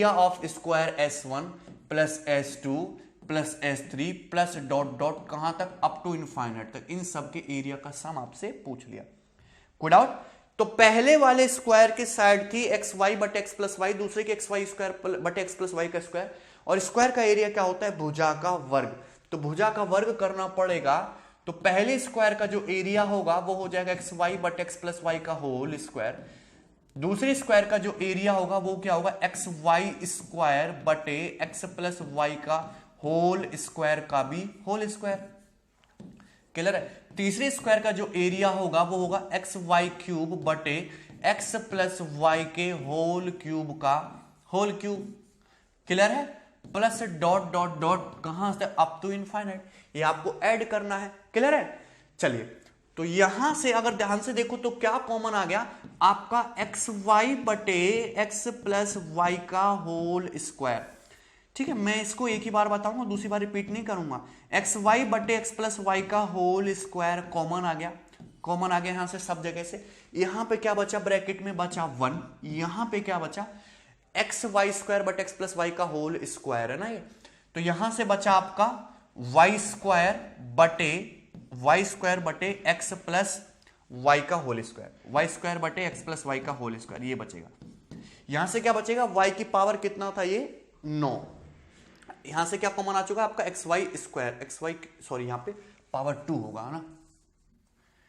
of square S1 plus S2 plus S3 plus dot dot कहां तक, अप टू इनफाइनाइट तक, इन सब के एरिया का सम आपसे पूछ लिया। कोई डाउट? तो पहले वाले स्क्वायर की साइड थी एक्स वाई बटे एक्स प्लस वाई, दूसरे के एक्स वाई स्क्वायर बटे एक्स प्लस वाई का स्क्वायर, और स्क्वायर का एरिया क्या होता है, भुजा का वर्ग, तो भुजा का वर्ग करना पड़ेगा, तो पहले स्क्वायर का जो एरिया होगा वो हो जाएगा एक्स वाई बटे एक्स प्लस वाई का होल स्क्वायर, दूसरे स्क्वायर का जो एरिया होगा वो क्या होगा, एक्स वाई स्क्वायर बटे एक्स प्लस वाई का होल स्क्वायर का भी होल स्क्वायर। क्लियर है? तीसरे स्क्वायर का जो एरिया होगा वो होगा एक्स वाई क्यूब बटे एक्स प्लस वाई के होल क्यूब का होल क्यूब। क्लियर है? प्लस डॉट डॉट डॉट कहां से, अप टू इनफाइनाइट, ये आपको ऐड करना है। क्लियर है? चलिए, तो यहां से अगर ध्यान से देखो तो क्या कॉमन आ गया आपका, एक्स वाई बटे एक्स प्लस वाई का होल स्क्वायर। ठीक है, मैं इसको एक ही बार बताऊंगा, दूसरी बार रिपीट नहीं करूंगा। एक्स वाई बटे एक्स प्लस वाई का होल स्क्वायर कॉमन आ गया, कॉमन आ गया यहां से सब जगह से। यहां पे क्या बचा, ब्रैकेट में बचा 1, यहां पे क्या बचा, एक्स वाई स्क्वायर बटे एक्स प्लस वाई का होल स्क्वायर है ना ये। तो यहां से बचा आपका वाई स्क्वायर बटे एक्स प्लस वाई का होल स्क्वायर, वाई स्क्वायर बटे एक्स प्लस वाई का होल स्क्वायर, ये बचेगा। यहां से क्या बचेगा, वाई की पावर कितना था ये 9, यहां से क्या कॉमन आ चुका आपका x y square, x y sorry यहां पे पावर 2 होगा ना,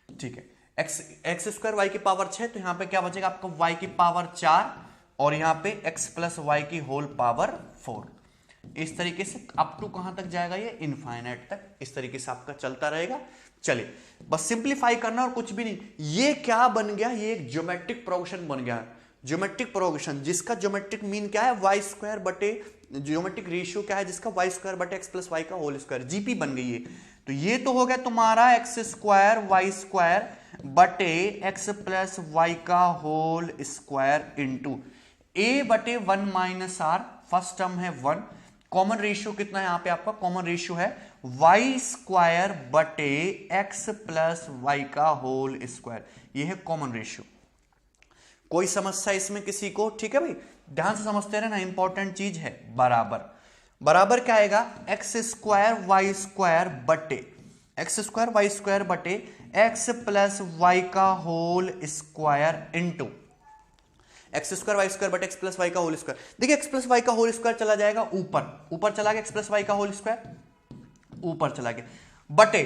ठीक है। एक्स स्क्वायर वाई की पावर 6, तो यहां पे क्या बचेगा आपका वाई की पावर 4 और यहां पे एक्स प्लस वाई की होल पावर 4। इस तरीके से अप टू कहां तक जाएगा ये, इनफाइनाइट तक, इस तरीके से आपका चलता रहेगा। चलिए बस सिंप्लीफाई करना और कुछ भी नहीं। ये क्या बन गया, ये एक ज्योमेट्रिक प्रोग्रेशन बन गया, ज्योमेट्रिक प्रोग्रेशन जिसका ज्योमेट्रिक मीन क्या है, वाई स्क्वायर बटे ज्योमेट्रिक रेशियो क्या है जिसका, वाई स्क्वायर बटे एक्स प्लस वाई का होल स्क्वायर, जीपी बन गई है। तो ये तो हो गया तुम्हारा एक्स स्क्वायर वाई स्क्वायर बटे एक्स प्लस वाई का होल स्क्वायर इंटू ए बटे 1 माइनस आर, फर्स्ट टर्म है 1, कॉमन रेशियो कितना है यहां पे आपका, कॉमन रेशियो है वाई स्क्वायर बटे एक्स प्लस वाई का होल स्क्वायर, ये है कॉमन रेशियो। कोई समस्या इसमें किसी को, ठीक है भाई, ध्यान से समझते रहना, इंपॉर्टेंट चीज है। बराबर बराबर क्या आएगा, एक्स स्क्वायर वाई स्क्वायर बटे एक्स प्लस वाई का whole square into x square y square बटे एक्स प्लस वाई का होल स्क्वायर। देखिए एक्स प्लस वाई का होल स्क्वायर चला जाएगा ऊपर चला गया, एक्स प्लस वाई का होल स्क्वायर ऊपर चला गया, बटे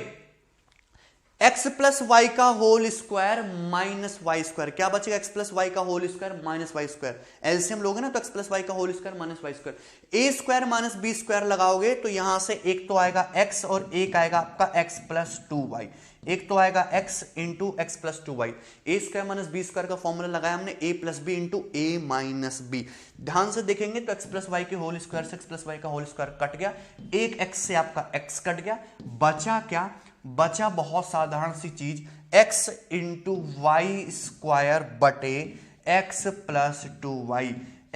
एक्स प्लस वाई का whole square minus y square, क्या बचेगा, एक्स प्लस वाई का whole square minus y square, LCM लोगे ना तो एक्स प्लस वाई का whole square minus y square, a square minus b square लगाओगे तो यहां से एक तो आएगा एक्स और एक आएगा आपका एक्स प्लस 2y, एक तो आएगा x into x plus 2y, a square minus b square का फॉर्मूला लगाया हमने a plus b into a minus b. ध्यान से देखेंगे तो एक्स प्लस वाई के होल स्क्वायर से एक्स प्लस वाई का होल स्क्वायर कट गया, एक x से आपका x कट गया, बचा क्या, बचा बहुत साधारण सी चीज x इंटू वाई स्क्वायर बटे x plus 2y,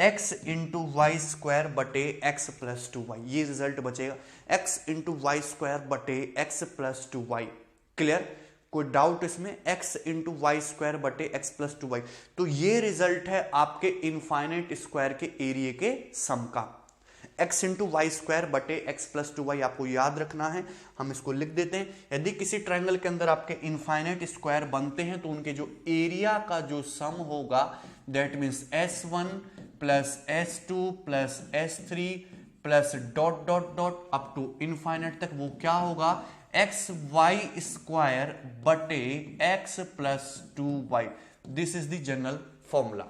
x into y square बटे एक्स प्लस 2y, ये रिजल्ट बचेगा x इंटू वाई स्क्वायर बटे एक्स प्लस 2y। क्लियर, कोई डाउट इसमें, x इंटू वाई स्क्वायर बटे एक्स प्लस 2y, तो ये रिजल्ट है आपके इनफाइनाइट स्क्वायर के एरिया के सम का, x इंटू वाई स्क्वायर बटे एक्स प्लस 2y आपको याद रखना है, हम इसको लिख देते हैं। यदि किसी ट्रायंगल के अंदर आपके इनफाइनाइट स्क्वायर बनते हैं तो उनके जो एरिया का जो सम होगा that means s1 plus s2 plus s3 plus dot dot dot up to infinite तक, वो क्या होगा, एक्स वाई स्क्वायर बटे x plus 2y, this is the general formula.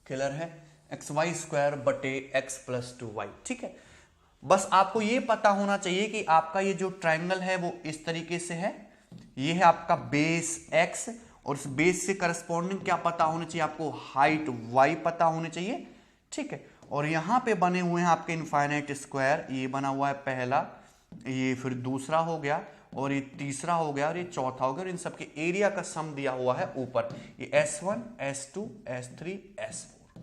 Clear है, एक्स वाई स्क्वायर बटे एक्स प्लस 2y, ठीक है। बस आपको ये पता होना चाहिए कि आपका ये जो ट्रायंगल है वो इस तरीके से है, ये है आपका बेस x और उस बेस से करस्पॉन्डिंग क्या पता होना चाहिए आपको, हाइट y पता होनी चाहिए, ठीक है। और यहां पे बने हुए हैं आपके इनफाइनाइट स्क्वायर, ये बना हुआ है पहला, ये फिर दूसरा हो गया और ये तीसरा हो गया और ये चौथा हो गया, और इन सबके एरिया का सम दिया हुआ है ऊपर, ये s1 s2 s3 s4।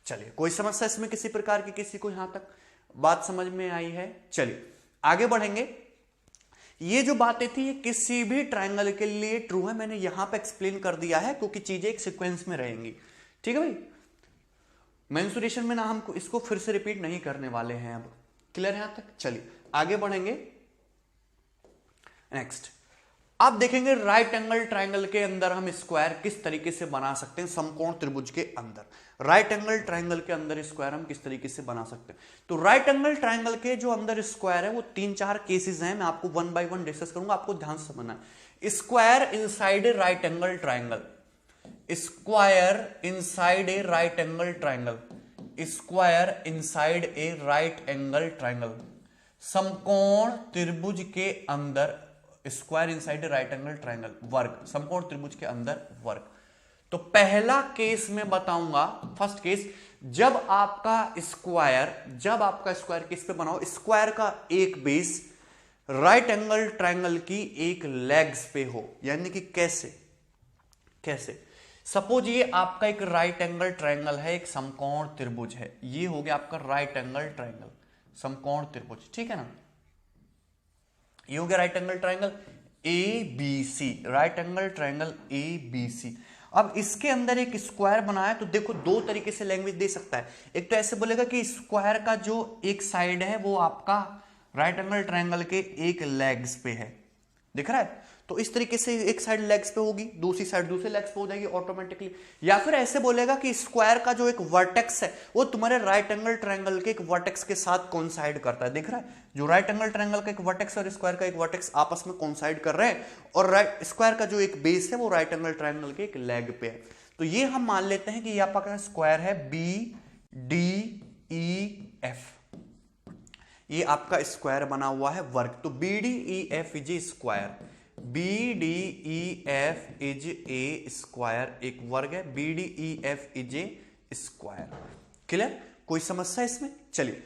चलिए कोई समस्या इसमें किसी प्रकार की, किसी को यहां तक बात समझ में आई है। चलिए आगे बढ़ेंगे। ये जो बातें थी ये किसी भी ट्रायंगल के लिए ट्रू है, मैंने यहां पे एक्सप्लेन कर दिया है क्योंकि चीजें एक सीक्वेंस में रहेंगी, ठीक है भाई। मेंसुरेशन में ना हम इसको फिर से रिपीट नहीं करने वाले हैं अब, क्लियर यहां तक। चलिए आगे बढ़ेंगे। नेक्स्ट अब देखेंगे राइट एंगल ट्रायंगल के अंदर हम स्क्वायर किस तरीके से बना सकते हैं, समकोण त्रिभुज के अंदर राइट एंगल ट्रायंगल के अंदर स्क्वायर हम किस तरीके से बना सकते हैं। तो राइट एंगल ट्रायंगल के जो अंदर स्क्वायर है वो 3-4 केसेस हैं, मैं आपको 1 बाय 1 डिस्कस करूंगा, आपको ध्यान से समझना है। Square inside a right angle triangle, square inside a right angle triangle, square inside a right angle triangle, समकोण त्रिभुज के अंदर, square inside a right angle triangle, वर्ग, समकोण त्रिभुज के अंदर वर्ग। तो पहला केस मैं बताऊंगा, फर्स्ट केस, जब आपका स्क्वायर किस पे बनाओ, स्क्वायर का एक बेस राइट एंगल ट्रायंगल की एक लेग्स पे हो, यानी कि कैसे सपोज ये आपका एक राइट एंगल ट्रायंगल है, एक समकोण त्रिभुज है, ये हो गया आपका राइट एंगल ट्रायंगल समकोण त्रिभुज, ठीक है ना। ये हो गया right angle triangle A B C, right angle triangle A B C. अब इसके अंदर एक स्क्वायर बनाया तो देखो दो तरीके से लैंग्वेज दे सकता है। एक तो ऐसे बोलेगा कि स्क्वायर का जो एक साइड है वो आपका राइट एंगल ट्रायंगल के एक लेग्स पे है, दिख रहा है, तो इस तरीके से एक साइड लेग्स पे होगी, दूसरी साइड दूसरे लेग्स पे हो जाएगी ऑटोमेटिकली। या फिर ऐसे बोलेगा कि स्क्वायर का जो एक वर्टेक्स है वो तुम्हारे राइट एंगल ट्रायंगल के एक वर्टेक्स के साथ कोइंसाइड करता है, दिख रहा है, जो राइट एंगल ट्रायंगल का एक वर्टेक्स और स्क्वायर का एक वर्टेक्स आपस में कोइंसाइड कर रहे हैं, और राइट स्क्वायर का जो एक बेस है वो राइट एंगल ट्रायंगल के एक लेग पे है। तो ये हम मान लेते हैं कि ये आपका स्क्वायर है BDEF, ये आपका स्क्वायर बना हुआ है वर्ग। तो BDEF is a square, BDEF is a square, एक वर्ग है, BDEF is a square. Clear, कोई समस्या इसमें? चलिए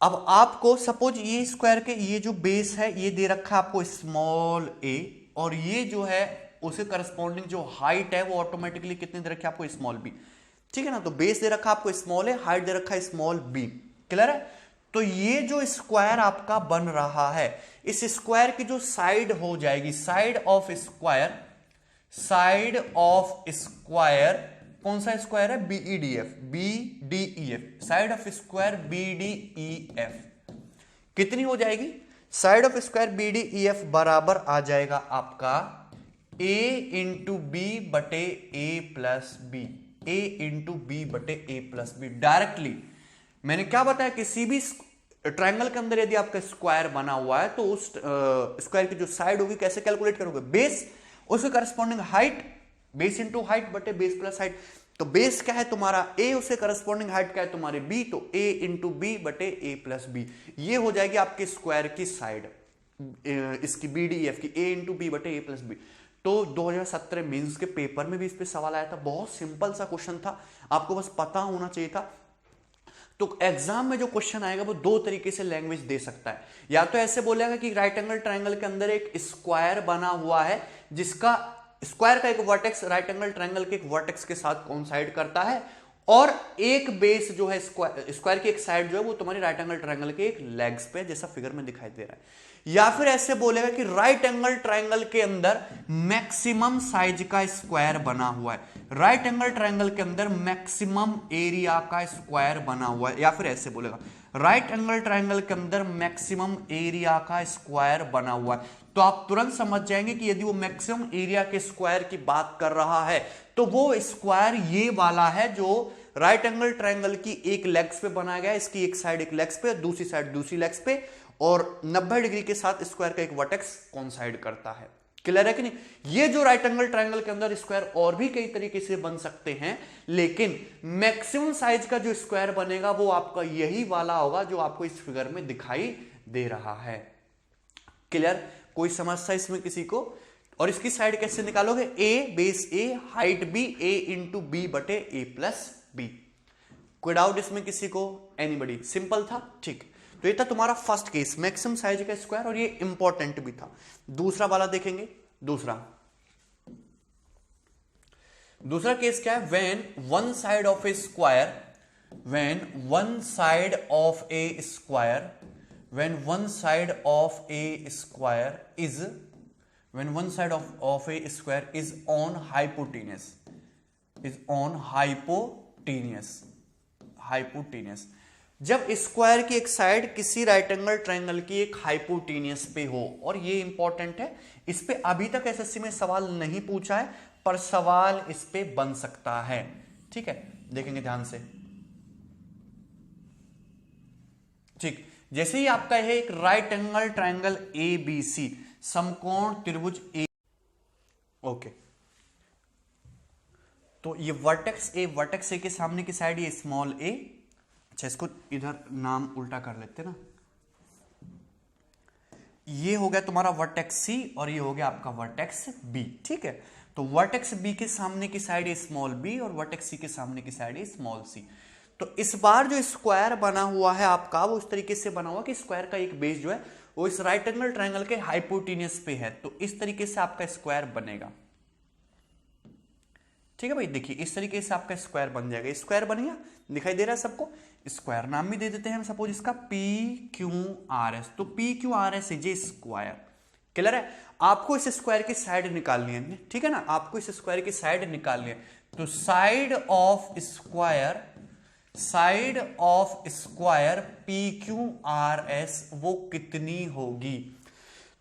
अब आपको सपोज ये स्क्वायर के ये जो बेस है ये दे रखा है आपको स्मॉल a, और ये जो है उसे करस्पॉन्डिंग जो हाइट है वो ऑटोमेटिकली कितनी दे रखी है आपको स्मॉल b, ठीक है ना। तो बेस दे रखा है आपको स्मॉल a, हाइट दे रखा है स्मॉल b। क्लियर है? तो ये जो स्क्वायर आपका बन रहा है, इस स्क्वायर की जो साइड हो जाएगी, side of square, side of square, कौन सा स्क्वायर है? BDEF, side of square BDEF कितनी हो जाएगी? साइड ऑफ स्क्वायर BDEF बराबर आ जाएगा आपका a इंटू बी बटे a plus b, a into b बटे a प्लस बी। डायरेक्टली मैंने क्या बताया, किसी भी ट्रायंगल के अंदर यदि आपका स्क्वायर बना हुआ है तो उस स्क्वायर की जो साइड होगी कैसे कैलकुलेट करोगे? बेस, उसके corresponding height, base into height बटे बेस प्लस हाइट। तो बेस क्या है तुम्हारा a, उसे करस्पॉन्डिंग हाइट क्या है तुम्हारी b, तो a इंटू बी बटे a प्लस बी। ये हो जाएगी आपके स्क्वायर की साइड, इसकी BDEF की a इंटू बी बटे a प्लस बी। तो 2017 मेंस के पेपर में भी इस पे सवाल आया था, बहुत सिंपल सा क्वेश्चन था, आपको बस पता होना चाहिए था। तो एग्जाम में जो क्वेश्चन आएगा वो दो तरीके से लैंग्वेज दे सकता है, या तो ऐसे बोलेगा कि राइट एंगल ट्रायंगल के अंदर एक स्क्वायर बना हुआ है जिसका स्क्वायर का एक वर्टेक्स राइट एंगल ट्रायंगल के एक वर्टेक्स के साथ कोइंसाइड करता है, और एक बेस जो है स्क्वायर की एक साइड जो है वो तुम्हारी राइट एंगल ट्रायंगल के एक लेग्स पे, जैसा फिगर में दिखाई दे रहा है। या फिर ऐसे बोलेगा कि राइट एंगल ट्रायंगल के अंदर मैक्सिमम साइज का स्क्वायर बना हुआ है, राइट एंगल ट्रायंगल के अंदर मैक्सिमम एरिया का स्क्वायर बना हुआ है। या फिर ऐसे बोलेगा राइट एंगल ट्रायंगल के अंदर मैक्सिमम एरिया का स्क्वायर बना हुआ है। तो आप तुरंत समझ जाएंगे कि यदि वो मैक्सिमम एरिया के स्क्वायर की बात कर रहा है तो वो स्क्वायर ये वाला है जो राइट एंगल ट्रायंगल की एक लेग्स पे बनाया गया है, इसकी एक साइड एक लेग्स पे, दूसरी साइड दूसरी लेग्स पे, और 90 डिग्री के साथ स्क्वायर का एक वर्टेक्स कोइंसाइड करता है। क्लियर है कि नहीं? ये जो राइट एंगल ट्रायंगल के अंदर स्क्वायर और भी कई तरीके से बन सकते हैं, लेकिन मैक्सिमम साइज का जो स्क्वायर बनेगा वो आपका यही वाला होगा जो आपको इस फिगर में दिखाई दे रहा है। क्लियर? कोई समस्या इसमें किसी को? और इसकी साइड कैसे निकालोगे? a base a, height b, a into b बटे a प्लस बी। कोई डाउट इसमें किसी को? एनीबडी? सिंपल था, ठीक। तो ये था तुम्हारा फर्स्ट केस, मैक्सिमम साइज का स्क्वायर, और ये इंपॉर्टेंट भी था। दूसरा वाला देखेंगे। दूसरा केस क्या है? When one side of A square, when one side of A square, when one side of A square is, when one side of A square is on hypotenuse, is on hypotenuse, hypotenuse. जब square की एक side किसी right angle triangle की एक hypotenuse पे हो, और ये इंपॉर्टेंट है, इस पे अभी तक एसएससी में सवाल नहीं पूछा है पर सवाल इस पे बन सकता है, ठीक है, देखेंगे ध्यान से। ठीक, जैसे ही आपका है एक राइट एंगल ट्रायंगल ABC, समकोण त्रिभुज ए, ओके, तो ये वर्टेक्स ए के सामने की साइड ये स्मॉल a, अच्छा इसको इधर नाम उल्टा कर लेते ना, ये हो गया तुम्हारा वर्टेक्स C और ये हो गया आपका वर्टेक्स B, ठीक है। तो वर्टेक्स B के सामने की साइड है स्मॉल b और वर्टेक्स C के सामने की साइड है स्मॉल c। तो इस बार जो स्क्वायर बना हुआ है आपका वो इस तरीके से बना हुआ कि स्क्वायर का एक बेस जो है वो इस राइट एंगल ट्रायंगल के हाइपोटेनियस पे है, तो इस तरीके से आपका स्क्वायर बनेगा, ठीक है भाई। देखिए इस तरीके से आपका स्क्वायर बन जाएगा, स्क्वायर बन गया, दिखाई दे रहा है सबको। स्क्वायर नाम भी दे देते हैं हम सपोज इसका PQRS, तो PQRS is a square, clear है? आपको इस स्क्वायर की साइड निकालनी है, ठीक है ना, आपको इस स्क्वायर की साइड निकालनी है। तो side of square P Q R S वो कितनी होगी?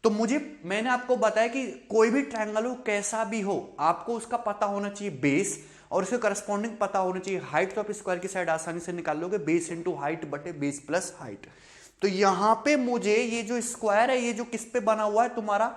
तो मैंने आपको बताया कि कोई भी ट्रायंगल हो, कैसा भी हो, आपको उसका पता होना चाहिए बेस, और उसके करस्पॉन्डिंग पता होना चाहिए हाइट। तो आप स्क्वायर की साइड आसानी से निकाल लोगे, बेस इंटू हाइट बटे बेस प्लस हाइट। तो यहां पे मुझे ये जो स्क्वायर है, ये जो किस पे बना हुआ है तुम्हारा,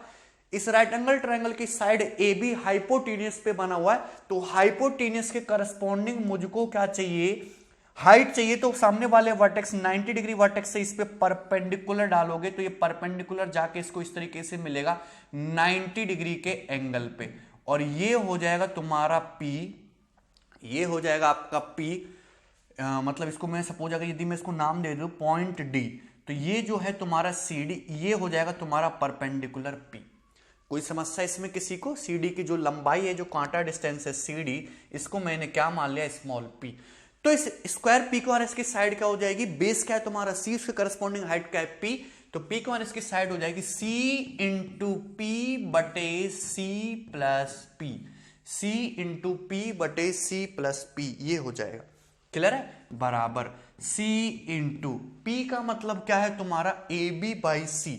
इस राइट एंगल ट्रायंगल की साइड ए बी हाइपोटेनियस पे बना हुआ है। तो हाइपोटेनियस के करस्पॉन्डिंग मुझको क्या चाहिए, हाइट चाहिए। तो सामने वाले वर्टेक्स 90 डिग्री वर्टेक्स से इस पे परपेंडिकुलर डालोगे, तो ये परपेंडिकुलर जाके इसको इस तरीके से मिलेगा 90 डिग्री के एंगल पे, और ये हो जाएगा तुम्हारा P, ये हो जाएगा आपका P। मतलब इसको मैं सपोज अगर यदि मैं इसको नाम दे दूं पॉइंट D, तो ये जो है तुम्हारा CD, ये हो जाएगा तुम्हारा परपेंडिकुलर P। कोई समस्या इसमें किसी को? CD की जो लंबाई है, जो कांटा डिस्टेंस है CD, इसको मैंने क्या मान लिया, स्मॉल p। तो इस square P Q R S की साइड क्या हो जाएगी, बेस क्या है तुम्हारा C, उसके करस्पॉन्डिंग हाइट क्या है P, तो पी क्यू आर एस की साइड हो जाएगी C इंटू पी बटे C plus P, C into p बटे C प्लस पी, ये हो जाएगा। क्लियर है? बराबर C इंटू पी का मतलब क्या है तुम्हारा A B by C,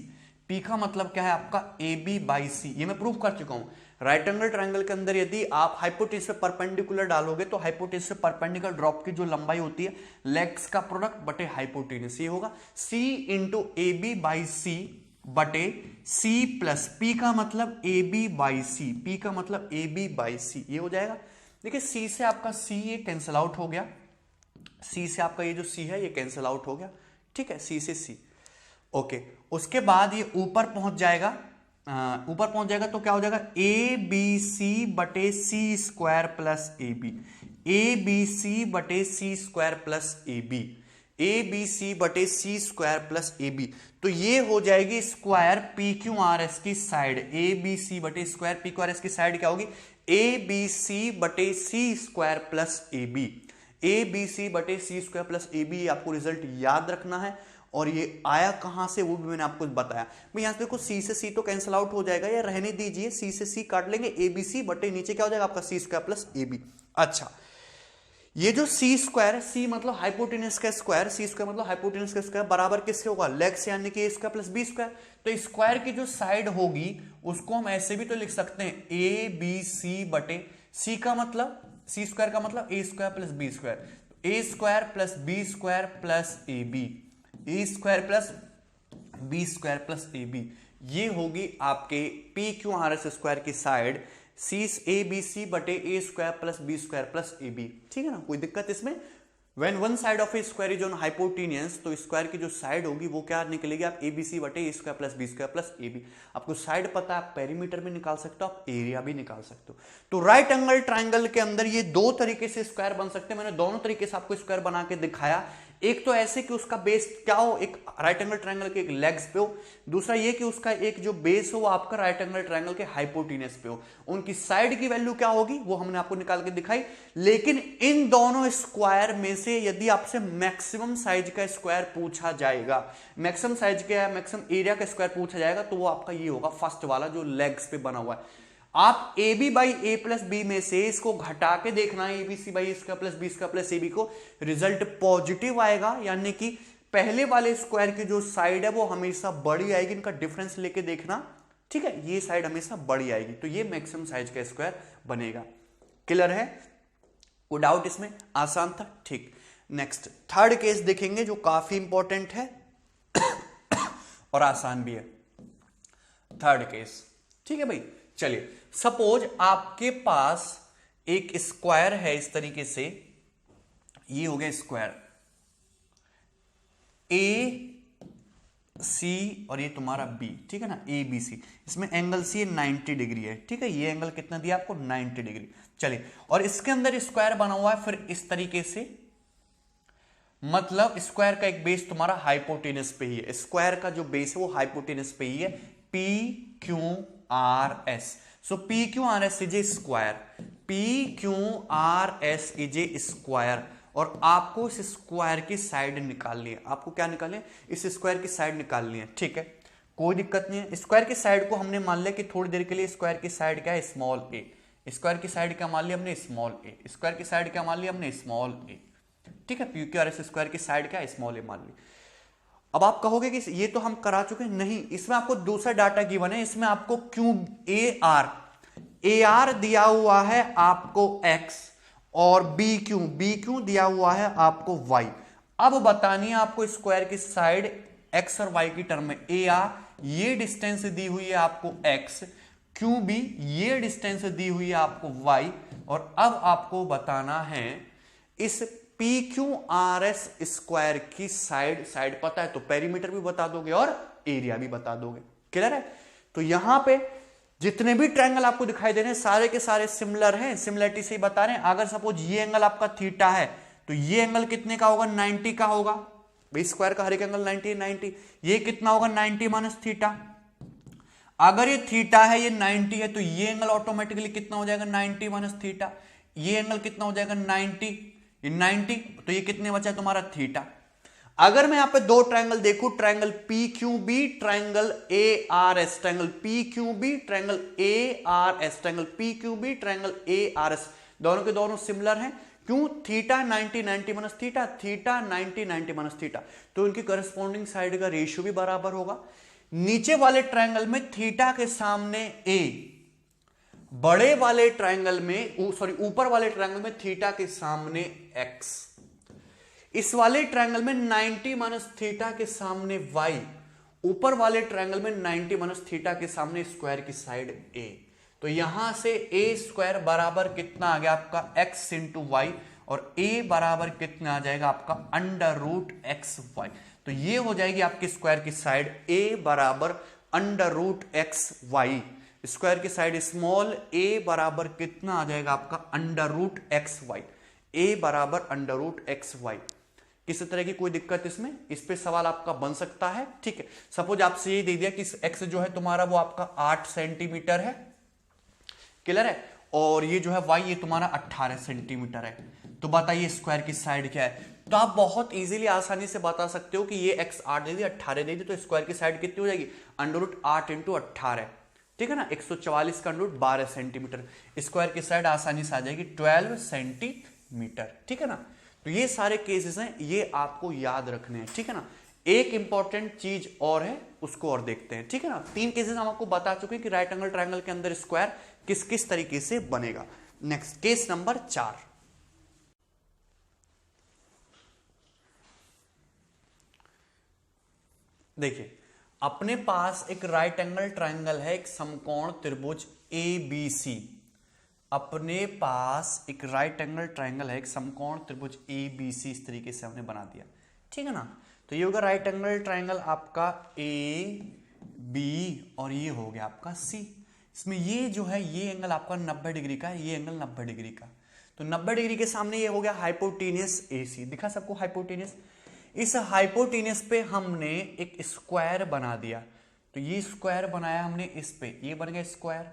P का मतलब क्या है आपका ए बी बाई सी, ये मैं प्रूव कर चुका हूं। राइट एंगल ट्रायंगल के अंदर यदि आप हाइपोटेनस पे परपेंडिकुलर डालोगे, तो हाइपोटेनस से परपेंडिकुलर ड्रॉप की जो लंबाई होती है, लेग्स का प्रोडक्ट बटे हाइपोटेनस, ये होगा C into a B by c बटे C प्लस पी का मतलब a B by C, P का मतलब ए बी बाई सी, ये हो जाएगा। देखिए C से आपका C ये कैंसिल आउट हो गया, C से आपका ये जो C है ये कैंसिल आउट हो गया, ठीक है, C से C। ओके, उसके बाद ये ऊपर पहुंच जाएगा, तो क्या हो जाएगा, ए बी सी बटे c square plus a b, a B c बटे c square plus a b, a B c बटे c square plus a b. तो ये हो जाएगी square P Q R S की साइड, ए बी सी बटे square P Q R S की side क्या होगी, ए बी सी बटे c square plus a b, a B c बटे c square plus a b, आपको result याद रखना है। और ये आया कहां से वो भी मैंने आपको बताया। मैं यहां से देखो सी से सी तो कैंसिल आउट हो जाएगा, या रहने दीजिए, सी से सी काट लेंगे, ए बी सी बटे नीचे क्या हो जाएगा आपका सी स्क्वायर प्लस ए बी। अच्छा, ये जो सी स्क्वायर है, सी मतलब हाइपोटेनस का स्क्वायर, सी स्क्वायर मतलब हाइपोटेनस का स्क्वायर, बराबर किसके होगा, लेग्स यानी कि ए स्क्वायर प्लस बी स्क्वायर। तो स्क्वायर की जो साइड होगी उसको हम ऐसे भी तो लिख सकते हैं, ए बी सी बटे सी का मतलब, सी स्क्वायर का मतलब a square plus b square, a square plus b square plus a b, a square plus b square plus a b, ये होगी आपके P Q R S square की side, c a B c बटे a square plus b square plus a b, ठीक है ना, कोई दिक्कत इसमें। When one side of a square is on hypotenuse, तो स्क्वायर की जो साइड होगी वो क्या निकलेगी, आप ए बी सी बटे a square plus b square plus a b. आपको साइड पता है, आप पेरीमीटर भी निकाल सकते हो, आप एरिया भी निकाल सकते हो। तो राइट एंगल ट्राइंगल के अंदर ये दो तरीके से स्क्वायर बन सकते हैं, मैंने दोनों तरीके से आपको स्क्वायर बना के दिखाया। एक तो ऐसे कि उसका बेस क्या हो, एक राइट एंगल ट्रायंगल के एक लेग्स पे हो, दूसरा ये कि उसका एक जो बेस हो वो आपका राइट एंगल ट्रायंगल के हाइपोटेनस पे हो। उनकी साइड की वैल्यू क्या होगी वो हमने आपको निकाल के दिखाई। लेकिन इन दोनों स्क्वायर में से यदि आपसे मैक्सिमम साइज का स्क्वायर पूछा जाएगा, मैक्सिमम साइज का मैक्सिमम एरिया का स्क्वायर पूछा जाएगा, तो वो आपका ये होगा फर्स्ट वाला जो लेग्स पे बना हुआ है। आप a B by a plus b में से इसको घटा के देखना है, A B c by a square plus b square plus a b को, रिजल्ट पॉजिटिव आएगा, यानी कि पहले वाले स्क्वायर की जो साइड है वो हमेशा बड़ी आएगी। इनका डिफरेंस लेके देखना, ठीक है, ये साइड हमेशा बड़ी आएगी, तो ये मैक्सिमम साइज का स्क्वायर बनेगा। क्लियर है? कोई डाउट इसमें? आसान था, ठीक। नेक्स्ट थर्ड केस देखेंगे जो काफी इंपॉर्टेंट है और आसान भी है। थर्ड केस, ठीक है भाई, चलिए। सपोज आपके पास एक स्क्वायर है इस तरीके से, ये हो गया स्क्वायर ए सी और ये तुम्हारा बी, ठीक है ना, ए बी सी। इसमें एंगल सी 90 डिग्री है, ठीक है, ये एंगल कितना दिया आपको, 90 डिग्री। चलिए, और इसके अंदर स्क्वायर बना हुआ है फिर इस तरीके से, मतलब स्क्वायर का एक बेस तुम्हारा हाइपोटेनस पे ही है, स्क्वायर का जो बेस है वो हाइपोटेनस पे ही है, P Q R S. So P Q R S is a square, P Q R S is a square, और आपको इस स्क्वायर की साइड निकालनी है। आपको क्या निकालनी है? इस स्क्वायर की साइड निकालनी है, ठीक है। कोई दिक्कत नहीं है। स्क्वायर की साइड को हमने मान लिया कि थोड़ी देर के लिए स्क्वायर की साइड क्या है, स्मॉल ए। स्क्वायर की साइड क्या मान लिया हमने, स्मॉल ए। स्क्वायर की साइड क्या मान लिया हमने, स्मॉल ए। ठीक है, P Q R S square की साइड क्या है, स्मॉल ए मान ली। अब आप कहोगे कि ये तो हम करा चुके हैं, नहीं, इसमें आपको दूसरा डाटा गिवन है। इसमें आपको क्यूब ए आर दिया हुआ है आपको x और बी क्यू दिया हुआ है आपको y। अब बतानी है आपको स्क्वायर की साइड x और y की टर्म में। ए आर ये डिस्टेंस दी हुई है आपको x, क्यू बी ये डिस्टेंस दी हुई है आपको y, और अब आपको बताना है इस P Q R S square की साइड पता है तो पेरीमीटर भी बता दोगे और एरिया भी बता दोगे। क्लियर है? तो यहां पे जितने भी ट्रायंगल आपको दिखाई दे रहे हैं सारे के सारे सिमिलर हैं, सिमिलरिटी से ही बता रहे हैं। अगर सपोज ये एंगल आपका थीटा है तो ये एंगल कितने का होगा, 90 का होगा। भाई स्क्वायर का हर एक एंगल 90। ये कितना होगा, 90 माइनस थीटा। अगर ये थीटा है, ये 90 है, तो ये एंगल ऑटोमेटिकली कितना हो जाएगा, 90 माइनस थीटा। ये एंगल कितना हो जाएगा, 90। 90, तो ये कितने बचा तुम्हारा, थीटा। अगर मैं यहां पे दो ट्रायंगल देखूं, triangle P Q B, triangle A R S, triangle P Q B, triangle A R S, triangle P Q B, triangle A R S, दोनों के दोनों सिमिलर हैं। क्यों, theta 90 minus theta, theta 90 minus theta, तो इनकी corresponding side का ratio भी बराबर होगा। नीचे वाले ट्रायंगल में थीटा के सामने ए, बड़े वाले ट्रायंगल में सॉरी ऊपर वाले ट्रायंगल में थीटा के सामने एक्स, इस वाले ट्रायंगल में 90 माइनस थीटा के सामने वाई, ऊपर वाले ट्रायंगल में 90 माइनस थीटा के सामने स्क्वायर की साइड ए। तो यहां से ए स्क्वायर बराबर कितना आ गया आपका एक्स इंटू वाई, और ए बराबर कितना आ जाएगा आपका अंडर रूट एक्स वाई। तो ये हो जाएगी आपकी स्क्वायर की साइड ए बराबर under root x y. Square की साइड स्मॉल ए बराबर कितना आ जाएगा आपका under root x y. A बराबर अंडर रूट एक्स वाई। किसी तरह की कोई दिक्कत इसमें, इस पे सवाल आपका बन सकता है। ठीक है, सपोज आपसे ये दे दिया कि एक्स जो है तुम्हारा वो आपका 8 सेंटीमीटर है, क्लियर है, और ये जो है वाई ये तुम्हारा 18 सेंटीमीटर है। तो बताइए स्क्वायर की साइड क्या है। तो आप बहुत इजीली आसानी से बता सकते हो कि ये एक्स 8 दे दी, 18 दे दी, तो स्क्वायर की साइड कितनी हो जाएगी, अंडर रूट 8 इंटू 18, ठीक है ना, 144 का अंडर रूट 12 सेंटीमीटर। स्क्वायर की साइड आसानी से आ जाएगी 12 सेंटीमीटर, ठीक है ना। तो ये सारे केसेस हैं, ये आपको याद रखने हैं, ठीक है ना। एक इंपॉर्टेंट चीज और है, उसको और देखते हैं, ठीक है ना। 3 केसेस हम आपको बता चुके हैं कि राइट एंगल ट्रायंगल के अंदर स्क्वायर किस किस तरीके से बनेगा। Next case number 4। देखिए, अपने पास एक राइट एंगल ट्रायंगल है, एक समकोण त्रिभुज ABC। अपने पास एक राइट एंगल ट्रायंगल है, एक समकोण त्रिभुज ABC, इस तरीके से हमने बना दिया, ठीक है ना। तो ये होगा राइट एंगल ट्रायंगल आपका AB, और ये हो गया आपका C। इसमें ये जो है ये एंगल आपका 90 डिग्री का है, ये एंगल 90 डिग्री का। तो 90 डिग्री के सामने ये हो गया हाइपोटेनियस AC। दिखा सबको हाइपोटेनियस। इस हाइपोटेनियस पे हमने एक स्क्वायर बना दिया, तो ये स्क्वायर बनाया हमने इस पे, ये बन गया स्क्वायर,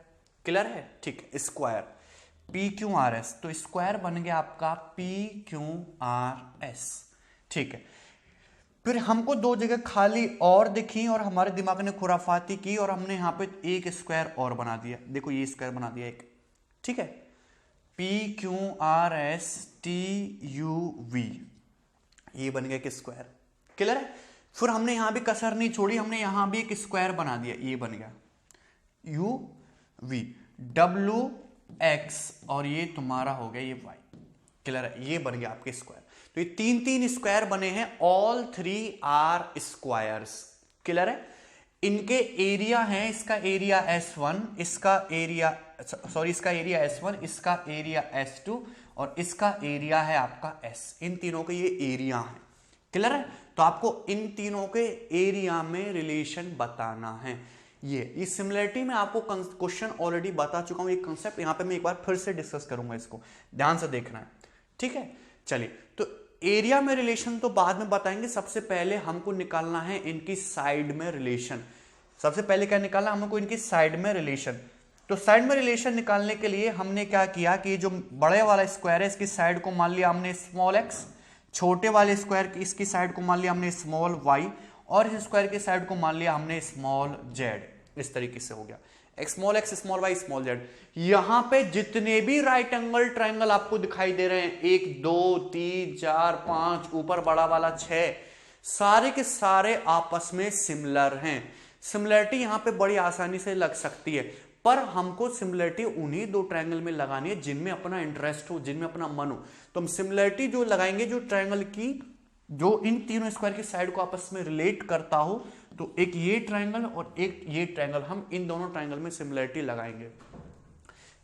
क्लियर है, ठीक है। स्क्वायर PQRS, तो स्क्वायर बन गया आपका PQRS, ठीक है। फिर हमको दो जगह खाली और दिखी और हमारे दिमाग ने खुराफाती की और हमने यहां पे एक स्क्वायर और बना दिया। देखो ये स्क्वायर बना दिया एक, ठीक है, PQRS TUV, ये बन गया एक स्क्वायर, क्लियर है। फिर हमने यहां भी कसर नहीं छोड़ी, हमने यहां भी एक स्क्वायर बना दिया, ये बन गया UV WX, और ये तुम्हारा हो गया ये Y, क्लियर है, ये बन गया आपके स्क्वायर। तो ये 3 स्क्वायर बने हैं, ऑल 3 आर स्क्वायर्स, क्लियर है। इनके एरिया है, इसका एरिया S1, इसका एरिया इसका एरिया S1, इसका एरिया S2, और इसका एरिया है आपका S। इन तीनों के ये एरिया है, क्लियर है। तो आपको इन तीनों के एरिया में रिलेशन बताना है। ये सिमिलरिटी में आपको क्वेश्चन ऑलरेडी बता चुका हूं, ये कंसेप्ट यहां पे मैं एक बार फिर से डिस्कस करूंगा, इसको ध्यान से देखना है, ठीक है। चलिए, तो एरिया में रिलेशन तो बाद में बताएंगे, सबसे पहले हमको निकालना है इनकी साइड में रिलेशन। सबसे पहले क्या निकालना हमको, इनकी साइड में रिलेशन। तो साइड में रिलेशन निकालने के लिए हमने क्या किया कि जो बड़े वाला स्क्वायर है इसकी साइड को मान लिया हमने स्मॉल x, छोटे वाले स्क्वायर की इसकी साइड को मान लिया हमने स्मॉल y, और इस स्क्वायर के साइड को मान लिया हमने स्मॉल जेड, इस तरीके से हो गया small x small y small z. यहां पे जितने भी राइट एंगल ट्राइंगल आपको दिखाई दे रहे हैं 1 2 3 4 5 ऊपर बड़ा वाला 6, सारे के सारे आपस में सिमिलर हैं। सिमिलरिटी यहां पे बड़ी आसानी से लग सकती है, पर हमको सिमिलरिटी उन्हीं दो ट्रायंगल में लगानी है जिनमें अपना इंटरेस्ट हो, जिनमें अपना मन हो। तो हम सिमिलरिटी जो लगाएंगे जो ट्रायंगल की, जो इन तीनों स्क्वायर की साइड को आपस में रिलेट करता हो, तो एक ये ट्रायंगल और एक ये ट्रायंगल, हम इन दोनों ट्रायंगल में सिमिलरिटी लगाएंगे।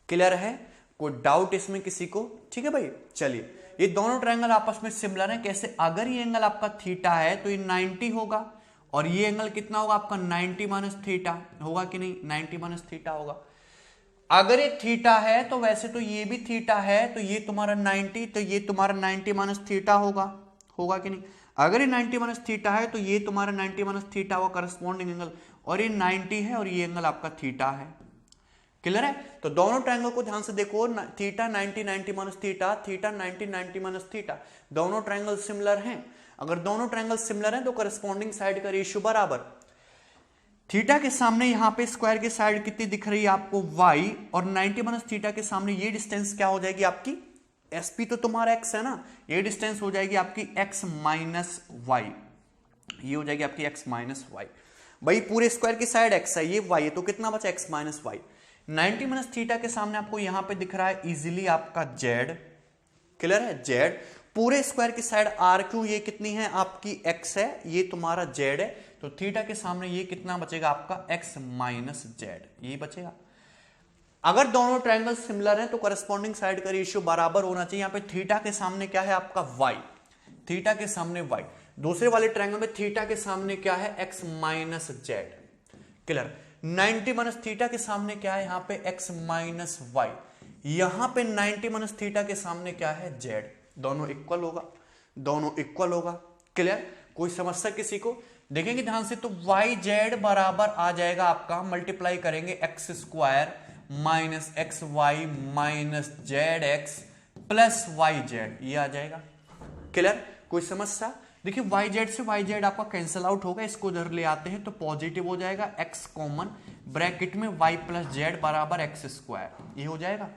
क्लियर है? कोई डाउट इसमें किसी को? ठीक है भाई, चलिए ये दोनों ट्रायंगल आपस में सिमिलर है। कैसे? अगर ये एंगल आपका थीटा है तो ये 90 होगा, और ये एंगल कितना होगा आपका 90 माइनस थीटा होगा कि नहीं? 90 माइनस थीटा होगा। अगर ये थीटा है तो वैसे तो ये भी थीटा है, तो ये तुम्हारा 90, तो ये तुम्हारा 90 माइनस थीटा होगा कि नहीं? अगर ये 90 माइनस थीटा है तो ये तुम्हारा 90 माइनस थीटा होगा करस्पॉन्डिंग एंगल, और ये 90 है और ये एंगल आपका थीटा है। क्लियर है? तो दोनों ट्रायंगल को ध्यान से देखो, theta 90 90 minus theta, theta 90 90 minus theta, दोनों ट्रायंगल सिमिलर हैं। अगर दोनों ट्रायंगल सिमिलर हैं तो करस्पॉन्डिंग साइड का रेशियो बराबर। थीटा के सामने यहां पे स्क्वायर की साइड कितनी दिख रही है आपको? y, और 90 माइनस थीटा के सामने ये डिस्टेंस क्या हो जाएगी आपकी? sp तो तुम्हारा x है ना, ये डिस्टेंस हो जाएगी आपकी x माइनस वाई, ये हो जाएगी आपकी x माइनस वाई। भाई पूरे स्क्वायर की साइड x है, ये y है, तो कितना बचा? x minus y. 90 minus theta के सामने आपको यहां पे दिख रहा है इजीली आपका z। क्लियर है? z पूरे स्क्वायर की साइड r क्यू, ये कितनी है आपकी? x है, ये तुम्हारा z है, तो थीटा के सामने ये कितना बचेगा आपका? x माइनस जेड, ये बचेगा। अगर दोनों ट्रायंगल सिमिलर हैं तो करस्पॉन्डिंग साइड का रेशियो बराबर होना चाहिए। यहां पे थीटा के सामने क्या है आपका? y, थीटा के सामने y। दूसरे वाले ट्रायंगल में थीटा के सामने क्या है? x minus z. Clear? 90 minus theta के सामने क्या है यहां पे? x minus y. यहां पे 90 माइनस थीटा के सामने क्या है? z। दोनों इक्वल होगा, दोनों इक्वल होगा। क्लियर? कोई समस्या किसी को? देखेंगे ध्यान से, तो y z बराबर आ जाएगा आपका, मल्टीप्लाई करेंगे x square minus x y minus z x plus y z, ये आ जाएगा। क्लियर? कोई समस्या? देखिए वाई जेड से वाई जेड आपका कैंसिल आउट होगा, इसको उधर ले आते हैं तो पॉजिटिव हो जाएगा, x कॉमन, ब्रैकेट में y प्लस जेड बराबर एक्स स्क्वायर, ये हो जाएगा।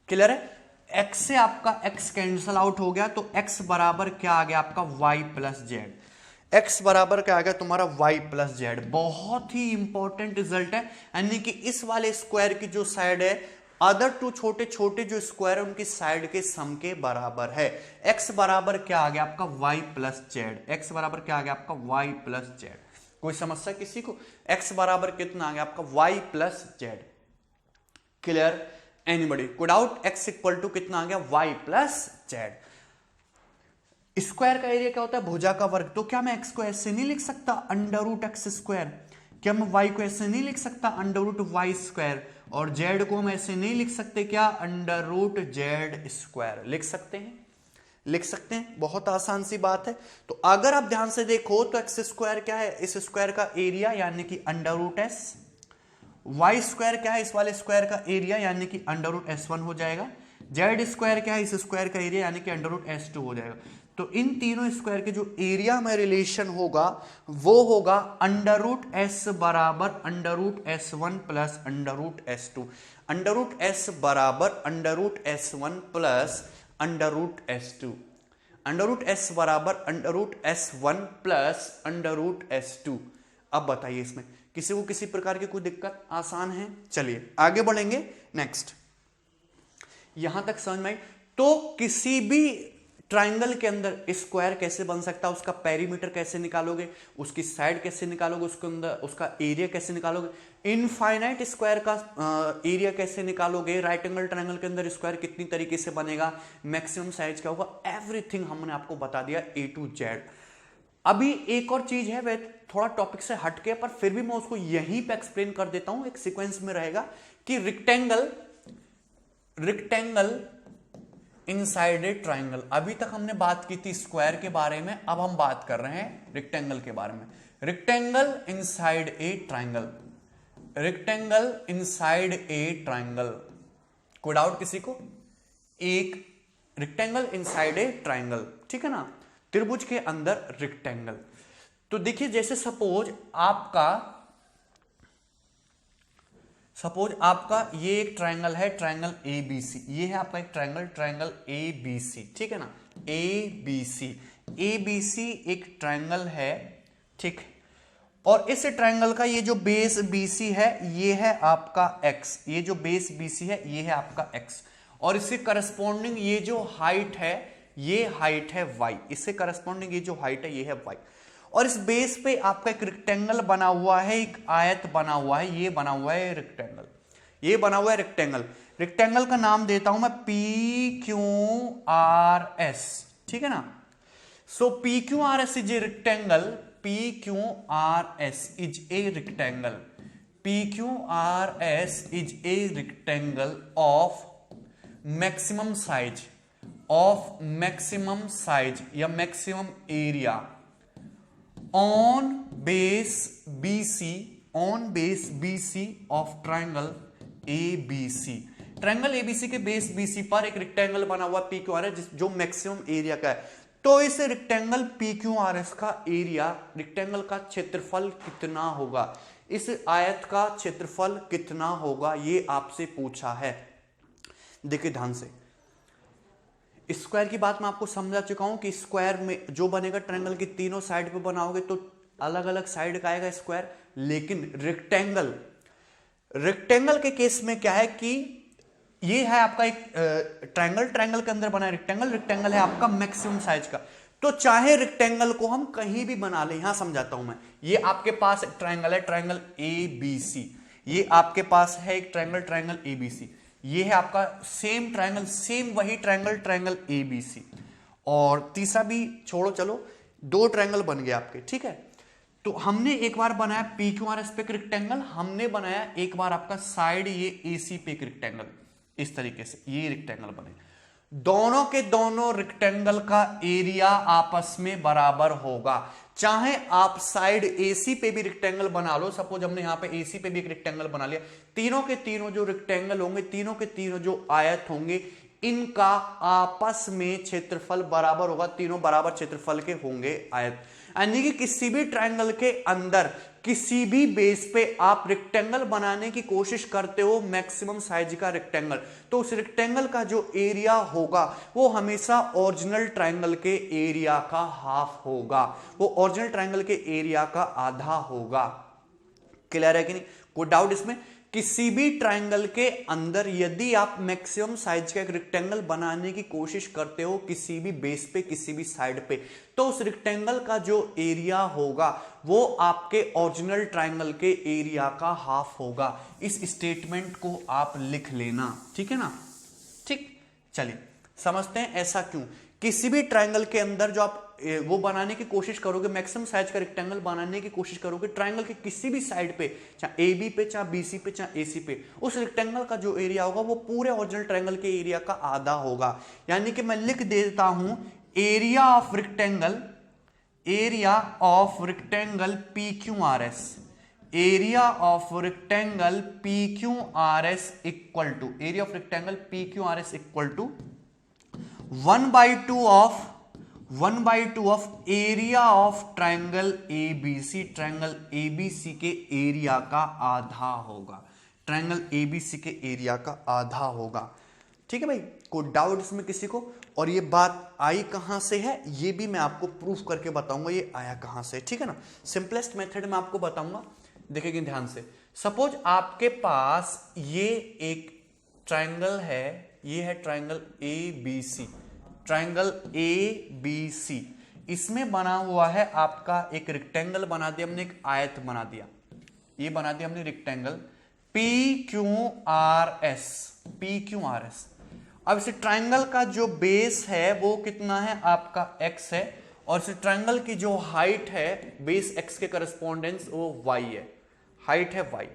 क्लियर है? x से आपका x कैंसिल आउट हो गया, तो x बराबर क्या आ गया आपका? y plus Z. x बराबर क्या आ गया तुम्हारा? y plus Z. बहुत ही इंपॉर्टेंट रिजल्ट है, यानी कि इस वाले स्क्वायर की जो साइड है, अदर टू छोटे छोटे जो स्क्वायर है उनकी साइड के सम के बराबर है। x बराबर क्या आ गया आपका? y plus Z. x बराबर क्या आ गया आपका? y plus Z. कोई समस्या किसी को? x बराबर कितना आ गया आपका? y plus Z. Clear? Anybody? कोई डाउट? x इक्वल टू कितना आ गया? y plus Z. स्क्वायर का एरिया क्या होता है? भुजा का वर्ग। तो क्या मैं x को ऐसे नहीं लिख सकता? Under root x square. क्या मैं y को ऐसे नहीं लिख सकता? Under root y square. और z को हम ऐसे नहीं लिख सकते क्या? Under root z square. लिख सकते हैं, लिख सकते हैं, बहुत आसान सी बात है। तो अगर आप ध्यान से देखो तो एक्स स्क्वायर क्या है? इस स्क्वायर का एरिया यानी कि under root s. Y square क्या है? इस वाले स्क्वायर का एरिया यानी कि अंडर रूट S1 हो जाएगा। जेड स्क्वायर क्या है? इस स्क्वायर का एरिया यानी कि अंडर रूट S2 हो जाएगा। तो इन तीनों स्क्वायर के जो एरिया में रिलेशन होगा वो होगा अंडर रूट एस बराबर under root S1 plus under root S2। Under root S बराबर under root S1 plus under root S2। Under root S बराबर under root S1 plus under root S2। अब बताइए इसमें किसी को किसी प्रकार की कोई दिक्कत? आसान है। चलिए आगे बढ़ेंगे। नेक्स्ट, यहां तक समझ में आई? तो किसी भी ट्राइंगल के अंदर स्क्वायर कैसे बन सकता है, उसका पेरीमीटर कैसे निकालोगे, उसकी साइड कैसे निकालोगे, उसके अंदर उसका एरिया कैसे निकालोगे, इनफाइनाइट स्क्वायर का एरिया कैसे निकालोगे, राइट एंगल ट्राइंगल के अंदर स्क्वायर कितनी तरीके से बनेगा, मैक्सिमम साइज क्या होगा, एवरीथिंग हमने आपको बता दिया A to Z। अभी एक और चीज है, वह थोड़ा टॉपिक से हटके, पर फिर भी मैं उसको यहीं पे एक्सप्लेन कर देता हूं, एक सीक्वेंस में रहेगा कि रेक्टेंगल इनसाइड ए ट्राइंगल। अभी तक हमने बात की थी स्क्वायर के बारे में, अब हम बात कर रहे हैं रेक्टेंगल के बारे में। Rectangle inside a triangle, rectangle inside a triangle. कोई डाउट किसी को? एक रेक्टेंगल इनसाइड ए ट्राइंगल, ठीक है ना, त्रिभुज के अंदर रेक्टेंगल। तो देखिए जैसे सपोज आपका ये एक ट्रायंगल है, ट्रायंगल ABC, ये है आपका एक ट्रायंगल ABC, ठीक है ना, ABC एक ट्रायंगल है, ठीक। और इस ट्रायंगल का ये जो बेस BC है ये है आपका x, ये जो बेस BC है ये है आपका x, और इससे करस्पॉन्डिंग ये जो हाइट है ये हाइट है y, इससे करस्पॉन्डिंग ये जो हाइट है ये है y। और इस बेस पे आपका एक रेक्टेंगल बना हुआ है, एक आयत बना हुआ है, ये बना हुआ है रेक्टेंगल, ये बना हुआ है रेक्टेंगल। रेक्टेंगल का नाम देता हूं मैं PQRS, ठीक है ना। So PQRS is a rectangle, PQRS is a rectangle, PQRS is a rectangle of maximum size या maximum area on base BC of triangle ABC। Triangle ABC के बेस BC पर एक रेक्टेंगल बना हुआ PQRS जो मैक्सिमम एरिया का है। तो इस रेक्टेंगल PQRS का एरिया, रेक्टेंगल का क्षेत्रफल कितना होगा, इस आयत का क्षेत्रफल कितना होगा, ये आपसे पूछा है। देखिए ध्यान से, स्क्वायर की बात मैं आपको समझा चुका हूं कि स्क्वायर में जो बनेगा ट्रायंगल की तीनों साइड पे बनाओगे तो अलग अलग साइड का आएगा स्क्वायर। लेकिन रेक्टेंगल के केस में क्या है कि ये है आपका एक ट्रायंगल के अंदर बना है रेक्टेंगल है आपका मैक्सिमम साइज का। तो चाहे रेक्टेंगल को हम कहीं भी बना ले, यहां समझाता हूं मैं, ये आपके पास ट्रायंगल है, ट्रायंगल ABC, ये आपके पास है एक ट्रायंगल ABC, ये है आपका सेम ट्रायंगल, सेम वही ट्रायंगल ABC। और तीसरा भी छोड़ो, चलो दो ट्रायंगल बन गए आपके, ठीक है। तो हमने एक बार बनाया PQRS पे एक रेक्टेंगल, हमने बनाया एक बार आपका साइड ये AC पे एक रेक्टेंगल, इस तरीके से ये रेक्टेंगल बने। दोनों के दोनों रेक्टेंगल का एरिया आपस में बराबर होगा। चाहे आप साइड AC पे भी रेक्टेंगल बना लो, सपोज हमने यहां पे AC पे भी एक रेक्टेंगल बना लिया, तीनों के तीनों जो रेक्टेंगल होंगे, तीनों के तीनों जो आयत होंगे, इनका आपस में क्षेत्रफल बराबर होगा, तीनों बराबर क्षेत्रफल के होंगे आयत। यानी कि किसी भी ट्रायंगल के अंदर किसी भी बेस पे आप रेक्टेंगल बनाने की कोशिश करते हो, मैक्सिमम साइज का रेक्टेंगल, तो उस रेक्टेंगल का जो एरिया होगा वो हमेशा ओरिजिनल ट्रायंगल के एरिया का हाफ होगा, वो ओरिजिनल ट्रायंगल के एरिया का आधा होगा। क्लियर है कि नहीं, कोई डाउट इसमें? किसी भी ट्रायंगल के अंदर यदि आप मैक्सिमम साइज का एक रेक्टेंगल बनाने की कोशिश करते हो किसी भी बेस पे, किसी भी साइड पे, तो उस रेक्टेंगल का जो एरिया होगा वो आपके ओरिजिनल ट्रायंगल के एरिया का हाफ होगा। इस स्टेटमेंट को आप लिख लेना, ठीक है ना। ठीक, चलिए समझते हैं ऐसा क्यों। किसी भी ट्रायंगल के अंदर जो आप वो बनाने की कोशिश करोगे, मैक्सिमम साइज का रेक्टेंगल बनाने की कोशिश करोगे ट्रायंगल के किसी भी साइड पे, चाहे AB पे, चाहे BC पे, चाहे AC पे, उस रेक्टेंगल का जो एरिया होगा वो पूरे ओरिजिनल ट्रायंगल के एरिया का आधा होगा। यानी कि मैं लिख देता हूं area of rectangle PQRS, area of rectangle PQRS equal to, area of rectangle PQRS equal to 1/2 of area of triangle ABC, triangle ABC के एरिया का आधा होगा, ट्रायंगल ABC के एरिया का आधा होगा। ठीक है भाई, कोई डाउट इसमें किसी को? और ये बात आई कहां से है ये भी मैं आपको प्रूफ करके बताऊंगा, ये आया कहां से, ठीक है ना। सिंपलेस्ट मेथड में आपको बताऊंगा, देखिए ध्यान से। सपोज आपके पास ये एक ट्रायंगल है, ये है ट्रायंगल ABC, ट्रायंगल ABC, इसमें बना हुआ है आपका एक रेक्टेंगल बना दिया हमने, एक आयत बना दिया, ये बना दिया हमने रेक्टेंगल PQRS। अब इस ट्रायंगल का जो बेस है वो कितना है आपका x है, और इस ट्रायंगल की जो हाइट है बेस x के करस्पॉन्डेंस वो y है, हाइट है y।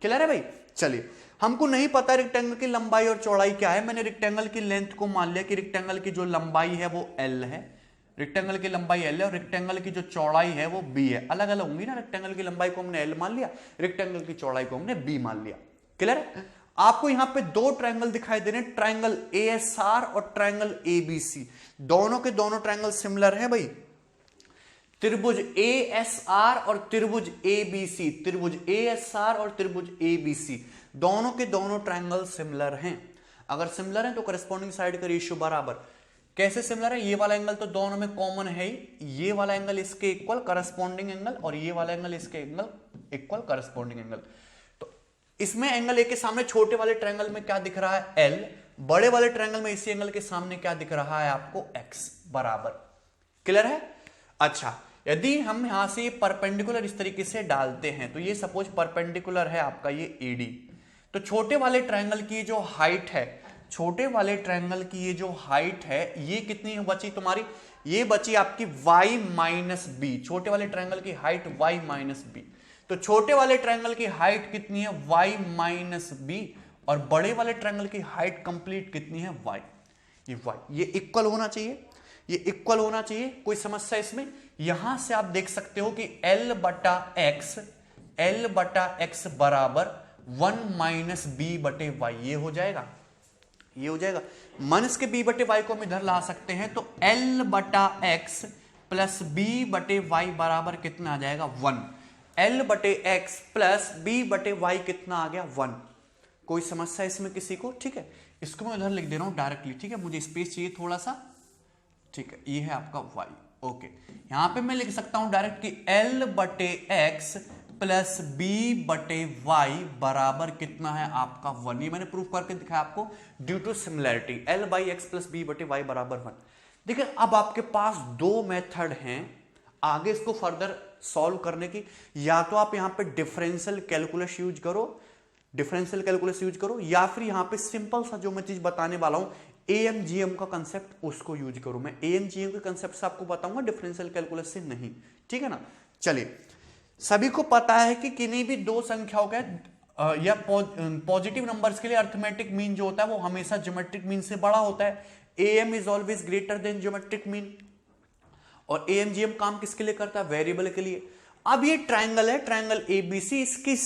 क्लियर है भाई? चलिए, हमको नहीं पता रेक्टेंगल की लंबाई और चौड़ाई क्या है, मैंने रेक्टेंगल की लेंथ को मान लिया कि रेक्टेंगल की जो लंबाई है वो L है, रेक्टेंगल की लंबाई L है, और रेक्टेंगल की जो चौड़ाई है वो B है। अलग अलग होंगी ना, रेक्टेंगल की लंबाई को हमने L मान लिया, रेक्टेंगल की चौड़ाई को हमने B मान लिया। क्लियर है? आपको यहां पे दो ट्रायंगल दिखाई दे रहे हैं, ट्रायंगल ASR और ट्रायंगल ABC, दोनों के दोनों ट्रायंगल सिमिलर है भाई, त्रिभुज ASR और त्रिभुज ABC, त्रिभुज ASR और त्रिभुज ABC दोनों के दोनों ट्रायंगल सिमिलर हैं। अगर सिमिलर हैं तो करस्पॉन्डिंग साइड का रेशियो बराबर। कैसे सिमिलर है? ये वाला एंगल तो दोनों में कॉमन है ही, ये वाला एंगल इसके इक्वल करस्पॉन्डिंग एंगल और ये वाला एंगल इसके एंगल इक्वल करस्पॉन्डिंग एंगल। तो इसमें एंगल ए के सामने छोटे वाले ट्रायंगल में क्या दिख रहा है? L। बड़े वाले ट्रायंगल में इसी एंगल के सामने क्या दिख रहा है आपको? X बराबर। क्लियर है? अच्छा, यदि हम यहां से परपेंडिकुलर इस तरीके से डालते हैं तो ये सपोज परपेंडिकुलर है आपका ये AD, तो छोटे वाले ट्रायंगल की जो हाइट है, छोटे वाले ट्रायंगल की ये जो हाइट है ये कितनी बची तुम्हारी? ये बची आपकी y माइनस बी। छोटे वाले ट्रायंगल की हाइट y माइनस बी। तो छोटे वाले ट्रायंगल की हाइट कितनी है? y minus b. और बड़े वाले ट्रायंगल की हाइट कंप्लीट कितनी है? y। ये y ये इक्वल होना चाहिए, ये इक्वल होना चाहिए। कोई समस्या इसमें? यहां से आप देख सकते हो कि L बटा x बराबर 1 माइनस बी बटे वाई। ये हो जाएगा, ये हो जाएगा। माइनस के b बटे वाई को हम इधर ला सकते हैं, तो L बटा x प्लस बी बटे वाई बराबर कितना आ जाएगा? 1। L बटे x प्लस बी बटे वाई कितना आ गया? 1। कोई समस्या इसमें किसी को? ठीक है, इसको मैं उधर लिख दे रहा हूं डायरेक्टली। ठीक है, मुझे स्पेस चाहिए थोड़ा सा। ठीक है, ये है आपका y। ओके, यहां पे मैं लिख सकता हूं डायरेक्ट कि L बटे x प्लस बी बटे वाई बराबर कितना है आपका? 1। ये मैंने प्रूफ करके दिखाया आपको due to similarity. L by x plus b बटे वाई बराबर 1। देखिए, अब आपके पास दो मेथड हैं आगे इसको फर्दर सॉल्व करने की। या तो आप यहां पे डिफरेंशियल कैलकुलस यूज करो, डिफरेंशियल कैलकुलस यूज करो, या फिर यहां पे सिंपल सा जो मैं चीज बताने वाला हूं AMGM का कंसेप्ट उसको यूज करो। मैं AMGM के कंसेप्ट से आपको बताऊंगा, डिफरेंशियल कैलकुलस से नहीं। ठीक है ना? चलिए, सभी को पता है कि किन्हीं भी दो संख्याओं का या पॉजिटिव नंबर्स के लिए अर्थमेटिक मीन जो होता है वो हमेशा ज्योमेट्रिक मीन से बड़ा होता है। AM is always greater then geometric mean. और AMGM काम किसके लिए करता है? वेरिएबल के लिए। अब ये ट्रायंगल है, ट्रायंगल ABC, इसकी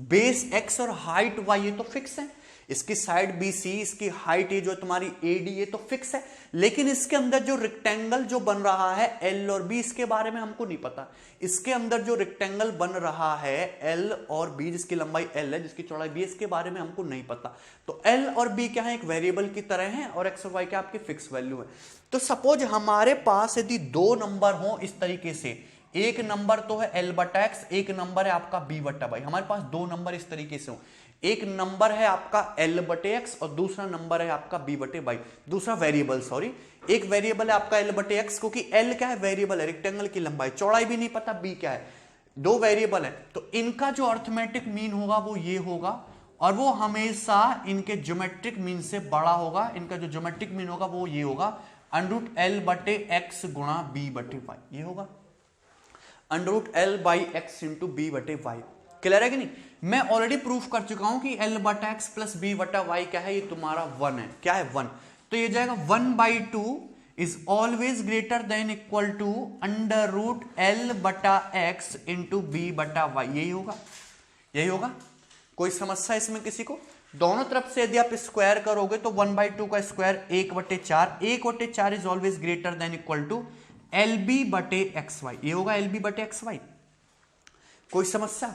बेस x और हाइट y ये तो फिक्स है। इसकी साइड BC, इसकी हाइट ये जो तुम्हारी AD ये तो फिक्स है। लेकिन इसके अंदर जो रेक्टेंगल जो बन रहा है L और B, इसके बारे में हमको नहीं पता। इसके अंदर जो रेक्टेंगल बन रहा है L और B, जिसकी लंबाई L है, जिसकी चौड़ाई B है, इसके बारे में हमको नहीं पता। तो L और B क्या है? एक वेरिएबल की तरह है और x और y क्या आपकी फिक्स वैल्यू है। तो सपोज हमारे पास यदि दो नंबर हो इस तरीके से, एक नंबर तो है L बटा x, एक नंबर है आपका B बटा y। हमारे पास दो नंबर इस तरीके से हो, एक नंबर है आपका L बटे x और दूसरा नंबर है आपका B बटे y। दूसरा वेरिएबल, सॉरी, एक वेरिएबल है आपका L बटे x, क्योंकि L क्या है? वेरिएबल है, रेक्टेंगल की लंबाई, चौड़ाई भी नहीं पता B क्या है। दो वेरिएबल है, तो इनका जो अर्थमेटिक मीन होगा वो ये होगा, और वो हमेशा इनके ज्योमेट्रिक मीन से बड़ा होगा। इनका जो ज्योमेट्रिक मीन होगा वो ये होगा, अंडरूट L बटे x गुणा B बटे y। ये होगा under root L by x into b बटे वाई। क्लियर है कि नहीं? मैं ऑलरेडी प्रूफ कर चुका हूं कि L बटा एक्स प्लस बी बटा वाई क्या है? ये तुम्हारा 1 है। क्या है? 1। तो ये जाएगा 1/2 is always greater than equal to under root L बटा एक्स इंटू बी बटा वाई। यही होगा, यही होगा। कोई समस्या इसमें किसी को? दोनों तरफ से यदि आप स्क्वायर करोगे तो 1/2 का square 1/4, 1/4 is always greater than equal to LB बटे XY। ये होगा LB बटे XY। कोई समस्या?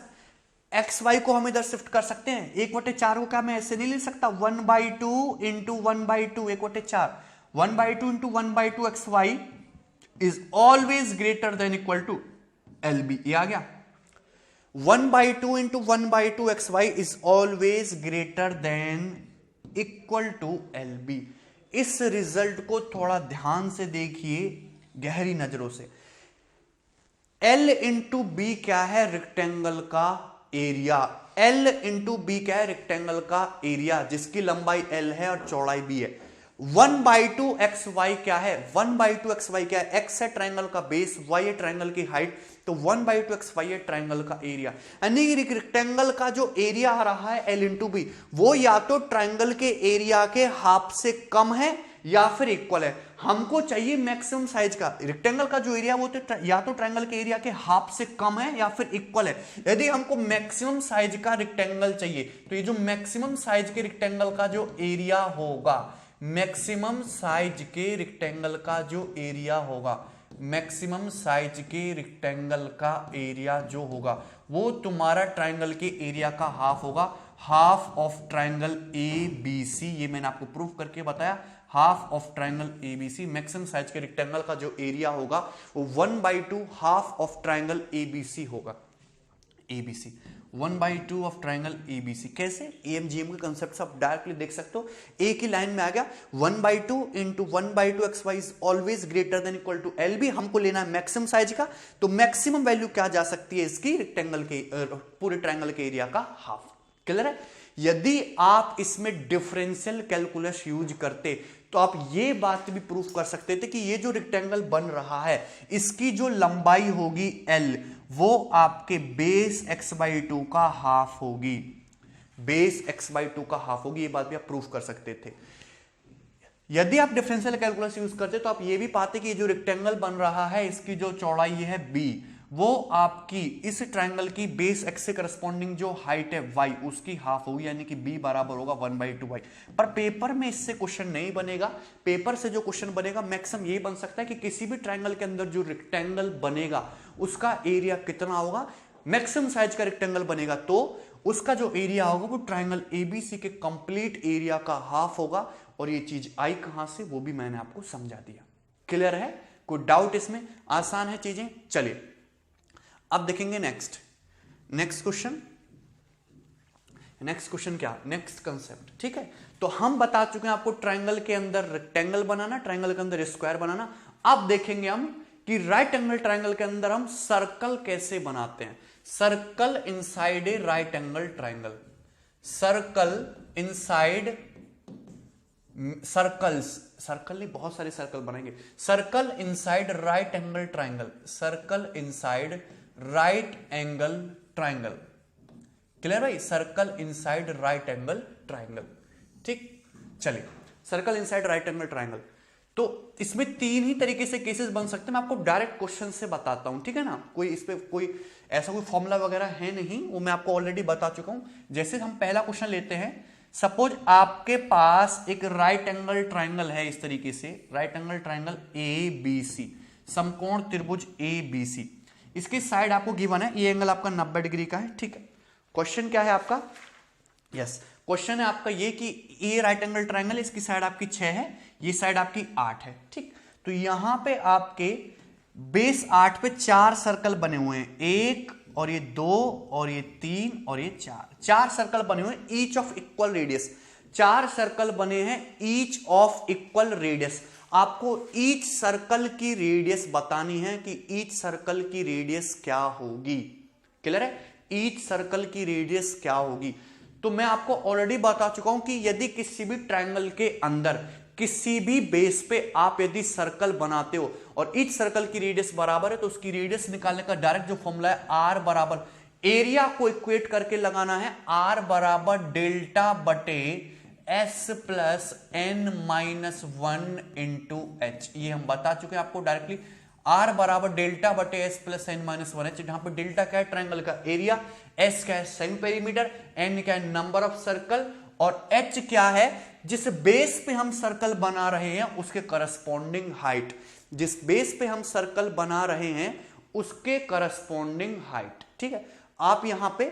XY को हम इधर शिफ्ट कर सकते हैं। 1/4 को क्या मैं ऐसे नहीं ले सकता? 1/2 into 1/2, 1/4, 1/2 into 1/2 XY is always greater than equal to LB। ये आ गया। 1/2 into 1/2 XY is always greater than equal to LB। इस रिजल्ट को थोड़ा ध्यान से देखिए, गहरी नजरों से। L इंटू बी क्या है? रेक्टेंगल का एरिया। L इंटू बी क्या है? रेक्टेंगल का एरिया, जिसकी लंबाई L है और चौड़ाई B है। 1/2 XY क्या है? 1/2 XY क्या है? X है ट्रायंगल का बेस, Y है ट्रायंगल की हाइट, तो 1/2 XY है ट्रायंगल का एरिया। यानी रेक्टेंगल का जो एरिया आ रहा है L इंटू बी, वो या तो ट्रायंगल के एरिया के हाफ से कम है या फिर इक्वल है। हमको चाहिए मैक्सिमम साइज का। रेक्टेंगल का जो एरिया वो तो या तो ट्रायंगल के एरिया के हाफ से कम है या फिर इक्वल है। यदि हमको मैक्सिमम साइज का रेक्टेंगल चाहिए तो ये जो मैक्सिमम साइज के रेक्टेंगल का जो एरिया होगा, मैक्सिमम साइज के रेक्टेंगल का जो एरिया होगा मैक्सिमम साइज के रेक्टेंगल का एरिया जो होगा वो तुम्हारा ट्राइंगल के एरिया का हाफ होगा, हाफ ऑफ ट्राइंगल ABC। ये मैंने आपको प्रूफ करके बताया, half of triangle ABC, maximum size के रेक्टेंगल का जो एरिया होगा वो 1/2 हाफ ऑफ ट्राइंगल ABC होगा। ABC 1/2 of triangle ABC। कैसे? AMGM के कंसेप्ट से आप डायरेक्टली देख सकते हो, एक ही लाइन में आ गया। 1/2 into 1/2 XY is always greater than equal to LB। हमको लेना है मैक्सिमम साइज का, तो मैक्सिमम वैल्यू क्या जा सकती है इसकी? रेक्टेंगल के पूरे ट्राइंगल के एरिया का हाफ। क्लियर है? यदि आप इसमें डिफरेंशियल कैलकुलस यूज करते तो आप ये बात भी प्रूफ कर सकते थे कि ये जो रेक्टेंगल बन रहा है इसकी जो लंबाई होगी L वो आपके बेस x/2 का हाफ होगी, बेस x/2 का हाफ होगी। ये बात भी आप प्रूफ कर सकते थे। यदि आप डिफरेंशियल कैलकुलस यूज करते तो आप ये भी पाते कि ये जो रेक्टेंगल बन रहा है इसकी जो चौड़ाई है B, वो आपकी इस ट्रायंगल की बेस एक्स से करस्पॉन्डिंग जो हाइट है y उसकी हाफ होगी, यानी कि b बराबर होगा 1/2y। पर पेपर में इससे क्वेश्चन नहीं बनेगा। पेपर से जो क्वेश्चन बनेगा मैक्सिमम ये बन सकता है कि किसी भी ट्रायंगल के अंदर जो रेक्टेंगल बनेगा उसका एरिया कितना होगा। मैक्सिमम साइज का रेक्टेंगल बनेगा तो उसका जो एरिया होगा वो ट्रायंगल ABC के कंप्लीट एरिया का हाफ होगा। और ये चीज आई कहां से वो भी मैंने आपको समझा दिया। क्लियर है? कोई डाउट इसमें? आसान है चीजें। चलिए अब देखेंगे नेक्स्ट क्वेश्चन क्या, नेक्स्ट कंसेप्ट। ठीक है, तो हम बता चुके हैं आपको ट्रायंगल के अंदर रेक्टेंगल बनाना, ट्रायंगल के अंदर स्क्वायर बनाना। अब देखेंगे हम कि राइट एंगल ट्रायंगल के अंदर हम सर्कल कैसे बनाते हैं। Circle inside a right angle triangle, circle inside circle नहीं, बहुत सारे सर्कल बनाएंगे। Circle inside right angle triangle, circle inside right angle triangle. Clear भाई? Circle inside right angle triangle. ठीक, चलिए circle inside right angle triangle. तो इसमें तीन ही तरीके से केसेस बन सकते हैं। मैं आपको डायरेक्ट क्वेश्चन से बताता हूं, ठीक है ना। कोई इस पे कोई ऐसा कोई फॉर्मूला वगैरह है नहीं, वो मैं आपको ऑलरेडी बता चुका हूं। जैसे हम पहला क्वेश्चन लेते हैं, सपोज आपके पास एक राइट एंगल ट्रायंगल है इस तरीके से, राइट एंगल ट्रायंगल ABC, समकोण त्रिभुज ABC। इसकी साइड आपको गिवन है, ये एंगल आपका 90 डिग्री का है। ठीक है, क्वेश्चन क्या है आपका? यस, क्वेश्चन है आपका ये कि ये राइट एंगल ट्रायंगल, इसकी साइड आपकी 6 है, ये साइड आपकी 8 है। ठीक, तो यहां पे आपके बेस 8 पे 4 सर्कल बने हुए हैं, 1 और ये 2 और ये 3 और ये 4 सर्कल बने हुए हैं, each of equal radius. 4 circle बने हैं ईच ऑफ इक्वल रेडियस। आपको ईच सर्कल की रेडियस बतानी है कि ईच सर्कल की रेडियस क्या होगी। क्लियर है? ईच सर्कल की रेडियस क्या होगी। तो मैं आपको ऑलरेडी बता चुका हूं कि यदि किसी भी ट्रायंगल के अंदर किसी भी बेस पे आप यदि सर्कल बनाते हो और ईच सर्कल की रेडियस बराबर है तो उसकी रेडियस निकालने का डायरेक्ट जो फॉर्मूला है R बराबर, एरिया को इक्वेट करके लगाना है, R बराबर डेल्टा बटे S plus n-1 into H। ये हम बता चुके हैं आपको डायरेक्टली। R बराबर डेल्टा बटे S प्लस n-1 जहां पर डेल्टा क्या है? ट्रायंगल का एरिया, S क्या है? सेमी पेरीमीटर, n क्या है? नंबर ऑफ सर्कल, और H क्या है? जिस बेस पे हम सर्कल बना रहे हैं उसके करस्पॉन्डिंग हाइट, जिस बेस पे हम सर्कल बना रहे हैं उसके करस्पॉन्डिंग हाइट। ठीक है, आप यहां पे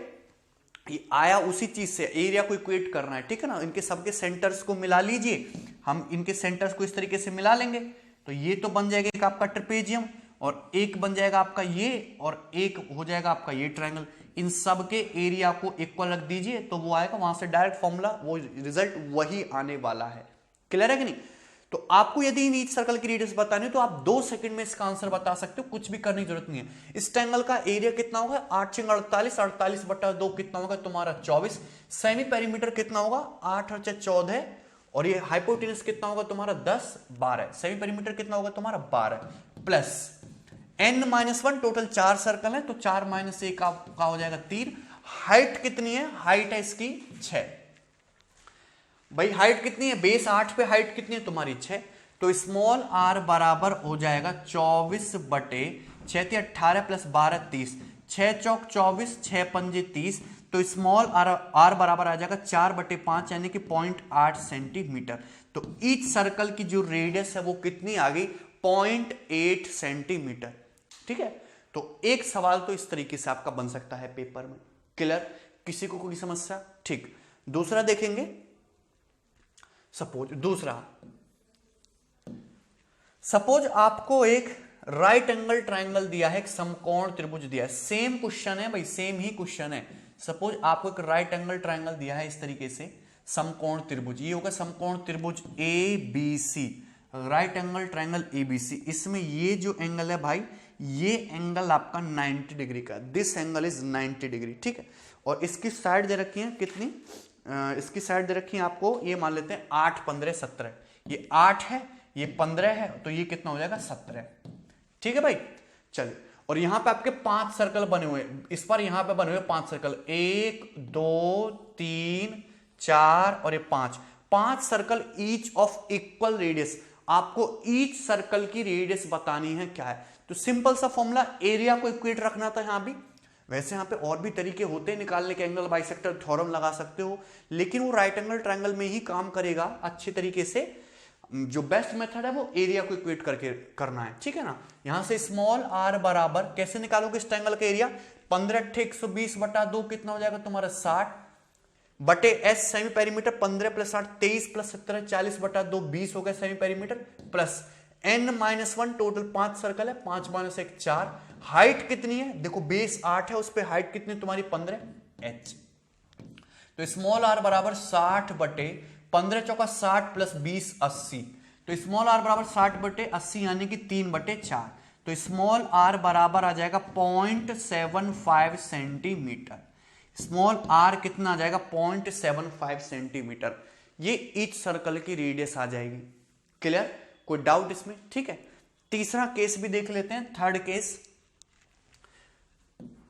ये आया उसी चीज से, एरिया को इक्वेट करना है। ठीक है ना, इनके सबके सेंटर्स को मिला लीजिए। हम इनके सेंटर्स को इस तरीके से मिला लेंगे तो ये तो बन जाएगा एक आपका ट्रेपेजियम, और एक बन जाएगा आपका ये, और एक हो जाएगा आपका ये ट्रायंगल। इन सब के एरिया को इक्वल रख दीजिए तो वो आएगा, वहां से डायरेक्ट फॉर्मूला, वो रिजल्ट वही आने वाला है। क्लियर है कि नहीं? तो आपको यदि इन ईच सर्कल की रेडियस बतानी तो आप 2 सेकंड में इसका आंसर बता सकते हो, कुछ भी करने की जरूरत नहीं है। इस ट्रायंगल का एरिया कितना होगा? 8 × 48, 48 बटा 2 कितना होगा तुम्हारा? 24। सेमी पेरीमीटर कितना होगा? 8 और 4 14, और ये हाइपोटेनस कितना होगा तुम्हारा? 10 12। सेमी पेरीमीटर कितना होगा तुम्हारा? 12 प्लस n-1, टोटल 4 सर्कल है तो 4 - 1 का हो जाएगा 3। हाइट कितनी है? हाइट है इसकी 6। भाई हाइट कितनी है? बेस 8 पे हाइट कितनी है तुम्हारी? 6। तो स्मॉल r बराबर हो जाएगा 24 बटे 6 × 18 प्लस 12 30, 6 चौक 24, 6 पंजे 30। तो स्मॉल r बराबर आ जाएगा 4/5 यानी कि 0.8 सेंटीमीटर। तो ईच सर्कल की जो रेडियस है वो कितनी आ गई? 0.8 सेंटीमीटर। ठीक है, तो एक सवाल तो इस तरीके से आपका बन सकता है पेपर में। क्लियर? किसी को कोई समस्या? ठीक। दूसरा देखेंगे, सपोज आपको एक राइट एंगल ट्राइंगल दिया है, एक समकोण त्रिभुज दिया है। सेम क्वेश्चन है भाई, सेम ही क्वेश्चन है। सपोज आपको एक राइट एंगल ट्राइंगल दिया है इस तरीके से, समकोण त्रिभुज। ये होगा समकोण त्रिभुज A B C, right angle triangle A B C. इसमें ये जो एंगल है भाई, ये एंगल आपका 90 डिग्री का, दिस एंगल इज 90 डिग्री। ठीक है, और इसकी साइड दे रखी है कितनी, इसकी साइड दे रखी है आपको, ये मान लेते हैं 8 15 17। ये 8 है, ये 15 है, तो ये कितना हो जाएगा 17। ठीक है भाई, चलिए। और यहां पे आपके 5 सर्कल बने हुए, इस पर यहां पे बने हुए 5 सर्कल, 1 2 3 4 और ये 5 circle each of equal radius. आपको ईच सर्कल की रेडियस बतानी है क्या है, तो सिंपल सा फॉर्मूला, एरिया को इक्वेट रखना था यहां भी। वैसे यहां पे और भी तरीके होते हैं निकालने के, एंगल बाइसेक्टर थ्योरम लगा सकते हो, लेकिन वो राइट एंगल ट्रायंगल में ही काम करेगा अच्छे तरीके से। जो बेस्ट मेथड है वो एरिया को इक्वेट करके करना है। ठीक है ना, यहां से स्मॉल आर बराबर कैसे निकालोगे इस ट्रायंगल का एरिया, 15 120 बटा 2 कितना हो जाएगा तुम्हारा 60 बटे S semi perimeter, 15 plus 8 23 plus 17 40 बटा 2 20 हो गया semi perimeter, plus n-1 total 5 circle है, 5 - 1 4। हाइट कितनी है देखो, बेस 8 है, उस पर हाइट कितनी तुम्हारी 15 h। तो स्मॉल आर बराबर 60 बटे 15 चौका 60 प्लस 20 80। तो स्मॉल आर बराबर 60 बटे 80 यानी कि 3 बटे 4। तो स्मॉल आर बराबर आ जाएगा 0.75 सेंटीमीटर। स्मॉल आर कितना आ जाएगा 0.75 सेंटीमीटर। ये ईच सर्कल की रेडियस आ जाएगी। क्लियर? कोई डाउट इसमें? ठीक है, तीसरा केस भी देख लेते हैं, थर्ड केस।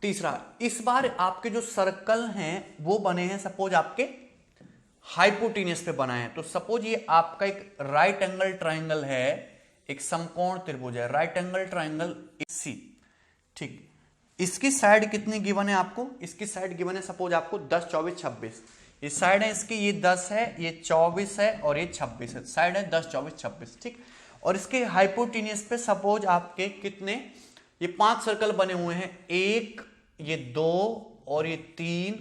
तीसरा, इस बार आपके जो सर्कल हैं वो बने हैं सपोज आपके हाइपोटेन्यूस पे बना है। तो सपोज ये आपका एक राइट एंगल ट्राइंगल है, एक समकोण त्रिभुज है, राइट एंगल ट्राइंगल सी। ठीक, इसकी साइड कितनी गिवन है आपको, इसकी साइड गिवन है सपोज आपको 10 24 26। ये साइड है इसकी, ये 10 है, ये 24 है और ये 26 है। साइड है 10 24 26। ठीक, और इसके हाइपोटेन्यूस पे सपोज आपके कितने, ये 5 सर्कल बने हुए हैं, 1 ये 2 और ये 3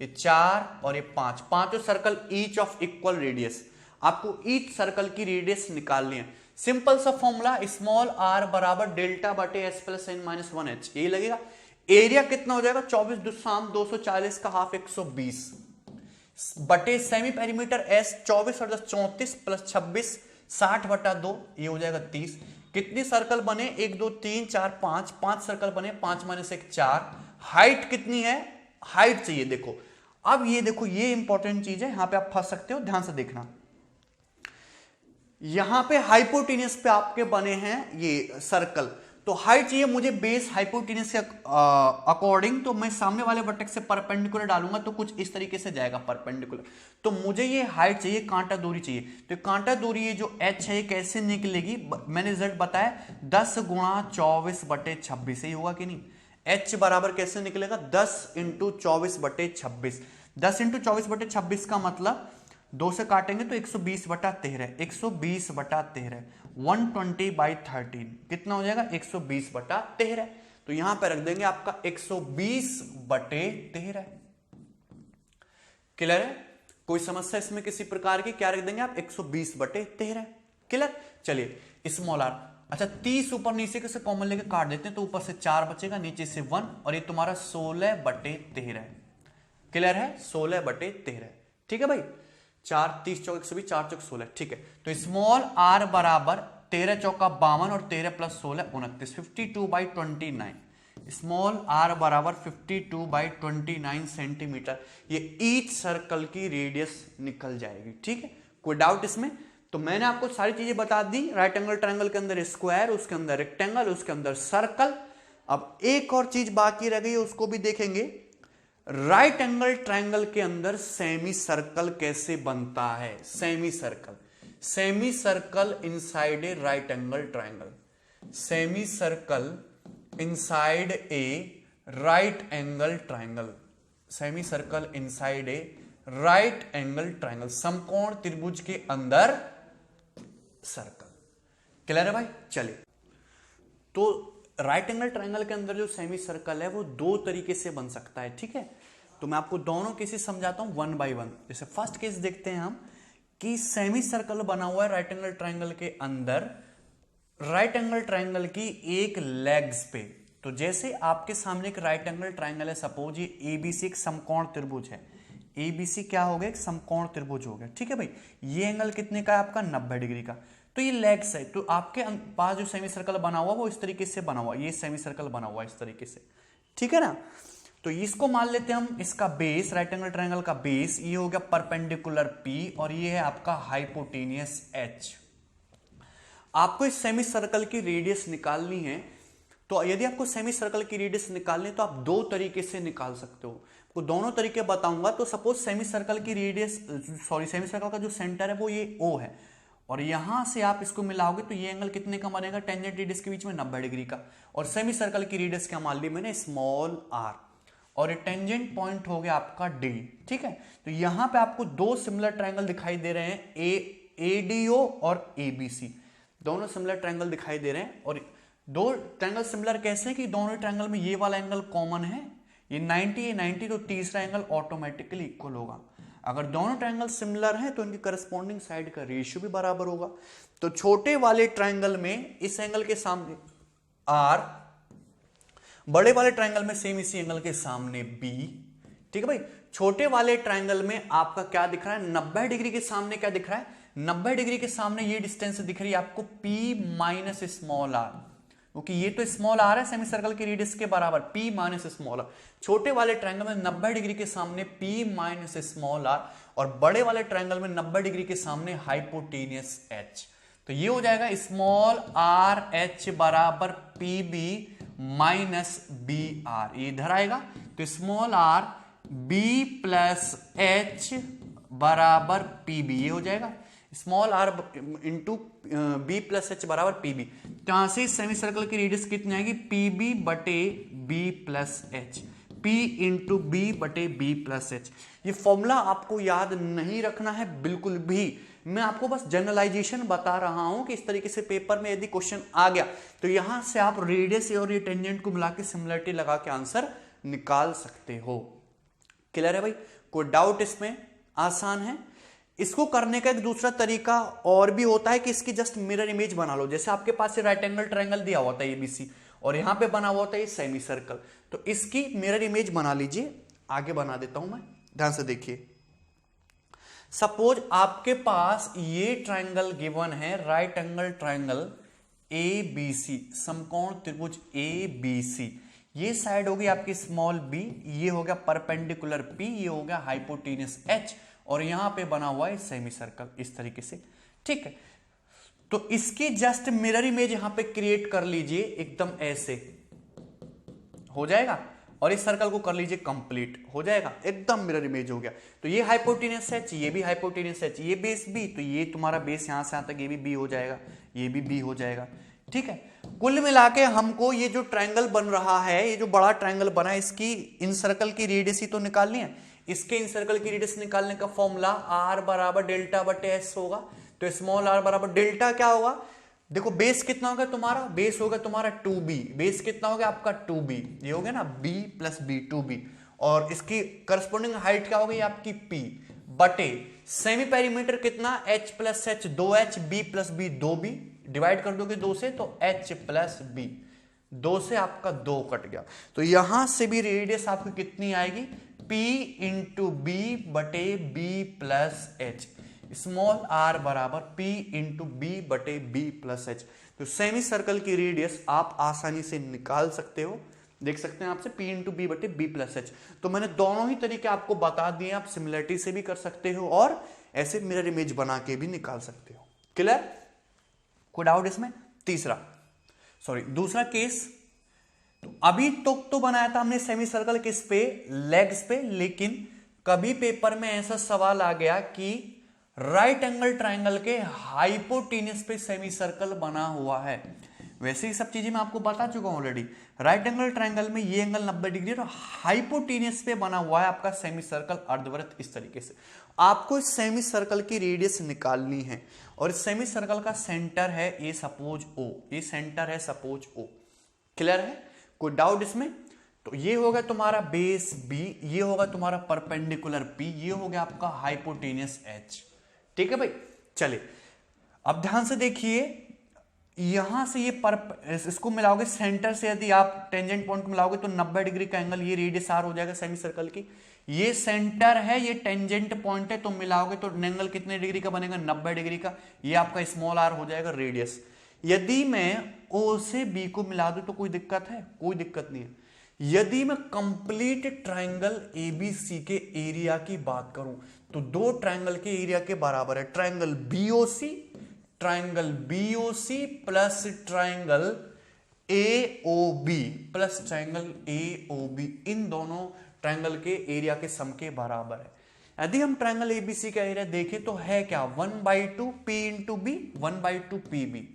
ये 4 और ये 5। पांचों circle each of equal radius. आपको ईच सर्कल की रेडियस निकालनी है। सिंपल सा फॉर्मूला, स्मॉल आर बराबर डेल्टा बटे s plus n minus 1h, यही लगेगा। एरिया कितना हो जाएगा 24 दुसाम 240 का हाफ 120 बटे सेमी पेरीमीटर एस 24 और 10 34 प्लस 26 60 बटा 2, ये हो जाएगा 30। कितनी सर्कल बने 1 2 3 4 5 सर्कल बने, 5 - 1 4। हाइट कितनी है, हाइट चाहिए देखो। अब ये देखो, ये इंपॉर्टेंट चीज है, यहां पे आप फंस सकते हो, ध्यान से देखना। यहां पे हाइपोटेन्यूस पे आपके बने हैं ये सर्कल, तो हाइट चाहिए मुझे बेस हाइपोटेन्यूस के अकॉर्डिंग। तो मैं सामने वाले वर्टेक्स से परपेंडिकुलर डालूंगा तो कुछ इस तरीके से जाएगा परपेंडिकुलर। तो मुझे ये हाइट चाहिए, कांटा दूरी चाहिए। तो कांटा दूरी ये जो h है ये कैसे निकलेगी, मैंने रिजल्ट बताया 10 × 24 बटे 26, यही होगा कि नहीं। h बराबर कैसे निकलेगा 10 × 24 बटे 26। 10 × 24 बटे 26 का मतलब 2 से काटेंगे तो 120 बटा 13, 120 बटा 13, 120/13 कितना हो जाएगा 120 बटा 13। तो यहां पर रख देंगे आपका 120 बटे 13। क्लियर है? कोई समस्या इसमें किसी प्रकार की? क्या रख देंगे आप 120 बटे 13। क्लियर? चलिए स्मॉल आर, अच्छा 30 ऊपर नीचे से कॉमन लेके काट देते हैं तो ऊपर से 4 बचेगा, नीचे से 1 और ये तुम्हारा 16 बटे 13। क्लियर है? 16 बटे 13। ठीक है भाई, 4 30 चौक 120, 4 चौक 16। ठीक है, तो स्मॉल आर बराबर 13 चौका 52 और 13 प्लस 16 29, 52/29। स्मॉल आर बराबर 52/29 सेंटीमीटर। ये ईच सर्कल की रेडियस निकल जाएगी। ठीक है, कोई डाउट इसमें? तो मैंने आपको सारी चीजें बता दी। राइट एंगल ट्रायंगल के अंदर स्क्वायर, उसके अंदर रेक्टेंगल, उसके अंदर सर्कल। अब एक और चीज बाकी रह गई, उसको भी देखेंगे। राइट एंगल ट्रायंगल के अंदर सेमी सर्कल कैसे बनता है। Semi circle, semi circle inside a right angle triangle, semi circle inside a right angle triangle, semi circle inside a right angle triangle, समकोण त्रिभुज के अंदर सर्कल। क्लियर है भाई? चलिए, तो राइट एंगल ट्रायंगल के अंदर जो सेमी सर्कल है वो दो तरीके से बन सकता है, ठीक है। तो मैं आपको दोनों केसेस समझाता हूं वन बाय वन। जैसे फर्स्ट केस देखते हैं हम कि सेमी सर्कल बना हुआ है राइट एंगल ट्रायंगल के अंदर, राइट एंगल ट्रायंगल की एक लेग्स पे। तो जैसे आपके सामने एक राइट एंगल ट्रायंगल है, सपोज ये एबीसी एक समकोण त्रिभुज है, एबीसी क्या हो गया? एक समकोण त्रिभुज हो गया, ठीक है भाई। ये एंगल कितने का है आपका? 90 डिग्री का। तो ये लेग्स है, तो आपके पास जो सेमी सर्कल बना हुआ वो इस तरीके से बना हुआ, ये सेमी सर्कल बना हुआ इस तरीके से, ठीक है ना। तो इसको मान लेते हैं हम, इसका बेस, राइट एंगल ट्रायंगल का बेस ये हो गया परपेंडिकुलर P और ये है आपका हाइपोटेनियस H। आपको इस सेमी सर्कल की रेडियस निकालनी है, तो यदि आपको सेमी सर्कल की रेडियस निकालनी है तो आप दो तरीके से निकाल सकते हो। आपको दोनों तरीके बताऊंगा। तो सपोज सेमी सर्कल की रेडियस, सेमी सर्कल का जो सेंटर है वो ये O है, और यहां से आप इसको मिलाओगे तो ये एंगल कितने का बनेगा? टेंजेंट रेडियस के बीच में 90 डिग्री का। और सेमी सर्कल की रेडियस क्या मान ली मैंने? स्मॉल r, और ये टेंजेंट पॉइंट हो गया आपका D, ठीक है। तो यहां पे आपको दो सिमिलर ट्रायंगल दिखाई दे रहे हैं, ADO और ABC, दोनों सिमिलर ट्रायंगल दिखाई दे रहे हैं। और दो ट्रायंगल सिमिलर कैसे हैं कि दोनों ट्रायंगल में ये वाला एंगल कॉमन है, ये 90 ये 90, तो तीसरा एंगल ऑटोमेटिकली इक्वल होगा। अगर दोनों ट्रायंगल सिमिलर हैं तो इनकी करस्पॉन्डिंग साइड का रेशियो भी बराबर होगा। तो छोटे वाले ट्रायंगल में इस एंगल के सामने R, बड़े वाले ट्रायंगल में सेम इसी एंगल के सामने B, ठीक है भाई। छोटे वाले ट्रायंगल में आपका क्या दिख रहा है? 90 डिग्री के सामने क्या दिख रहा है? 90 डिग्री के सामने ये डिस्टेंस दिख रही है आपको P माइनस स्मॉल r, क्योंकि ये तो स्मॉल r है सेमी सर्कल की रेडियस के बराबर, P माइनस स्मॉल r। छोटे वाले ट्रायंगल में 90 डिग्री के सामने P माइनस स्मॉल r, और बड़े वाले ट्रायंगल में 90 डिग्री के सामने हाइपोटेनियस H। तो ये हो जाएगा स्मॉल r H बराबर PB माइनस BR, ये इधर आएगा। तो small r B plus H बराबर PB, ये हो जाएगा small r into B plus H बराबर PB। तो यहां से सेमी सर्कल की रेडियस कितनी आएगी? PB बटे B plus H, P into B बटे B प्लस H। ये फॉर्मूला आपको याद नहीं रखना है बिल्कुल भी, मैं आपको बस जनरलाइजेशन बता रहा हूं कि इस तरीके से पेपर में यदि क्वेश्चन आ गया तो यहां से आप रेडियस और ये टेंजेंट को मिला के सिमिलरिटी लगा के आंसर निकाल सकते हो। क्लियर है भाई? कोई डाउट इसमें? आसान है। इसको करने का एक दूसरा तरीका और भी होता है कि इसकी जस्ट मिरर इमेज बना लो। जैसे आपके पास से राइट एंगल ट्रायंगल दिया हुआ था एबीसी, और यहां पे बना हुआ था ये सेमी सर्कल, तो इसकी मिरर इमेज बना लीजिए। आगे बना देता हूं मैं, ध्यान से देखिए। सपोज आपके पास ये ट्रायंगल गिवन है, राइट एंगल ट्रायंगल ABC, समकोण त्रिभुज ABC। ये साइड होगी आपकी स्मॉल b, ये हो गया परपेंडिकुलर P, ये हो गया हाइपोटेनियस H, और यहां पे बना हुआ है सेमी सर्कल इस तरीके से, ठीक है। तो इसकी जस्ट मिरर इमेज यहां पे क्रिएट कर लीजिए, एकदम ऐसे हो जाएगा, और इस सर्कल को कर लीजिए कंप्लीट, हो जाएगा एकदम मिरर इमेज हो गया। तो ये हाइपोटेनियस H, ये भी हाइपोटेनियस H, ये बेस B, तो ये तुम्हारा बेस यहां से यहां तक ये भी B हो जाएगा, ये भी B हो जाएगा, ठीक है। कुल मिला के हमको ये जो ट्रायंगल बन रहा है, ये जो बड़ा ट्रायंगल बना है, इसकी इन सर्कल की रेडियस ही तो निकालनी है। इसके इन सर्कल की रेडियस निकालने का फॉर्मूला R बराबर डेल्टा बटे S होगा। तो स्मॉल r बराबर डेल्टा क्या होगा? देखो बेस कितना होगा तुम्हारा? बेस होगा तुम्हारा 2b, बेस कितना हो गया आपका 2b, ये हो गया ना b प्लस b 2b, और इसकी करस्पॉन्डिंग हाइट क्या हो गई आपकी p बटे सेमी पेरीमीटर कितना h plus h 2h, b plus b 2b, divide कर दोगे 2 से तो h प्लस b, 2 से आपका 2 कट गया। तो यहां से भी रेडियस आपकी कितनी आएगी? p इंटू b बटे b plus h, small r बराबर p इंटू b बटे b प्लस h। तो सेमी सर्कल की रेडियस आप आसानी से निकाल सकते हो, देख सकते हैं आपसे p इंटू बी बटे b प्लस h। तो मैंने दोनों ही तरीके आपको बता दिए, आप सिमिलरिटी से भी कर सकते हो और ऐसे मिरर इमेज बना के भी निकाल सकते हो। क्लियर? कोई डाउट इसमें? दूसरा केस, तो अभी तो बनाया था हमने सेमी सर्कल किस पे? लेग्स पे। लेकिन कभी पेपर में ऐसा सवाल आ गया कि राइट एंगल ट्रायंगल के हाइपोटेनियस पे सेमी सर्कल बना हुआ है, वैसे ही सब चीजें मैं आपको बता चुका हूं ऑलरेडी। राइट एंगल ट्रायंगल में ये एंगल 90 डिग्री और हाइपोटेन्यूस पे बना हुआ है आपका सेमी सर्कल अर्धवृत्त। इस तरीके से आपको इस सेमी सर्कल की रेडियस निकालनी है और इस सेमी सर्कल का सेंटर है ये सपोज ओ, ये सेंटर है सपोज ओ। क्लियर है, कोई डाउट इसमें? तो ये होगा तुम्हारा बेस बी, ये होगा तुम्हारा परपेंडिकुलर पी, ये हो गया आपका हाइपोटेनियस एच। ठीक है भाई, चलिए अब ध्यान से देखिए, यहां से ये इसको मिलाओगे सेंटर से, यदि आप टेंजेंट पॉइंट को मिलाओगे तो 90 डिग्री का एंगल, ये रेडियस आर हो जाएगा सेमी सर्कल की। ये सेंटर है, ये टेंजेंट पॉइंट है, तो मिलाओगे तो एंगल कितने डिग्री का बनेगा? 90 डिग्री का। ये आपका स्मॉल आर हो जाएगा रेडियस। यदि मैं ओ से बी को मिला दूं तो कोई दिक्कत है? कोई दिक्कत नहीं है। यदि मैं कंप्लीट ट्रायंगल एबीसी के एरिया की बात करूं तो दो ट्रायंगल के एरिया के बराबर है। Triangle BOC plus triangle AOB plus triangle AOB, इन दोनों ट्रायंगल के एरिया के सम के बराबर है। यदि हम ट्रायंगल एबीसी का एरिया देखें तो है क्या? 1/2 p into b, 1/2 p b.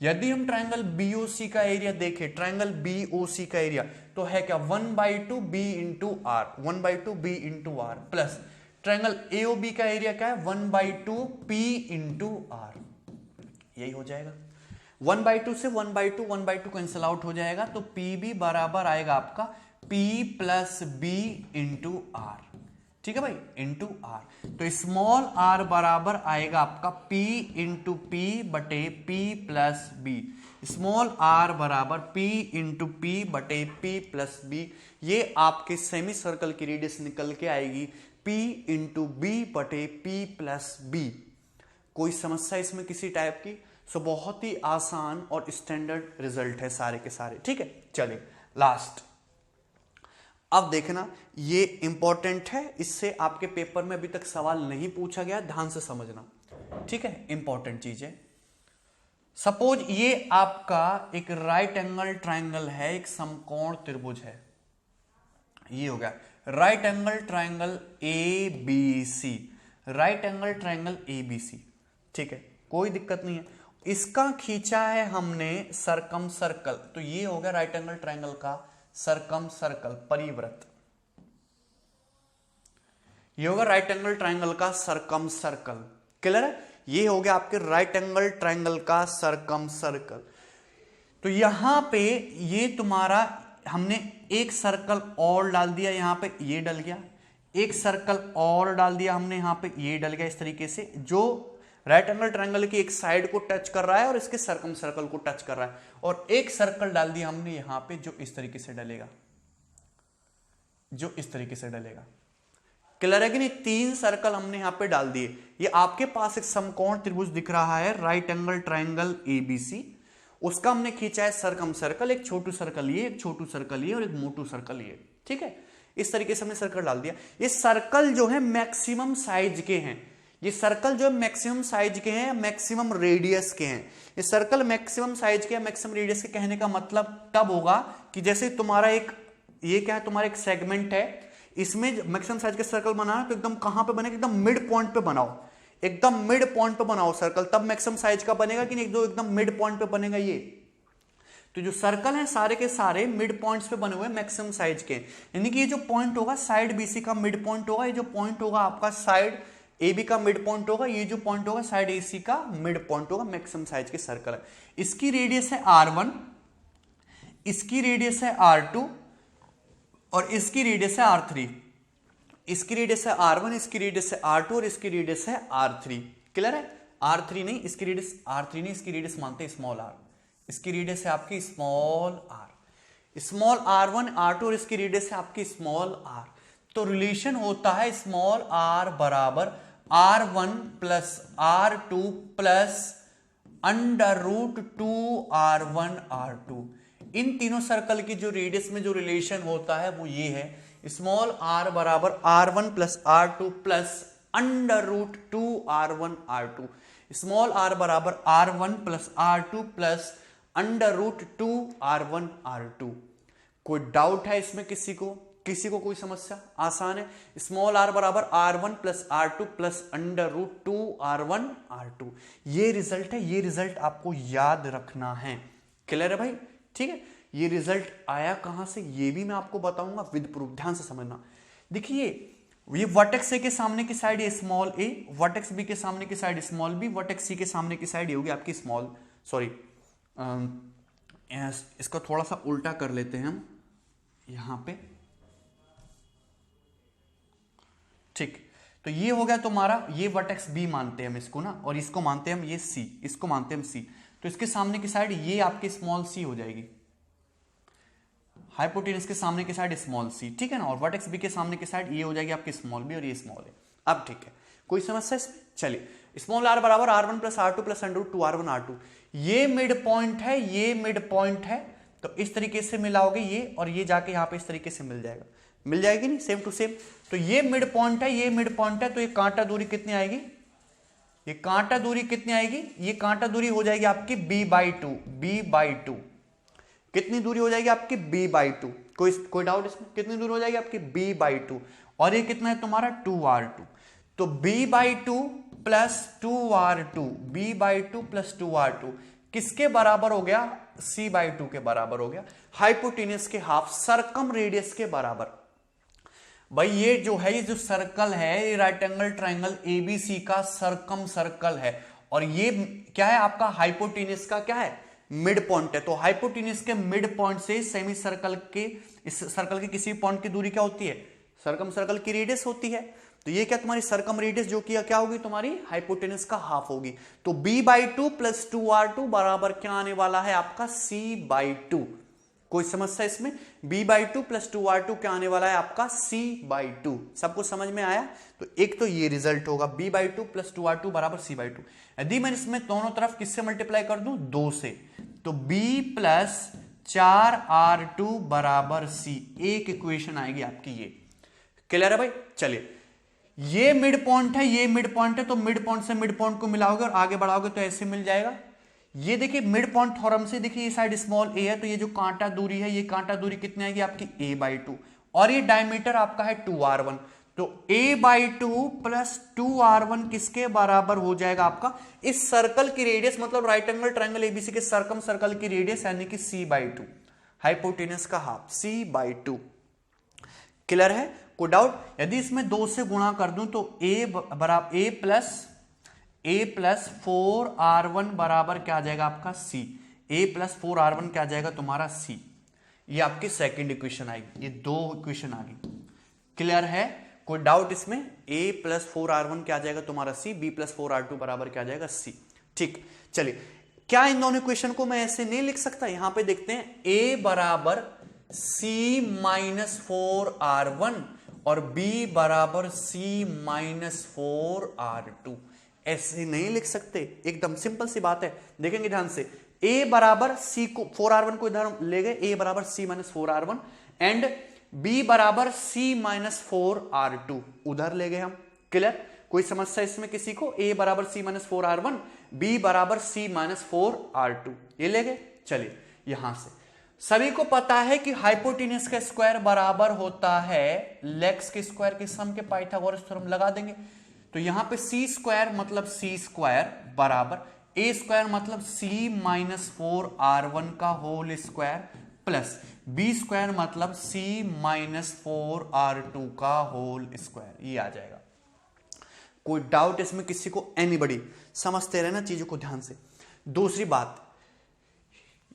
यदि हम ट्रायंगल बीओसी का एरिया देखें, ट्रायंगल बीओसी का एरिया तो है क्या? 1/2 b into r, 1/2 b into r, plus triangle AOB का एरिया क्या है? 1/2 पी इंटू आर। यही हो जाएगा। 1/2 से 1/2 कैंसिल आउट हो जाएगा, तो पी बी बराबर आएगा आपका p plus b into r. ठीक है भाई, इंटू आर। तो स्मॉल आर बराबर आएगा आपका P इंटू पी बटे P plus b. Small r बराबर P इंटू पी बटे P प्लस बी। ये आपके सेमी सर्कल की रेडियस निकल के आएगी P इंटू बी बटे P प्लस बी। कोई समस्या इसमें किसी टाइप की? सो बहुत ही आसान और स्टैंडर्ड रिजल्ट है सारे के सारे। ठीक है, चलिए लास्ट। अब देखना, ये इंपॉर्टेंट है, इससे आपके पेपर में अभी तक सवाल नहीं पूछा गया, ध्यान से समझना। ठीक है, इंपॉर्टेंट चीज है। सपोज ये आपका एक राइट एंगल ट्रायंगल है, एक समकोण त्रिभुज है। ये हो गया right angle triangle A B C, right angle triangle A B C. ठीक है, कोई दिक्कत नहीं है। इसका खींचा है हमने सरकम सर्कल, तो ये हो गया राइट एंगल ट्रायंगल का सरकम सर्कल, परिवृत्त। ये होगा राइट एंगल ट्रायंगल का सरकम सर्कल। क्लियर है? ये हो गया आपके राइट एंगल ट्रायंगल का सरकम सर्कल। तो यहां पे ये तुम्हारा हमने एक सर्कल और डाल दिया, यहां पे ये डल गया, एक सर्कल और डाल दिया हमने, यहां पे ये डल गया। इस तरीके से जो राइट एंगल ट्रायंगल की एक साइड को टच कर रहा है और इसके सरकम सर्कल को टच कर रहा है, और एक सर्कल डाल दिया हमने यहां पे जो इस तरीके से डलेगा, जो इस तरीके से डलेगा। क्लियर है कि नहीं? 3 सर्कल हमने यहां पे डाल दिए। ये आपके पास एक समकोण त्रिभुज दिख रहा है, राइट एंगल ट्रायंगल एबीसी, उसका हमने खींचा है सरकम सर्कल, एक छोटू सर्कल ये, एक छोटू सर्कल ये और एक मोटू सर्कल ये। ठीक है, इस तरीके से हमने सर्कल डाल दिया। ये सर्कल जो है मैक्सिमम साइज के हैं, ये सर्कल जो मैक्सिमम साइज के हैं, मैक्सिमम रेडियस के हैं। ये सर्कल मैक्सिमम साइज के, मैक्सिमम रेडियस के कहने का मतलब तब होगा कि जैसे तुम्हारा एक, ये क्या है, तुम्हारा एक सेगमेंट है, इसमें मैक्सिमम साइज के सर्कल बनाना तो एकदम कहां पे बनेगा? एकदम मिड पॉइंट पे बनाओ, एकदम मिड पॉइंट पे बनाओ सर्कल, तब मैक्सिमम साइज का बनेगा कि नहीं? जो एकदम मिड पॉइंट पे बनेगा ये। तो जो सर्कल है सारे के सारे मिड पॉइंट्स पे बने हुए मैक्सिमम साइज के, यानी कि ये जो पॉइंट होगा साइड बीसी का मिड पॉइंट होगा, ये जो पॉइंट होगा आपका साइड ए बी का मिड पॉइंट होगा, ये जो पॉइंट होगा साइड ए सी का मिड पॉइंट होगा। मैक्सिमम साइज के सर्कल है, इसकी रेडियस है R1, इसकी रेडियस है R2 और इसकी रेडियस है R3। इसकी रेडियस है R1, इसकी रेडियस है R2 और इसकी रेडियस है R3। क्लियर है? R3 नहीं, इसकी रेडियस R3 नहीं, इसकी रेडियस मानते हैं स्मॉल r, इसकी रेडियस है आपकी small r, small R1 R2 और इसकी रेडियस है आपकी स्मॉल r। तो रिलेशन होता है स्मॉल r बराबर R1 plus R2 plus √2R1 R2। इन तीनों सर्कल की जो रेडियस में जो रिलेशन होता है वो ये है, स्मॉल r बराबर R1 plus R2 plus √2R1 R2। Small r बराबर R1 plus R2 plus √2R1 R2। कोई डाउट है इसमें किसी को? किसी को कोई समस्या? आसान है। स्मॉल r बराबर R1 plus R2 plus √2R1 R2। ये रिजल्ट है, ये रिजल्ट आपको याद रखना है। क्लियर है भाई? ठीक है, ये रिजल्ट आया कहां से ये भी मैं आपको बताऊंगा विद प्रूफ, ध्यान से समझना। देखिए ये वर्टेक्स ए के सामने की साइड ए स्मॉल ए, वर्टेक्स बी के सामने की साइड स्मॉल बी, वर्टेक्स सी के सामने की साइड ये होगी आपकी स्मॉल, सॉरी इसको थोड़ा सा उल्टा कर लेते हैं हम यहां पे। ठीक, तो ये हो गया तुम्हारा, ये वर्टेक्स बी मानते हैं हम इसको ना, और इसको मानते हैं हम ये सी, इसको मानते हैं हम सी, तो इसके सामने की साइड ये आपकी स्मॉल सी हो जाएगी, हाइपोटेनस के सामने की साइड स्मॉल सी, ठीक है ना, और वर्टेक्स बी के सामने की साइड ये हो जाएगी आपकी स्मॉल बी और ये स्मॉल है। अब ठीक है, कोई समस्या इसमें? चलिए, स्मॉल आर बराबर R1 plus R2 plus under root 2 R1 R2, ये मिड पॉइंट है, ये मिड पॉइंट है, तो इस तरीके से मिलाओगे ये, और ये जाके यहां पे इस तरीके से मिल जाएगा, मिल जाएगी नहीं, सेम टू सेम। तो ये मिड पॉइंट है, ये मिड पॉइंट है, तो ये कांटा दूरी कितनी आएगी, ये कांटा दूरी कितनी आएगी, ये कांटा दूरी हो जाएगी आपकी b/2, b/2 कितनी दूरी हो जाएगी आपकी b/2, कोई डाउट इसमें? कितनी दूरी हो जाएगी आपकी b/2, और ये कितना है तुम्हारा 2r2, तो b/2 plus 2r2, b/2 plus 2r2 किसके बराबर हो गया, c/2 के बराबर हो गया, हाइपोटेनस के हाफ, सरकम रेडियस के बराबर। भाई ये जो है, ये जो सर्कल है, ये राइट एंगल ट्राइंगल एबीसी का सरकम सर्कल है, और ये क्या है आपका, हाइपोटेनस का क्या है, मिड पॉइंट है। तो हाइपोटेनस के मिड पॉइंट से सेमी सर्कल के, इस सर्कल के किसी पॉइंट की दूरी क्या होती है, सरकम सर्कल की रेडियस होती है। तो ये क्या तुम्हारी सरकम रेडियस जो कि क्या होगी, तुम्हारी हाइपोटेनस का हाफ होगी। तो b/2 प्लस 2r2 बराबर क्या आने वाला है आपका c/2। कोई समस्या इसमें? b/2 प्लस 2r2 क्या आने वाला है आपका c/2। सबको समझ में आया? तो एक तो ये रिजल्ट होगा b/2 प्लस 2r2 बराबर c/2। यदि मैं इसमें दोनों तरफ किससे मल्टीप्लाई कर दूं, 2 से, तो b प्लस 4r2 बराबर c, एक इक्वेशन आएगी आपकी ये। क्लियर है भाई? चलिए, ये मिड पॉइंट है, ये मिड पॉइंट है, तो मिड पॉइंट से मिड पॉइंट को मिलाओगे और आगे बढ़ाओगे तो ऐसे मिल जाएगा। ये देखिए मिड पॉइंट थ्योरम से, देखिए ये साइड स्मॉल ए है, तो ये जो कांटा दूरी है, ये कांटा दूरी कितनी आएगी आपकी a/2, और ये डायमीटर आपका है 2r1, तो a/2 प्लस 2r1 किसके बराबर हो जाएगा आपका, इस सर्कल की रेडियस, मतलब राइट एंगल ट्राइंगल एबीसी के सरकम सर्कल की रेडियस, यानी कि c/2, हाइपोटेनस का हाफ c/2। क्लियर है? कोई डाउट? यदि इसमें 2 से गुणा कर दूं तो a बराबर a प्लस 4r1 बराबर क्या आ जाएगा आपका c, a प्लस 4r1 क्या आ जाएगा तुम्हारा c, ये आपकी सेकंड इक्वेशन आएगी, ये 2 इक्वेशन आ गई। क्लियर है? कोई डाउट इसमें? a प्लस 4r1 क्या आ जाएगा तुम्हारा c, b प्लस 4r2 बराबर क्या आ जाएगा c। ठीक, चलिए, क्या इन दोनों इक्वेशन को मैं ऐसे नहीं लिख सकता? यहां पे देखते हैं, a बराबर c माइनस 4r1 और b बराबर c माइनस 4r2, ऐसे नहीं लिख सकते? एकदम सिंपल सी बात है, देखेंगे ध्यान से। a बराबर c को 4r1 को इधर ले गए, a बराबर c minus 4r1 and b बराबर c माइनस 4r2 उधर ले गए हम। क्लियर? कोई समस्या इसमें किसी को? a बराबर c माइनस 4r1, b बराबर c माइनस 4r2 ये ले गए। चलिए, यहां से सभी को पता है कि हाइपोटेनस का स्क्वायर बराबर होता है लेग्स के स्क्वायर के सम के, पाइथागोरस थ्योरम लगा देंगे। तो यहां पे सी स्क्वायर मतलब सी स्क्वायर बराबर ए स्क्वायर मतलब सी माइनस 4r1 का whole square plus b square मतलब सी माइनस 4r2 का होल स्क्वायर, ये आ जाएगा। कोई डाउट इसमें किसी को? एनीबडी? समझते रहना चीजों को ध्यान से। दूसरी बात,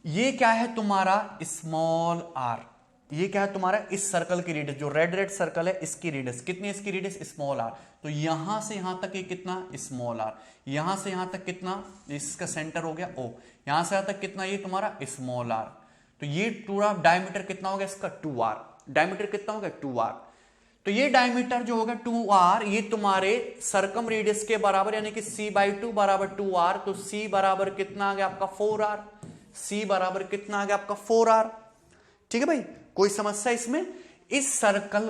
ये क्या है तुम्हारा स्मॉल आर, ये क्या है तुम्हारा इस सर्कल की रेडियस, जो रेड रेड सर्कल है इसकी रेडियस कितनी है, इसकी रेडियस स्मॉल आर। तो यहां से यहां तक ये कितना स्मॉल आर, यहां से यहां तक कितना, इसका सेंटर हो गया ओ, यहां से यहां तक कितना ये तुम्हारा स्मॉल आर। तो ये पूरा डायमीटर कितना हो गया इसका 2r, डायमीटर कितना हो गया 2r। तो ये डायमीटर जो होगा 2r, ये तुम्हारे सरकम रेडियस के बराबर, यानी कि c/2 बराबर 2r, तो c बराबर कितना आ गया आपका 4r, c बराबर कितना आ गया आपका 4r। ठीक है भाई? कोई समस्या इसमें? इस सर्कल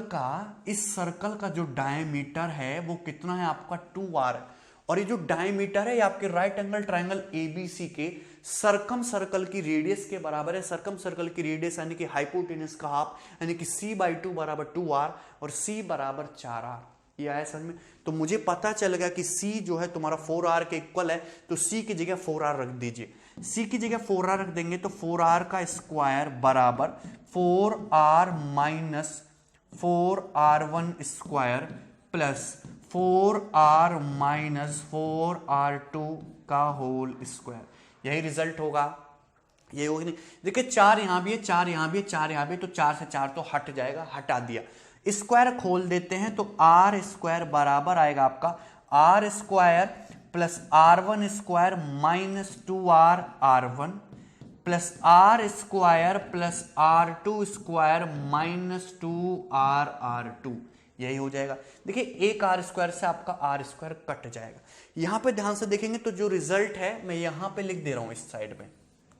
का जो डायमीटर है वो कितना है आपका 2r, और ये जो डायमीटर है ये आपके राइट एंगल ट्राइंगल एबीसी के सरकम सर्कल की रेडियस के बराबर है। सरकम सर्कल की रेडियस यानी कि हाइपोटेनस का हाफ, यानी कि c/2 बराबर 2r और c बराबर 4r। ये आया समझ में? तो मुझे पता चल गया कि c जो है तुम्हारा 4r के इक्वल है, तो c की जगह 4r रख दीजिए। सी की जगह 4r रख देंगे तो 4r का स्क्वायर बराबर 4r minus 4r1 square plus 4r minus 4r2 का होल स्क्वायर। यही रिजल्ट होगा, ये होगी नहीं। देखिए 4 यहां भी है, 4 यहां भी है, 4 यहां भी है, तो 4 से 4 तो हट जाएगा, हटा दिया। स्क्वायर खोल देते हैं तो आर स्क्वायर बराबर आएगा आपका r square plus R1 square minus 2r R1 plus r square plus R2 square minus 2r R2। यही हो जाएगा। देखिए एक आर स्क्वायर से आपका आर स्क्वायर कट जाएगा। यहां पे ध्यान से देखेंगे तो जो रिजल्ट है मैं यहां पे लिख दे रहा हूं इस साइड में।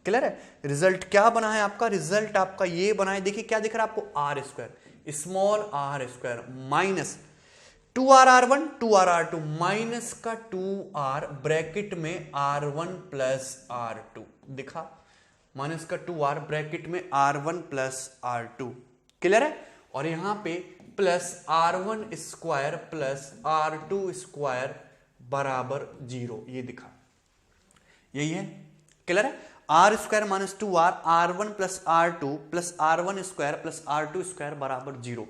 क्लियर है? रिजल्ट क्या बना है आपका? रिजल्ट आपका ये बना है, देखिए क्या दिख रहा है आपको, r square small r square minus 2r R1 2r R2 minus का 2r ब्रैकेट में R1 प्लस R2 दिखा, माइनस का 2r ब्रैकेट में R1 प्लस R2। क्लियर है? और यहां पे plus R1 square plus R2 square बराबर 0, ये दिखा, यही है। क्लियर है? R square minus 2r R1 plus R2 plus R1 square plus R2 square बराबर 0।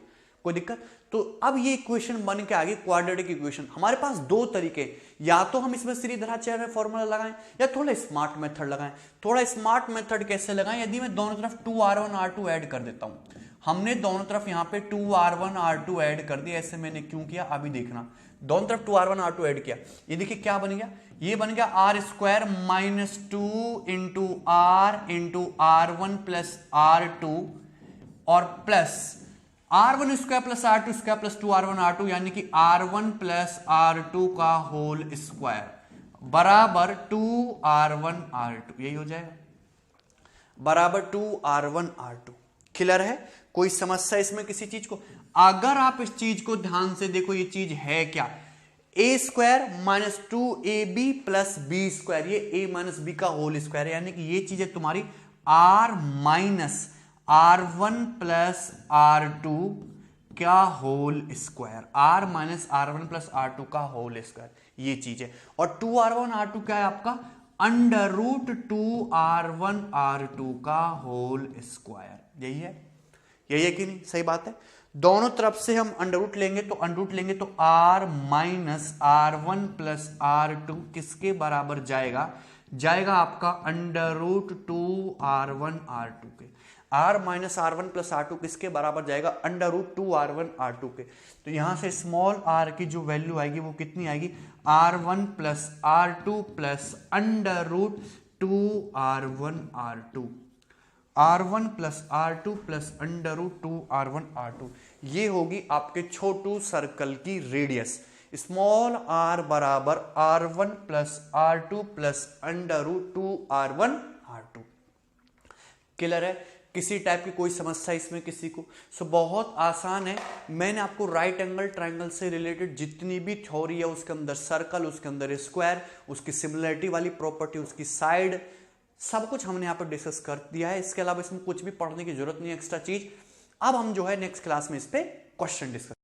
कोई दिक्कत? तो अब ये इक्वेशन बन के आ गई क्वाड्रेटिक इक्वेशन। हमारे पास दो तरीके, या तो हम इसमें श्रीधराचार्य फॉर्मूला लगाएं या थोड़ा स्मार्ट मेथड लगाएं। थोड़ा स्मार्ट मेथड कैसे लगाएं? यदि मैं दोनों तरफ 2r1 R2 ऐड कर देता हूं। हमने दोनों तरफ यहां पे 2r1 R2 ऐड कर दिया। ऐसे मैंने क्यों किया अभी देखना। दोनों तरफ 2r1 R2 ऐड किया, ये देखिए क्या बन गया, ये बन गया आर स्क्वायर माइनस 2 इंटू R1 प्लस R2 और plus R1 square plus R2 square plus 2r1 R2 यानी कि R1 प्लस R2 का होल स्क्वायर बराबर 2r1 R2। यही हो जाएगा, बराबर 2r1 R2। क्लियर है? कोई समस्या इसमें किसी चीज को? अगर आप इस चीज को ध्यान से देखो, ये चीज है क्या, a square minus 2ab plus b square, ये a माइनस बी का होल स्क्वायर है, यानी कि ये चीज है तुम्हारी r minus R1 plus R2 का whole square, r minus R1 plus R2 का होल स्क्वायर, ये चीज है। और 2r1 R2 क्या है आपका, अंडर रूट 2r1 R2 का होल स्क्वायर। यही है, यही है कि नहीं? सही बात है। दोनों तरफ से हम अंडर रूट लेंगे तो r minus R1 plus R2 किसके बराबर जाएगा, जाएगा आपका अंडर रूट 2r1 R2 के। r minus R1 plus R2 किसके बराबर जाएगा, अंडर रूट 2r1 R2 के। तो यहां से स्मॉल r की जो वैल्यू आएगी वो कितनी आएगी, R1 plus R2 plus under root 2r1 R2, R1 plus R2 plus under root 2r1 R2। ये होगी आपके छोटू सर्कल की रेडियस। स्मॉल r बराबर R1 plus R2 plus under root 2r1 R2। Clear है? किसी टाइप की कोई समस्या इसमें किसी को? सो बहुत आसान है। मैंने आपको राइट एंगल ट्रायंगल से रिलेटेड जितनी भी थ्योरी है, उसके अंदर सर्कल, उसके अंदर स्क्वायर, उसकी सिमिलरिटी वाली प्रॉपर्टी, उसकी साइड, सब कुछ हमने यहाँ पर डिस्कस कर दिया है। इसके अलावा इसमें कुछ भी पढ़ने की जरूरत नहीं है एक्स्ट्रा चीज। अब हम जो है नेक्स्ट क्लास में इस पे क्वेश्चन डिस्कस